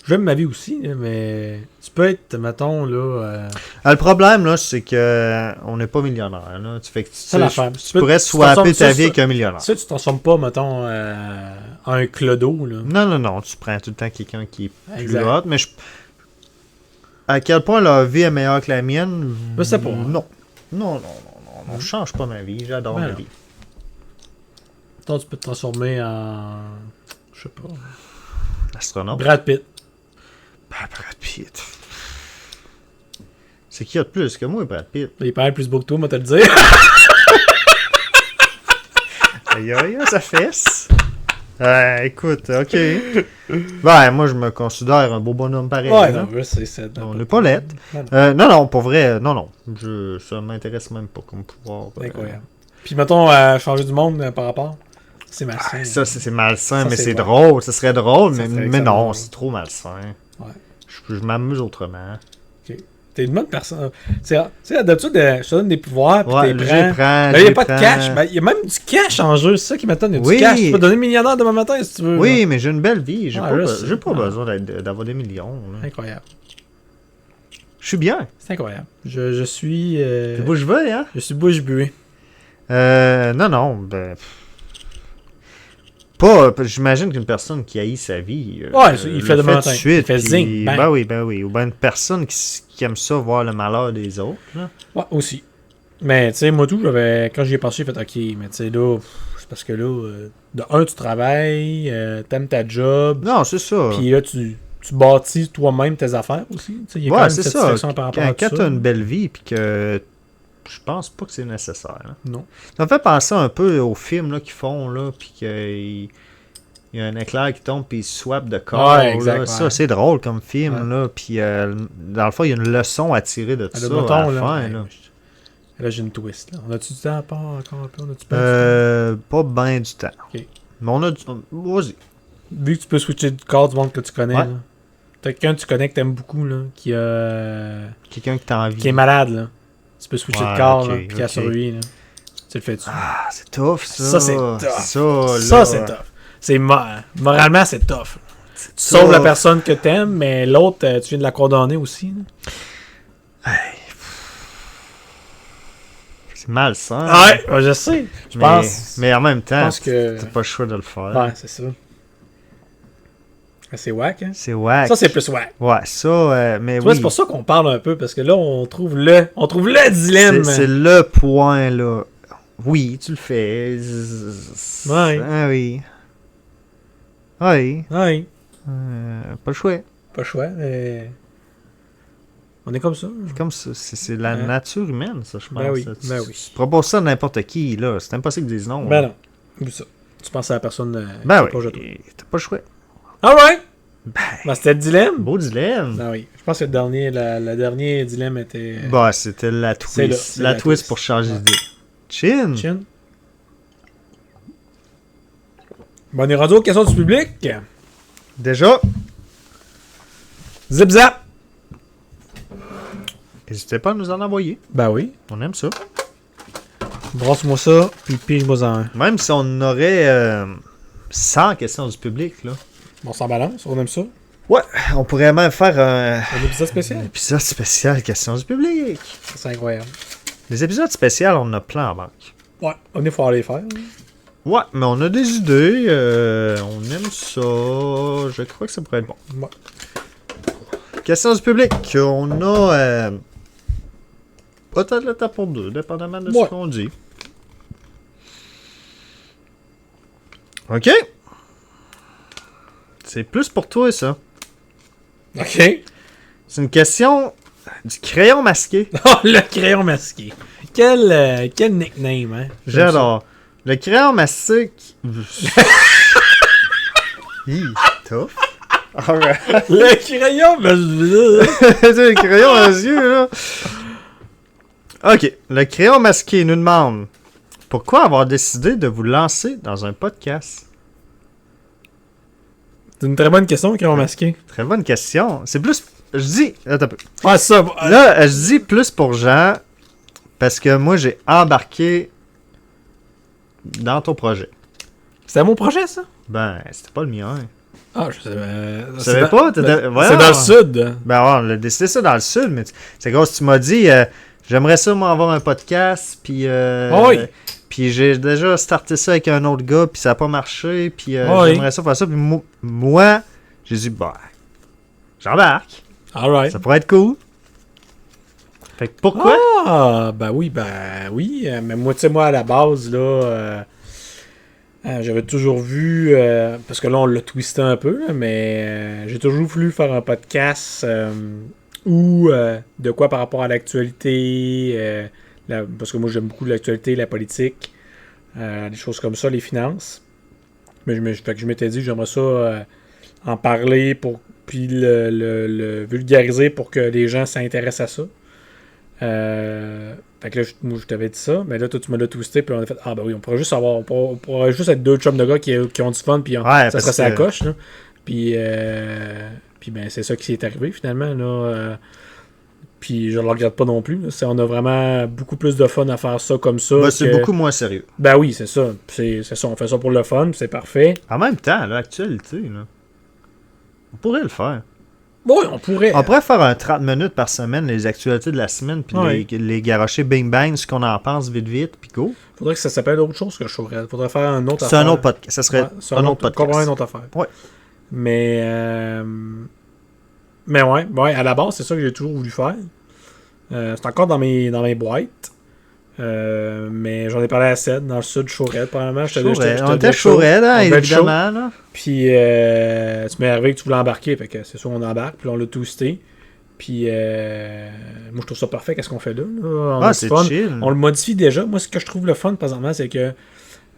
Speaker 1: j'aime ma vie aussi, là, mais tu peux être, mettons, là...
Speaker 2: Le problème, là, c'est que on n'est pas millionnaire, là. Tu fais que
Speaker 1: C'est l'affaire.
Speaker 2: tu pourrais swapper ta vie avec un millionnaire.
Speaker 1: Ça, tu transformes pas, mettons, en un clodo, là.
Speaker 2: Non, tu prends tout le temps quelqu'un qui est plus
Speaker 1: Exact.
Speaker 2: hot, mais à quel point leur vie est meilleure que la mienne?
Speaker 1: Je sais pas.
Speaker 2: Non, je change pas ma vie, j'adore
Speaker 1: Ben
Speaker 2: ma
Speaker 1: non.
Speaker 2: vie.
Speaker 1: Toi, tu peux te transformer en... Je sais pas.
Speaker 2: Astronaute?
Speaker 1: Brad Pitt.
Speaker 2: Brad Pitt. C'est qui a de plus que moi, Brad Pitt?
Speaker 1: Il paraît plus beau que toi, moi, te le dire.
Speaker 2: Aïe, ça fesse. Écoute, ok. Ben, moi, je me considère un beau bonhomme pareil.
Speaker 1: Ouais,
Speaker 2: là.
Speaker 1: non, c'est...
Speaker 2: On n'est pas lettre. Non, pour vrai, non. Ça m'intéresse même pas comme pouvoir.
Speaker 1: Incroyable. Puis, mettons, changer du monde par rapport... C'est malsain.
Speaker 2: Ça, c'est malsain,
Speaker 1: Ça,
Speaker 2: mais
Speaker 1: c'est
Speaker 2: c'est
Speaker 1: vrai.
Speaker 2: drôle. Ça serait drôle,
Speaker 1: Ça
Speaker 2: mais
Speaker 1: serait
Speaker 2: non,
Speaker 1: excellent.
Speaker 2: c'est trop malsain.
Speaker 1: Ouais.
Speaker 2: Je m'amuse autrement.
Speaker 1: T'es une bonne personne. C'est d'habitude, je te donne des pouvoirs, puis
Speaker 2: Ouais,
Speaker 1: t'es
Speaker 2: j'y
Speaker 1: prends.
Speaker 2: prends.
Speaker 1: Là, il n'y a
Speaker 2: j'y
Speaker 1: pas de
Speaker 2: prends.
Speaker 1: cash. Ben, il y a même du cash en jeu. C'est ça qui m'étonne. Il y a
Speaker 2: Oui.
Speaker 1: du cash. Tu peux donner millionnaire demain matin si tu veux.
Speaker 2: Oui, mais j'ai une belle vie. J'ai
Speaker 1: Ah,
Speaker 2: pas,
Speaker 1: je sais.
Speaker 2: j'ai pas
Speaker 1: Ah.
Speaker 2: besoin d'avoir des millions.
Speaker 1: là.
Speaker 2: là.
Speaker 1: Incroyable.
Speaker 2: Je suis bien.
Speaker 1: C'est incroyable. Je suis.
Speaker 2: C'est bouche bée, hein?
Speaker 1: Je suis bouche buée.
Speaker 2: Non, ben... Pas, j'imagine qu'une personne qui haït sa vie,
Speaker 1: Ouais, il fait
Speaker 2: le
Speaker 1: demain
Speaker 2: tout
Speaker 1: matin.
Speaker 2: de suite.
Speaker 1: Il fait
Speaker 2: puis-
Speaker 1: zing, bang.
Speaker 2: Ben oui. Ou bien une personne qui aime ça voir le malheur des autres. Là.
Speaker 1: Ouais, aussi. Mais, tu sais, moi, tout, quand j'y ai pensé, j'ai fait OK. Mais, tu sais, là, c'est parce que là, de un, tu travailles, t'aimes ta job.
Speaker 2: Non, c'est ça.
Speaker 1: Puis là, tu bâtis toi-même tes affaires aussi. Tu sais, il y a quand
Speaker 2: Ouais,
Speaker 1: même
Speaker 2: c'est
Speaker 1: cette
Speaker 2: ça.
Speaker 1: satisfaction par rapport à
Speaker 2: Quand
Speaker 1: tout
Speaker 2: tu
Speaker 1: ça.
Speaker 2: as une belle vie, puis que je pense pas que c'est nécessaire. Là.
Speaker 1: Non.
Speaker 2: Ça me fait penser un peu aux films là, qu'ils font, là, puis qu'il y a un éclair qui tombe, puis il swap de corps.
Speaker 1: Ouais, exact,
Speaker 2: là.
Speaker 1: ouais.
Speaker 2: Ça, c'est drôle comme film.
Speaker 1: Ouais.
Speaker 2: Là, puis dans le fond, il y a une leçon à tirer de tout
Speaker 1: Le
Speaker 2: ça
Speaker 1: bouton,
Speaker 2: à la
Speaker 1: là.
Speaker 2: fin.
Speaker 1: Ouais,
Speaker 2: là.
Speaker 1: Là, j'ai une twist. Là. On a-tu du temps à part encore un peu? On a-tu pas
Speaker 2: Pas bien du temps.
Speaker 1: Ok.
Speaker 2: Mais on a du... Vas-y.
Speaker 1: Vu que tu peux switcher du corps du monde que tu connais,
Speaker 2: Ouais.
Speaker 1: là. T'as quelqu'un que tu connais que t'aimes beaucoup, là, qui
Speaker 2: Quelqu'un qui t'a envie.
Speaker 1: est malade, là. Tu peux switcher
Speaker 2: Ouais,
Speaker 1: de corps,
Speaker 2: ok,
Speaker 1: là, puis qui a
Speaker 2: ok.
Speaker 1: sur lui, là. Tu le fais-tu?
Speaker 2: Ah, c'est tough, ça.
Speaker 1: Ça, c'est tough.
Speaker 2: Ça,
Speaker 1: Ça,
Speaker 2: là.
Speaker 1: c'est tough. C'est moralement, c'est tough. Tu sauves la personne que t'aimes, mais l'autre, tu viens de la condamner aussi.
Speaker 2: Hey. C'est malsain.
Speaker 1: Ouais, je sais. Je pense.
Speaker 2: Mais en même temps,
Speaker 1: que...
Speaker 2: t'as pas le choix de le faire.
Speaker 1: Ouais, c'est ça. C'est whack, hein?
Speaker 2: C'est whack.
Speaker 1: Ça, c'est plus whack.
Speaker 2: Ouais, ça, mais
Speaker 1: Tu vois,
Speaker 2: oui.
Speaker 1: c'est pour ça qu'on parle un peu, parce que là, on trouve le dilemme.
Speaker 2: C'est le point, là. Oui, tu le fais.
Speaker 1: Ouais.
Speaker 2: Ah oui. Oui.
Speaker 1: Ouais.
Speaker 2: Pas le choix.
Speaker 1: Pas le choix, mais... On est comme ça.
Speaker 2: C'est comme ça. C'est la nature humaine, ça, je pense.
Speaker 1: Ben oui,
Speaker 2: Tu proposes ça à n'importe qui, là. C'est impossible de dire non.
Speaker 1: Ben
Speaker 2: là.
Speaker 1: non. Oublie ça. Tu penses à la personne
Speaker 2: Ben
Speaker 1: qui est
Speaker 2: oui.
Speaker 1: proche de toi.
Speaker 2: T'as pas le choix.
Speaker 1: Alright!
Speaker 2: Ben,
Speaker 1: C'était le dilemme.
Speaker 2: beau dilemme.
Speaker 1: Ah oui. Je pense que le dernier dilemme était...
Speaker 2: Bah, c'était la
Speaker 1: C'est là,
Speaker 2: twist.
Speaker 1: c'est
Speaker 2: La
Speaker 1: la
Speaker 2: twist
Speaker 1: twist.
Speaker 2: pour changer
Speaker 1: Ouais.
Speaker 2: d'idée. Chin.
Speaker 1: Chin. Bon, on est rendu aux questions du public.
Speaker 2: Déjà,
Speaker 1: Zip zap!
Speaker 2: n'hésitez pas à nous en envoyer.
Speaker 1: Ben oui.
Speaker 2: On aime ça.
Speaker 1: Brasse-moi ça, puis pige-moi en un.
Speaker 2: Même si on aurait 100 questions du public, là.
Speaker 1: On s'en balance, on aime ça.
Speaker 2: Ouais, on pourrait même faire un
Speaker 1: Un épisode spécial.
Speaker 2: épisode spécial questions du public.
Speaker 1: C'est incroyable.
Speaker 2: Les épisodes spéciaux, on en a plein en banque.
Speaker 1: Ouais, on est fort à les faire.
Speaker 2: Ouais, mais on a des idées. On aime ça. Je crois que ça pourrait être bon.
Speaker 1: Ouais.
Speaker 2: Questions du public. On a peut-être le temps pour deux, dépendamment de
Speaker 1: Ouais.
Speaker 2: ce qu'on dit. OK. C'est plus pour toi, ça.
Speaker 1: OK.
Speaker 2: C'est une question du crayon masqué.
Speaker 1: Oh, le crayon masqué. Quel nickname, hein?
Speaker 2: J'adore. Le crayon masqué... Hi, tough. Alright.
Speaker 1: Le crayon masqué.
Speaker 2: C'est le crayon à yeux, là. Ok, le crayon masqué nous demande pourquoi avoir décidé de vous lancer dans un podcast?
Speaker 1: C'est une très bonne question, le crayon masqué.
Speaker 2: Très bonne question. C'est plus... Je dis... Attends un peu.
Speaker 1: Ah, ça.
Speaker 2: Là, je dis plus pour Jean parce que moi, j'ai embarqué dans ton projet.
Speaker 1: C'était mon projet, ça?
Speaker 2: Ben, c'était pas le mien.
Speaker 1: Ah, je sais.
Speaker 2: Tu savais pas?
Speaker 1: C'est
Speaker 2: Voyons.
Speaker 1: dans le sud.
Speaker 2: Ben, ouais, on a décidé ça dans le sud, mais c'est gros, tu m'as dit, j'aimerais ça, moi, avoir un podcast, puis...
Speaker 1: Oui.
Speaker 2: Puis j'ai déjà starté ça avec un autre gars, puis ça a pas marché, puis
Speaker 1: Oui.
Speaker 2: j'aimerais ça faire ça, puis moi, j'ai dit, bah, j'embarque.
Speaker 1: Alright.
Speaker 2: Ça pourrait être cool. Fait que pourquoi?
Speaker 1: Ah, ben oui. Mais moi, tu sais, moi, à la base, là, j'avais toujours vu, parce que là, on l'a twisté un peu, là, mais j'ai toujours voulu faire un podcast ou de quoi par rapport à l'actualité, parce que moi, j'aime beaucoup l'actualité, la politique, des choses comme ça, les finances. Mais fait que je m'étais dit que j'aimerais ça en parler puis le vulgariser pour que les gens s'intéressent à ça. Fait que là, moi, je t'avais dit ça, mais là, toi, tu me l'as twisté, puis on a fait, ah ben oui, on pourrait juste être deux chums de gars qui ont du fun, puis ça serait sa coche, là. Puis ben, c'est ça qui s'est arrivé, finalement, là. Puis je le regrette pas non plus, là. On a vraiment beaucoup plus de fun à faire ça comme ça.
Speaker 2: Ben, c'est beaucoup moins sérieux.
Speaker 1: Ben oui, c'est ça. C'est ça, on fait ça pour le fun, puis c'est parfait.
Speaker 2: En même temps, l'actualité, là, on pourrait le faire.
Speaker 1: Oui, on pourrait.
Speaker 2: On pourrait faire un 30 minutes par semaine, les actualités de la semaine, puis
Speaker 1: Ouais.
Speaker 2: les garocher bing bang, ce qu'on en pense vite, puis go.
Speaker 1: Faudrait que ça s'appelle autre chose que je saurais. Faudrait faire un autre
Speaker 2: C'est
Speaker 1: affaire.
Speaker 2: un autre podcast. Ça serait
Speaker 1: Ouais,
Speaker 2: un autre podcast.
Speaker 1: Complètement une autre affaire.
Speaker 2: Ouais.
Speaker 1: Mais ouais, à la base, c'est ça que j'ai toujours voulu faire. C'est encore dans mes boîtes. Mais j'en ai parlé à Ced, dans le sud, Chaurette, probablement.
Speaker 2: On était Chaurette, hein, évidemment. Là.
Speaker 1: Puis tu m'es arrivé que tu voulais embarquer, fait que c'est sûr, on embarque, puis on l'a toasté. Puis moi, je trouve ça parfait, qu'est-ce qu'on fait là. On a
Speaker 2: c'est
Speaker 1: du fun.
Speaker 2: chill.
Speaker 1: On le modifie déjà. Moi, ce que je trouve le fun, présentement, c'est que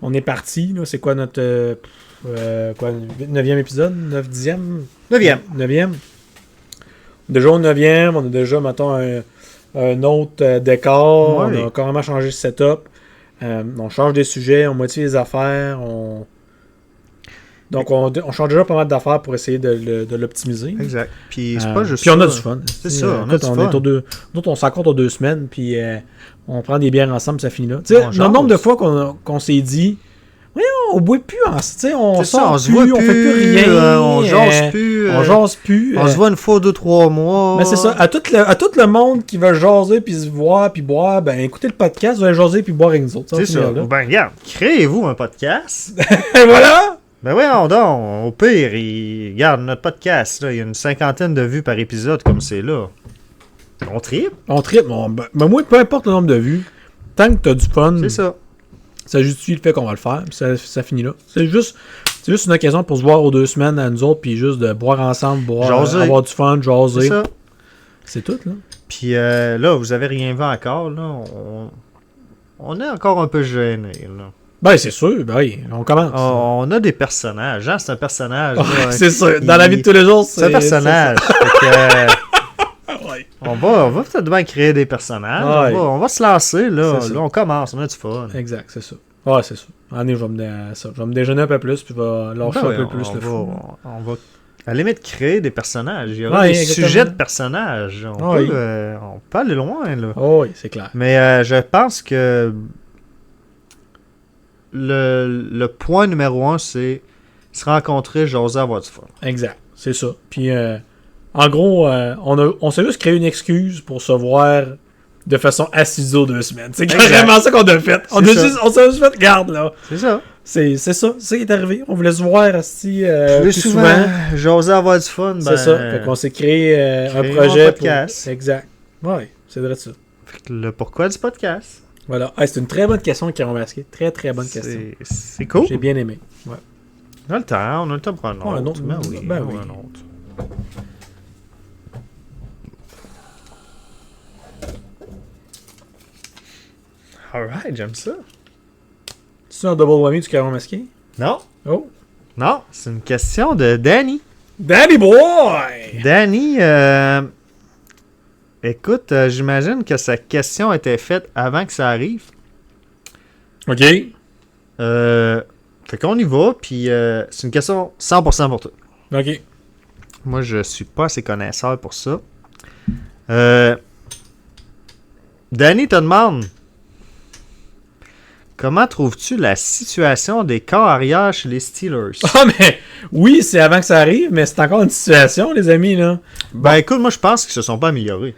Speaker 1: on est parti. Là, c'est quoi notre 9e épisode? 9, 10e?
Speaker 2: 9e.
Speaker 1: 9e. Déjà au 9e, on a déjà, mettons, un autre décor.
Speaker 2: Ouais.
Speaker 1: On a carrément changé le setup. On change des sujets, on modifie les affaires. Donc, on change déjà pas mal d'affaires pour essayer de l'optimiser.
Speaker 2: Exact. Puis c'est pas juste
Speaker 1: puis on a
Speaker 2: ça.
Speaker 1: du fun.
Speaker 2: C'est ça, on a du fun.
Speaker 1: Nous, on s'accorde aux 2 semaines, puis on prend des bières ensemble, ça finit là. Tu sais,
Speaker 2: On
Speaker 1: le
Speaker 2: jase.
Speaker 1: nombre de fois qu'on s'est dit, on boit plus, tu sais, on
Speaker 2: C'est ça,
Speaker 1: sort
Speaker 2: on se
Speaker 1: plus,
Speaker 2: voit
Speaker 1: on fait plus rien.
Speaker 2: on jase plus.
Speaker 1: On jase plus.
Speaker 2: On se voit une fois 2-3 mois.
Speaker 1: Mais c'est ça, à tout le monde qui veut jaser, puis se voir, puis boire, ben écoutez le podcast, vous allez jaser, puis boire avec nous autres.
Speaker 2: C'est ça. Ben regarde, créez-vous un podcast.
Speaker 1: Et voilà!
Speaker 2: Ben voyons donc, au pire, regarde, notre podcast, là, il y a une 50aine de vues par épisode comme c'est là. On tripe.
Speaker 1: On tripe, ben moi, peu importe le nombre de vues, tant que t'as du fun,
Speaker 2: C'est ça.
Speaker 1: ça justifie le fait qu'on va le faire, puis ça finit là. C'est juste une occasion pour se voir aux 2 semaines à nous autres, puis juste de boire ensemble,
Speaker 2: Jaser.
Speaker 1: avoir du fun,
Speaker 2: C'est
Speaker 1: jaser.
Speaker 2: ça.
Speaker 1: C'est tout, là.
Speaker 2: Puis là, vous avez rien vu encore, là. On est encore un peu gêné, là.
Speaker 1: Ben, c'est sûr, ben oui, on commence.
Speaker 2: On a des personnages. Jean, c'est un personnage. là,
Speaker 1: c'est ça, dans la vie de tous les jours,
Speaker 2: C'est un personnage. Fait que,
Speaker 1: Ouais.
Speaker 2: on va peut-être bien créer des personnages.
Speaker 1: Ouais.
Speaker 2: On va se lancer, là.
Speaker 1: C'est ça.
Speaker 2: Là, on commence, on a du fun.
Speaker 1: Exact, c'est ça. Ouais, c'est ça. Année, je vais me déjeuner un peu plus, puis je vais lâcher
Speaker 2: Ben
Speaker 1: un peu
Speaker 2: oui,
Speaker 1: plus le fou.
Speaker 2: on va à la limite créer des personnages. Il y aura
Speaker 1: Ouais,
Speaker 2: des
Speaker 1: exactement.
Speaker 2: sujets de personnages. On
Speaker 1: Oui.
Speaker 2: peut aller loin, là.
Speaker 1: Oh, oui, c'est clair.
Speaker 2: Mais je pense que le point numéro 1, c'est se rencontrer, jaser, avoir du fun.
Speaker 1: Exact, c'est ça. Puis, en gros, on s'est juste créé une excuse pour se voir de façon assise aux 2 semaines. C'est carrément ça qu'on a fait. On s'est juste fait, regarde, là.
Speaker 2: C'est ça.
Speaker 1: C'est ça qui est arrivé. On voulait se voir assis
Speaker 2: Plus
Speaker 1: plus
Speaker 2: souvent,
Speaker 1: souvent.
Speaker 2: jaser, avoir du fun.
Speaker 1: C'est ça. Fait qu'on s'est créé un
Speaker 2: créer
Speaker 1: projet
Speaker 2: un podcast.
Speaker 1: Exact. Ouais, c'est vrai ça.
Speaker 2: Fait que le pourquoi du podcast.
Speaker 1: Voilà. C'est une très bonne question qui a remarqué. Très, très bonne question.
Speaker 2: C'est cool.
Speaker 1: J'ai bien aimé. Ouais.
Speaker 2: On a le temps pour un autre.
Speaker 1: Ouais, un autre.
Speaker 2: Ben oui,
Speaker 1: Ben oui.
Speaker 2: un autre. Alright, j'aime ça.
Speaker 1: C'est un double whammy du caron masqué?
Speaker 2: Non,
Speaker 1: Oh.
Speaker 2: non, c'est une question de Danny.
Speaker 1: Danny Boy!
Speaker 2: Danny, écoute, j'imagine que sa question était faite avant que ça arrive.
Speaker 1: OK.
Speaker 2: Fait qu'on y va, puis c'est une question 100% pour toi.
Speaker 1: OK.
Speaker 2: Moi, je suis pas assez connaisseur pour ça. Danny te demande comment trouves-tu la situation des corps arrière chez les Steelers?
Speaker 1: Ah, mais oui, c'est avant que ça arrive, mais c'est encore une situation, les amis, là.
Speaker 2: Ben écoute, moi je pense qu'ils se sont pas améliorés.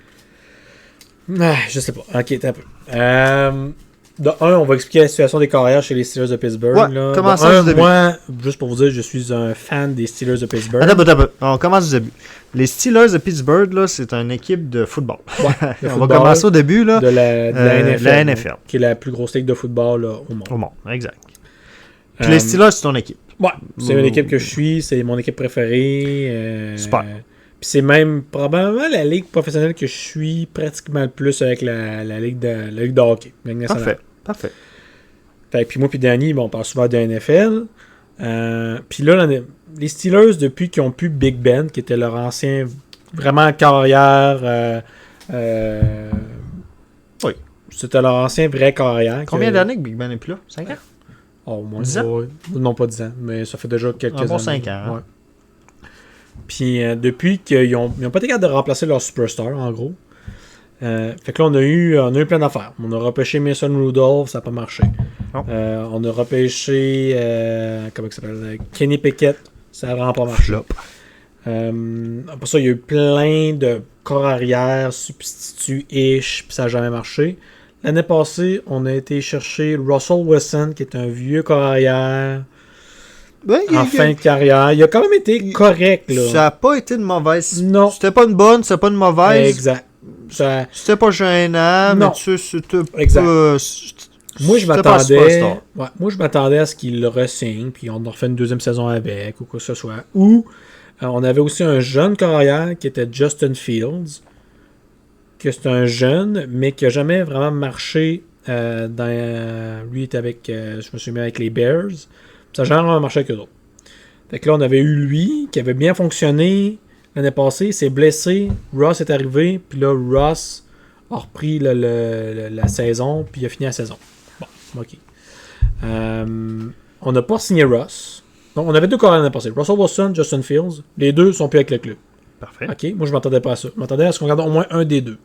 Speaker 1: Ah, je sais pas. Ok, t'as un peu. De un, on va expliquer la situation des carrières chez les Steelers de Pittsburgh.
Speaker 2: Ouais,
Speaker 1: là.
Speaker 2: commence
Speaker 1: De un,
Speaker 2: du début.
Speaker 1: moi, juste pour vous dire, je suis un fan des Steelers de Pittsburgh.
Speaker 2: Attends. On commence du début. Les Steelers de Pittsburgh, là, c'est une équipe de football.
Speaker 1: Le
Speaker 2: On
Speaker 1: football
Speaker 2: va commencer au début, là.
Speaker 1: de la NFL.
Speaker 2: la NFL.
Speaker 1: Qui est la plus grosse ligue de football là, au monde.
Speaker 2: Au monde, exact. Puis les Steelers, c'est ton équipe.
Speaker 1: Ouais, c'est une équipe que je suis, c'est mon équipe préférée.
Speaker 2: Super.
Speaker 1: Puis c'est même probablement la ligue professionnelle que je suis pratiquement le plus avec la ligue de hockey. La Ligue nationale.
Speaker 2: Parfait.
Speaker 1: Fait que puis moi puis Danny, bon, on parle souvent de NFL. Puis là, les Steelers, depuis qu'ils ont pu Big Ben, qui était leur ancien vraiment carrière.
Speaker 2: Oui.
Speaker 1: C'était leur ancien vrai carrière.
Speaker 2: Combien d'années que Big Ben n'est plus là? 5 ans?
Speaker 1: Oh, au moins
Speaker 2: 10 ans?
Speaker 1: ouais. Non, pas 10 ans, mais ça fait déjà quelques
Speaker 2: Un bon
Speaker 1: années.
Speaker 2: 5 ans.
Speaker 1: Ouais. Puis depuis qu'ils n'ont pas été capables de remplacer leur superstar, en gros. Fait que là, on a eu plein d'affaires. On a repêché Mason Rudolph, ça n'a pas marché.
Speaker 2: Non.
Speaker 1: On a repêché comment il s'appelle? Kenny Pickett, ça n'a vraiment pas marché.
Speaker 2: Flop.
Speaker 1: Après ça, il y a eu plein de corps arrière, substituts-ish, puis ça n'a jamais marché. L'année passée, on a été chercher Russell Wilson, qui est un vieux corps arrière,
Speaker 2: Ben,
Speaker 1: en fin de carrière. Il a quand même été correct, là.
Speaker 2: Ça n'a pas été une mauvaise.
Speaker 1: Non.
Speaker 2: C'était pas une bonne, c'était pas une mauvaise.
Speaker 1: Exact. Ça...
Speaker 2: C'était pas gênant,
Speaker 1: Non.
Speaker 2: mais tu sais, c'était
Speaker 1: Exact.
Speaker 2: pas.
Speaker 1: Moi, je
Speaker 2: c'était pas
Speaker 1: m'attendais.
Speaker 2: superstar.
Speaker 1: Ouais, moi, je m'attendais à ce qu'il le re-signe, puis on en refait une deuxième saison avec, ou quoi que ce soit. Ou on avait aussi un jeune carrière qui était Justin Fields, que c'est un jeune, mais qui a jamais vraiment marché lui était avec, je me suis mis avec les Bears. Ça n'a jamais vraiment marché avec eux autres. Fait que là, on avait eu lui, qui avait bien fonctionné l'année passée, il s'est blessé, Ross est arrivé, puis là, Ross a repris la saison, puis il a fini la saison. Bon, ok. On n'a pas signé Ross. Donc, on avait deux carrières l'année passée. Russell Wilson, Justin Fields. Les deux sont plus avec le club.
Speaker 2: Parfait.
Speaker 1: Ok, moi je m'attendais pas à ça. Je m'attendais à ce qu'on garde au moins un des deux.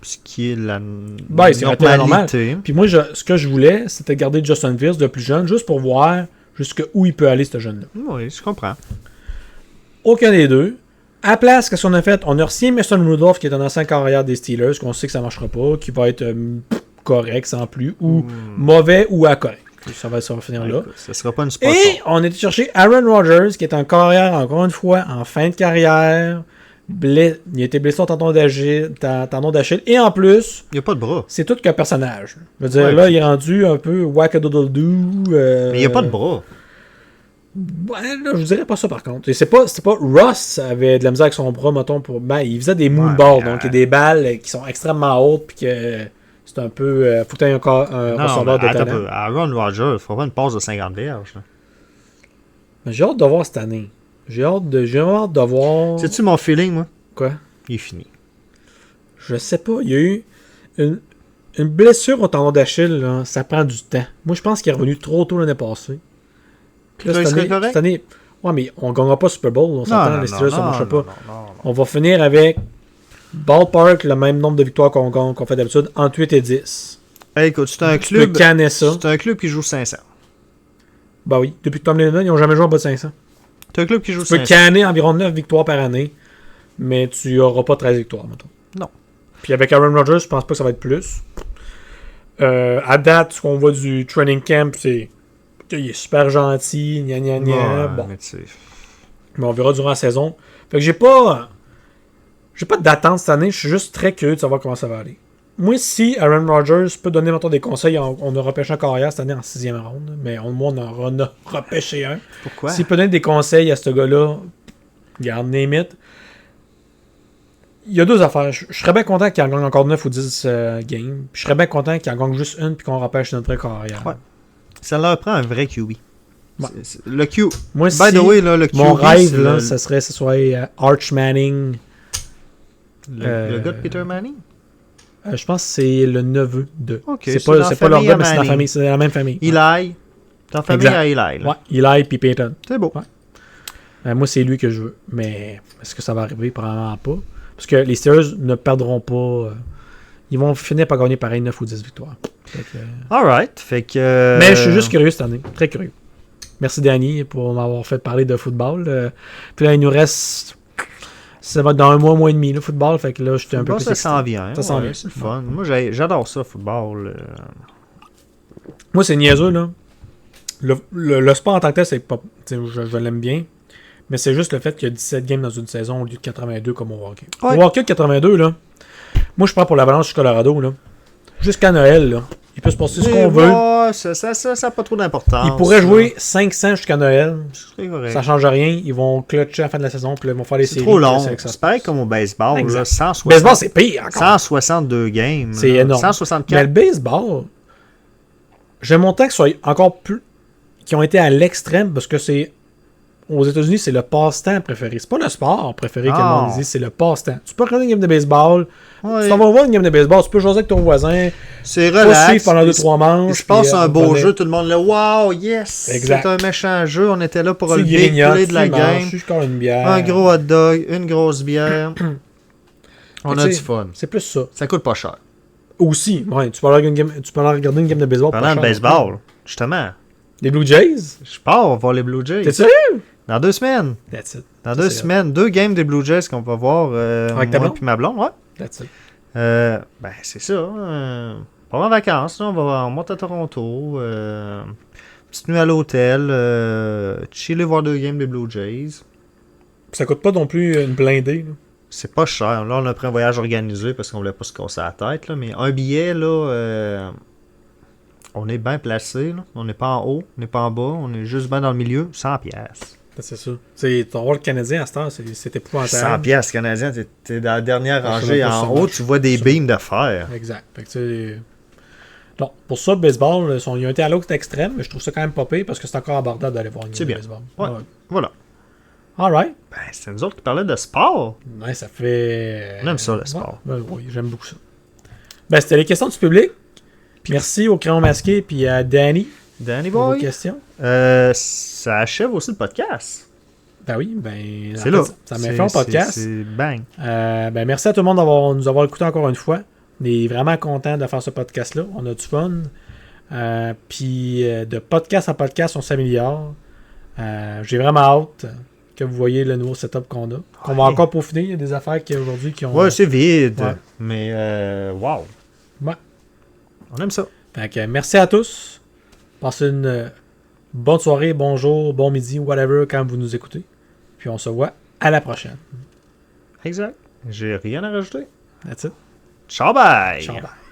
Speaker 2: ce qui est la
Speaker 1: Ben, c'est normal.
Speaker 2: normalité.
Speaker 1: Puis moi, ce que je voulais, c'était garder Justin Fields de plus jeune, juste pour voir jusqu'où il peut aller, ce jeune-là.
Speaker 2: Oui, je comprends.
Speaker 1: Aucun des deux. À la place, qu'est-ce qu'on a fait? On a reçu Mason Rudolph, qui est un ancien carrière des Steelers, qu'on sait que ça ne marchera pas, qui va être correct sans plus, ou mauvais ou incorrect. Ça va finir là.
Speaker 2: Écoute, ça sera pas une spot.
Speaker 1: Et on a été chercher Aaron Rodgers, qui est un carrière, encore une fois, en fin de carrière. Il a été blessé au tendon d'Achille. Et en plus,
Speaker 2: Il n'y a pas de bras.
Speaker 1: c'est tout qu'un personnage. Je veux dire,
Speaker 2: Ouais.
Speaker 1: là, il est rendu un peu wackadoodle-doo.
Speaker 2: Mais il n'y a pas de bras.
Speaker 1: Ouais, là, je dirais pas ça par contre. C'est pas Ross avait de la misère avec son bras, mettons, il faisait des moonballs, donc il y a des balles qui sont extrêmement hautes, puis que c'est un peu. Faut que tu aies un receveur de
Speaker 2: attends un
Speaker 1: talent.
Speaker 2: peu. Aaron Rodgers, il faut pas une passe de 50 verges. Là.
Speaker 1: Mais j'ai hâte de voir cette année. J'ai hâte de voir.
Speaker 2: Sais-tu mon feeling, moi?
Speaker 1: Quoi?
Speaker 2: Il est fini.
Speaker 1: Je sais pas. Il y a eu une blessure au tendon d'Achille, là, ça prend du temps. Moi, je pense qu'il est revenu trop tôt l'année passée. Puis là,
Speaker 2: Ça, il serait correct?
Speaker 1: cette année. Ouais, mais on ne gagnera pas Super Bowl. On s'entend, les Steelers, ça ne marche pas.
Speaker 2: Non.
Speaker 1: On va finir avec ballpark, le même nombre de victoires qu'on fait d'habitude, entre 8 et 10.
Speaker 2: Hey, écoute, c'est un
Speaker 1: Tu peux
Speaker 2: club.
Speaker 1: canner ça.
Speaker 2: C'est un club qui joue 500.
Speaker 1: Bah oui, depuis que Tom Lennon, ils n'ont jamais joué en bas de 500.
Speaker 2: C'est un club qui joue
Speaker 1: Tu peux
Speaker 2: 500.
Speaker 1: canner environ 9 victoires par année, mais tu n'auras pas 13 victoires, mettons.
Speaker 2: Non.
Speaker 1: Puis avec Aaron Rodgers, je pense pas que ça va être plus. À date, ce qu'on voit du training camp, c'est qu'il est super gentil, gna gna gna.
Speaker 2: Ouais,
Speaker 1: Bon.
Speaker 2: mais tu sais.
Speaker 1: Mais on verra durant la saison. Fait que j'ai pas d'attente cette année. Je suis juste très curieux de savoir comment ça va aller. Moi, si Aaron Rodgers peut donner maintenant des conseils, on a repêché un carrière cette année en 6e ronde, mais moi, on a repêché un.
Speaker 2: Pourquoi?
Speaker 1: S'il peut donner des conseils à ce gars-là, regarde, name it. Il y a deux affaires. Je serais bien content qu'il en gagne encore 9 ou 10 games. Puis je serais bien content qu'il en gagne juste une puis qu'on repêche notre vrai carrière.
Speaker 2: Ouais. Ça leur prend un vrai QB.
Speaker 1: Ouais.
Speaker 2: Le Q.
Speaker 1: Moi,
Speaker 2: By the way, là, le QB.
Speaker 1: mon rêve,
Speaker 2: c'est
Speaker 1: là,
Speaker 2: le,
Speaker 1: ça serait que ce soit Arch Manning.
Speaker 2: le gars de Peter Manning.
Speaker 1: Je pense que c'est le neveu de.
Speaker 2: Ok,
Speaker 1: c'est
Speaker 2: c'est dans
Speaker 1: pas leur
Speaker 2: famille
Speaker 1: gars,
Speaker 2: à
Speaker 1: mais c'est dans la
Speaker 2: Manning.
Speaker 1: famille. C'est dans la même famille.
Speaker 2: Eli. T'en famille
Speaker 1: Exact.
Speaker 2: à Eli. Là.
Speaker 1: Ouais, Eli puis Peyton.
Speaker 2: C'est beau.
Speaker 1: Ouais. Moi, c'est lui que je veux. Mais est-ce que ça va arriver? Probablement pas. Parce que les Steelers ne perdront pas. Ils vont finir par gagner pareil 9 ou 10 victoires.
Speaker 2: Alright. Fait que.
Speaker 1: Mais je suis juste curieux cette année. Très curieux. Merci Danny pour m'avoir fait parler de football. Puis là, il nous reste. Ça va être dans un mois et demi, le football. Fait que là, j'étais un peu plus
Speaker 2: ça
Speaker 1: excité.
Speaker 2: s'en vient.
Speaker 1: Ça s'en vient.
Speaker 2: C'est le fun. Moi, j'adore ça, football.
Speaker 1: Moi, c'est niaiseux, là. Le sport en tant que tel, c'est pas. Je l'aime bien. Mais c'est juste le fait qu'il y a 17 games dans une saison au lieu de 82 comme au hockey.
Speaker 2: Ouais.
Speaker 1: Au hockey de 82, là. Moi, je prends pour l'Avalanche du Colorado, là. Jusqu'à Noël, là. Il peut se passer ce qu'on veut.
Speaker 2: Ouais, ça n'a pas trop d'importance.
Speaker 1: Ils pourraient jouer 500 jusqu'à Noël.
Speaker 2: C'est correct.
Speaker 1: Ça change rien. Ils vont clutcher à la fin de la saison. Puis là, ils vont faire les
Speaker 2: C'est
Speaker 1: séries.
Speaker 2: trop long.
Speaker 1: puis là, que ça
Speaker 2: C'est pareil comme au baseball.
Speaker 1: Exact.
Speaker 2: Là, 160,
Speaker 1: Baseball, c'est pire encore.
Speaker 2: 162 games.
Speaker 1: C'est
Speaker 2: là.
Speaker 1: énorme.
Speaker 2: 164.
Speaker 1: Mais le baseball, j'aime autant que ce soit encore plus. Qui ont été à l'extrême parce que c'est. Aux États-Unis, c'est le passe-temps préféré. C'est pas le sport préféré que le monde dit, c'est le passe-temps. Tu peux regarder une game de baseball.
Speaker 2: Ouais.
Speaker 1: Tu t'en vas voir une game de baseball, tu peux jouer avec ton voisin.
Speaker 2: C'est
Speaker 1: Pas
Speaker 2: relax.
Speaker 1: suivre pendant 2-3 manches.
Speaker 2: Il se passe
Speaker 1: puis,
Speaker 2: un beau
Speaker 1: revenir.
Speaker 2: jeu, tout le monde là, wow, yes!
Speaker 1: Exact.
Speaker 2: C'est un méchant jeu, on était là pour
Speaker 1: Tu
Speaker 2: le big
Speaker 1: grignotes,
Speaker 2: play de la
Speaker 1: tu manges,
Speaker 2: game.
Speaker 1: tu score une bière.
Speaker 2: Un gros hot dog, une grosse bière. On a
Speaker 1: Tu
Speaker 2: du
Speaker 1: sais,
Speaker 2: fun.
Speaker 1: C'est plus ça.
Speaker 2: Ça coûte pas cher.
Speaker 1: Aussi, ouais, tu peux aller regarder une game de baseball.
Speaker 2: Pendant
Speaker 1: pas
Speaker 2: le
Speaker 1: cher.
Speaker 2: baseball, justement.
Speaker 1: Les Blue Jays?
Speaker 2: Je pars voir les Blue Jays.
Speaker 1: T'es sérieux?
Speaker 2: Dans 2 semaines.
Speaker 1: That's it.
Speaker 2: Dans
Speaker 1: Ça,
Speaker 2: 2
Speaker 1: c'est
Speaker 2: semaines. 2 games des Blue Jays qu'on va voir.
Speaker 1: Avec ta
Speaker 2: moi
Speaker 1: blonde?
Speaker 2: puis ma blonde, ouais.
Speaker 1: That's it.
Speaker 2: Ben, c'est ça. Pas en vacances, là, on monte à Toronto. Petite nuit à l'hôtel. Chiller voir 2 games des Blue Jays.
Speaker 1: Ça coûte pas non plus une blindée. Là.
Speaker 2: C'est pas cher. Là, on a pris un voyage organisé parce qu'on voulait pas se casser la tête. Là, mais un billet, là, on est bien placé. Là. On n'est pas en haut, on n'est pas en bas. On est juste bien dans le milieu. 100 piastres.
Speaker 1: C'est ça. Tu vas voir le Canadien à cette heure, c'est épouvantable.
Speaker 2: 100 piastres canadiens. T'es dans la dernière
Speaker 1: Je sais
Speaker 2: rangée.
Speaker 1: même pas
Speaker 2: En
Speaker 1: si ça
Speaker 2: haut,
Speaker 1: marche.
Speaker 2: tu vois des
Speaker 1: Ça.
Speaker 2: beams de fer.
Speaker 1: Exact. Fait que, tu sais, non, pour ça, le baseball, ils ont été à l'autre extrême, mais je trouve ça quand même pas pire parce que c'est encore abordable d'aller voir une
Speaker 2: C'est
Speaker 1: game de
Speaker 2: bien.
Speaker 1: baseball.
Speaker 2: Ouais. Voilà.
Speaker 1: Alright.
Speaker 2: Ben, c'est nous autres qui parlaient de sport.
Speaker 1: Ouais, ça fait.
Speaker 2: On aime ça, le sport.
Speaker 1: Ouais, oui, j'aime beaucoup ça. Ben, c'était les questions du public. Merci au crayon masqué puis à Danny
Speaker 2: Danny
Speaker 1: pour vos
Speaker 2: Boy.
Speaker 1: questions.
Speaker 2: Ça achève aussi le podcast.
Speaker 1: Ben oui, ben.
Speaker 2: C'est
Speaker 1: en
Speaker 2: là.
Speaker 1: fait, ça m'a fait un podcast.
Speaker 2: C'est bang.
Speaker 1: Ben, merci à tout le monde de nous avoir écouté encore une fois. On est vraiment content de faire ce podcast-là. On a du fun. Puis de podcast en podcast, on s'améliore. J'ai vraiment hâte que vous voyez le nouveau setup qu'on a. Qu'on va encore peaufiner. Il y a des affaires aujourd'hui qui ont...
Speaker 2: Ouais, c'est vide.
Speaker 1: Ouais.
Speaker 2: Mais, wow.
Speaker 1: Ouais.
Speaker 2: On aime ça.
Speaker 1: Fait que, merci à tous. Passez une bonne soirée, bonjour, bon midi, whatever, quand vous nous écoutez. Puis on se voit à la prochaine.
Speaker 2: Exact. J'ai rien à rajouter.
Speaker 1: That's it.
Speaker 2: Ciao, bye!
Speaker 1: Ciao, bye.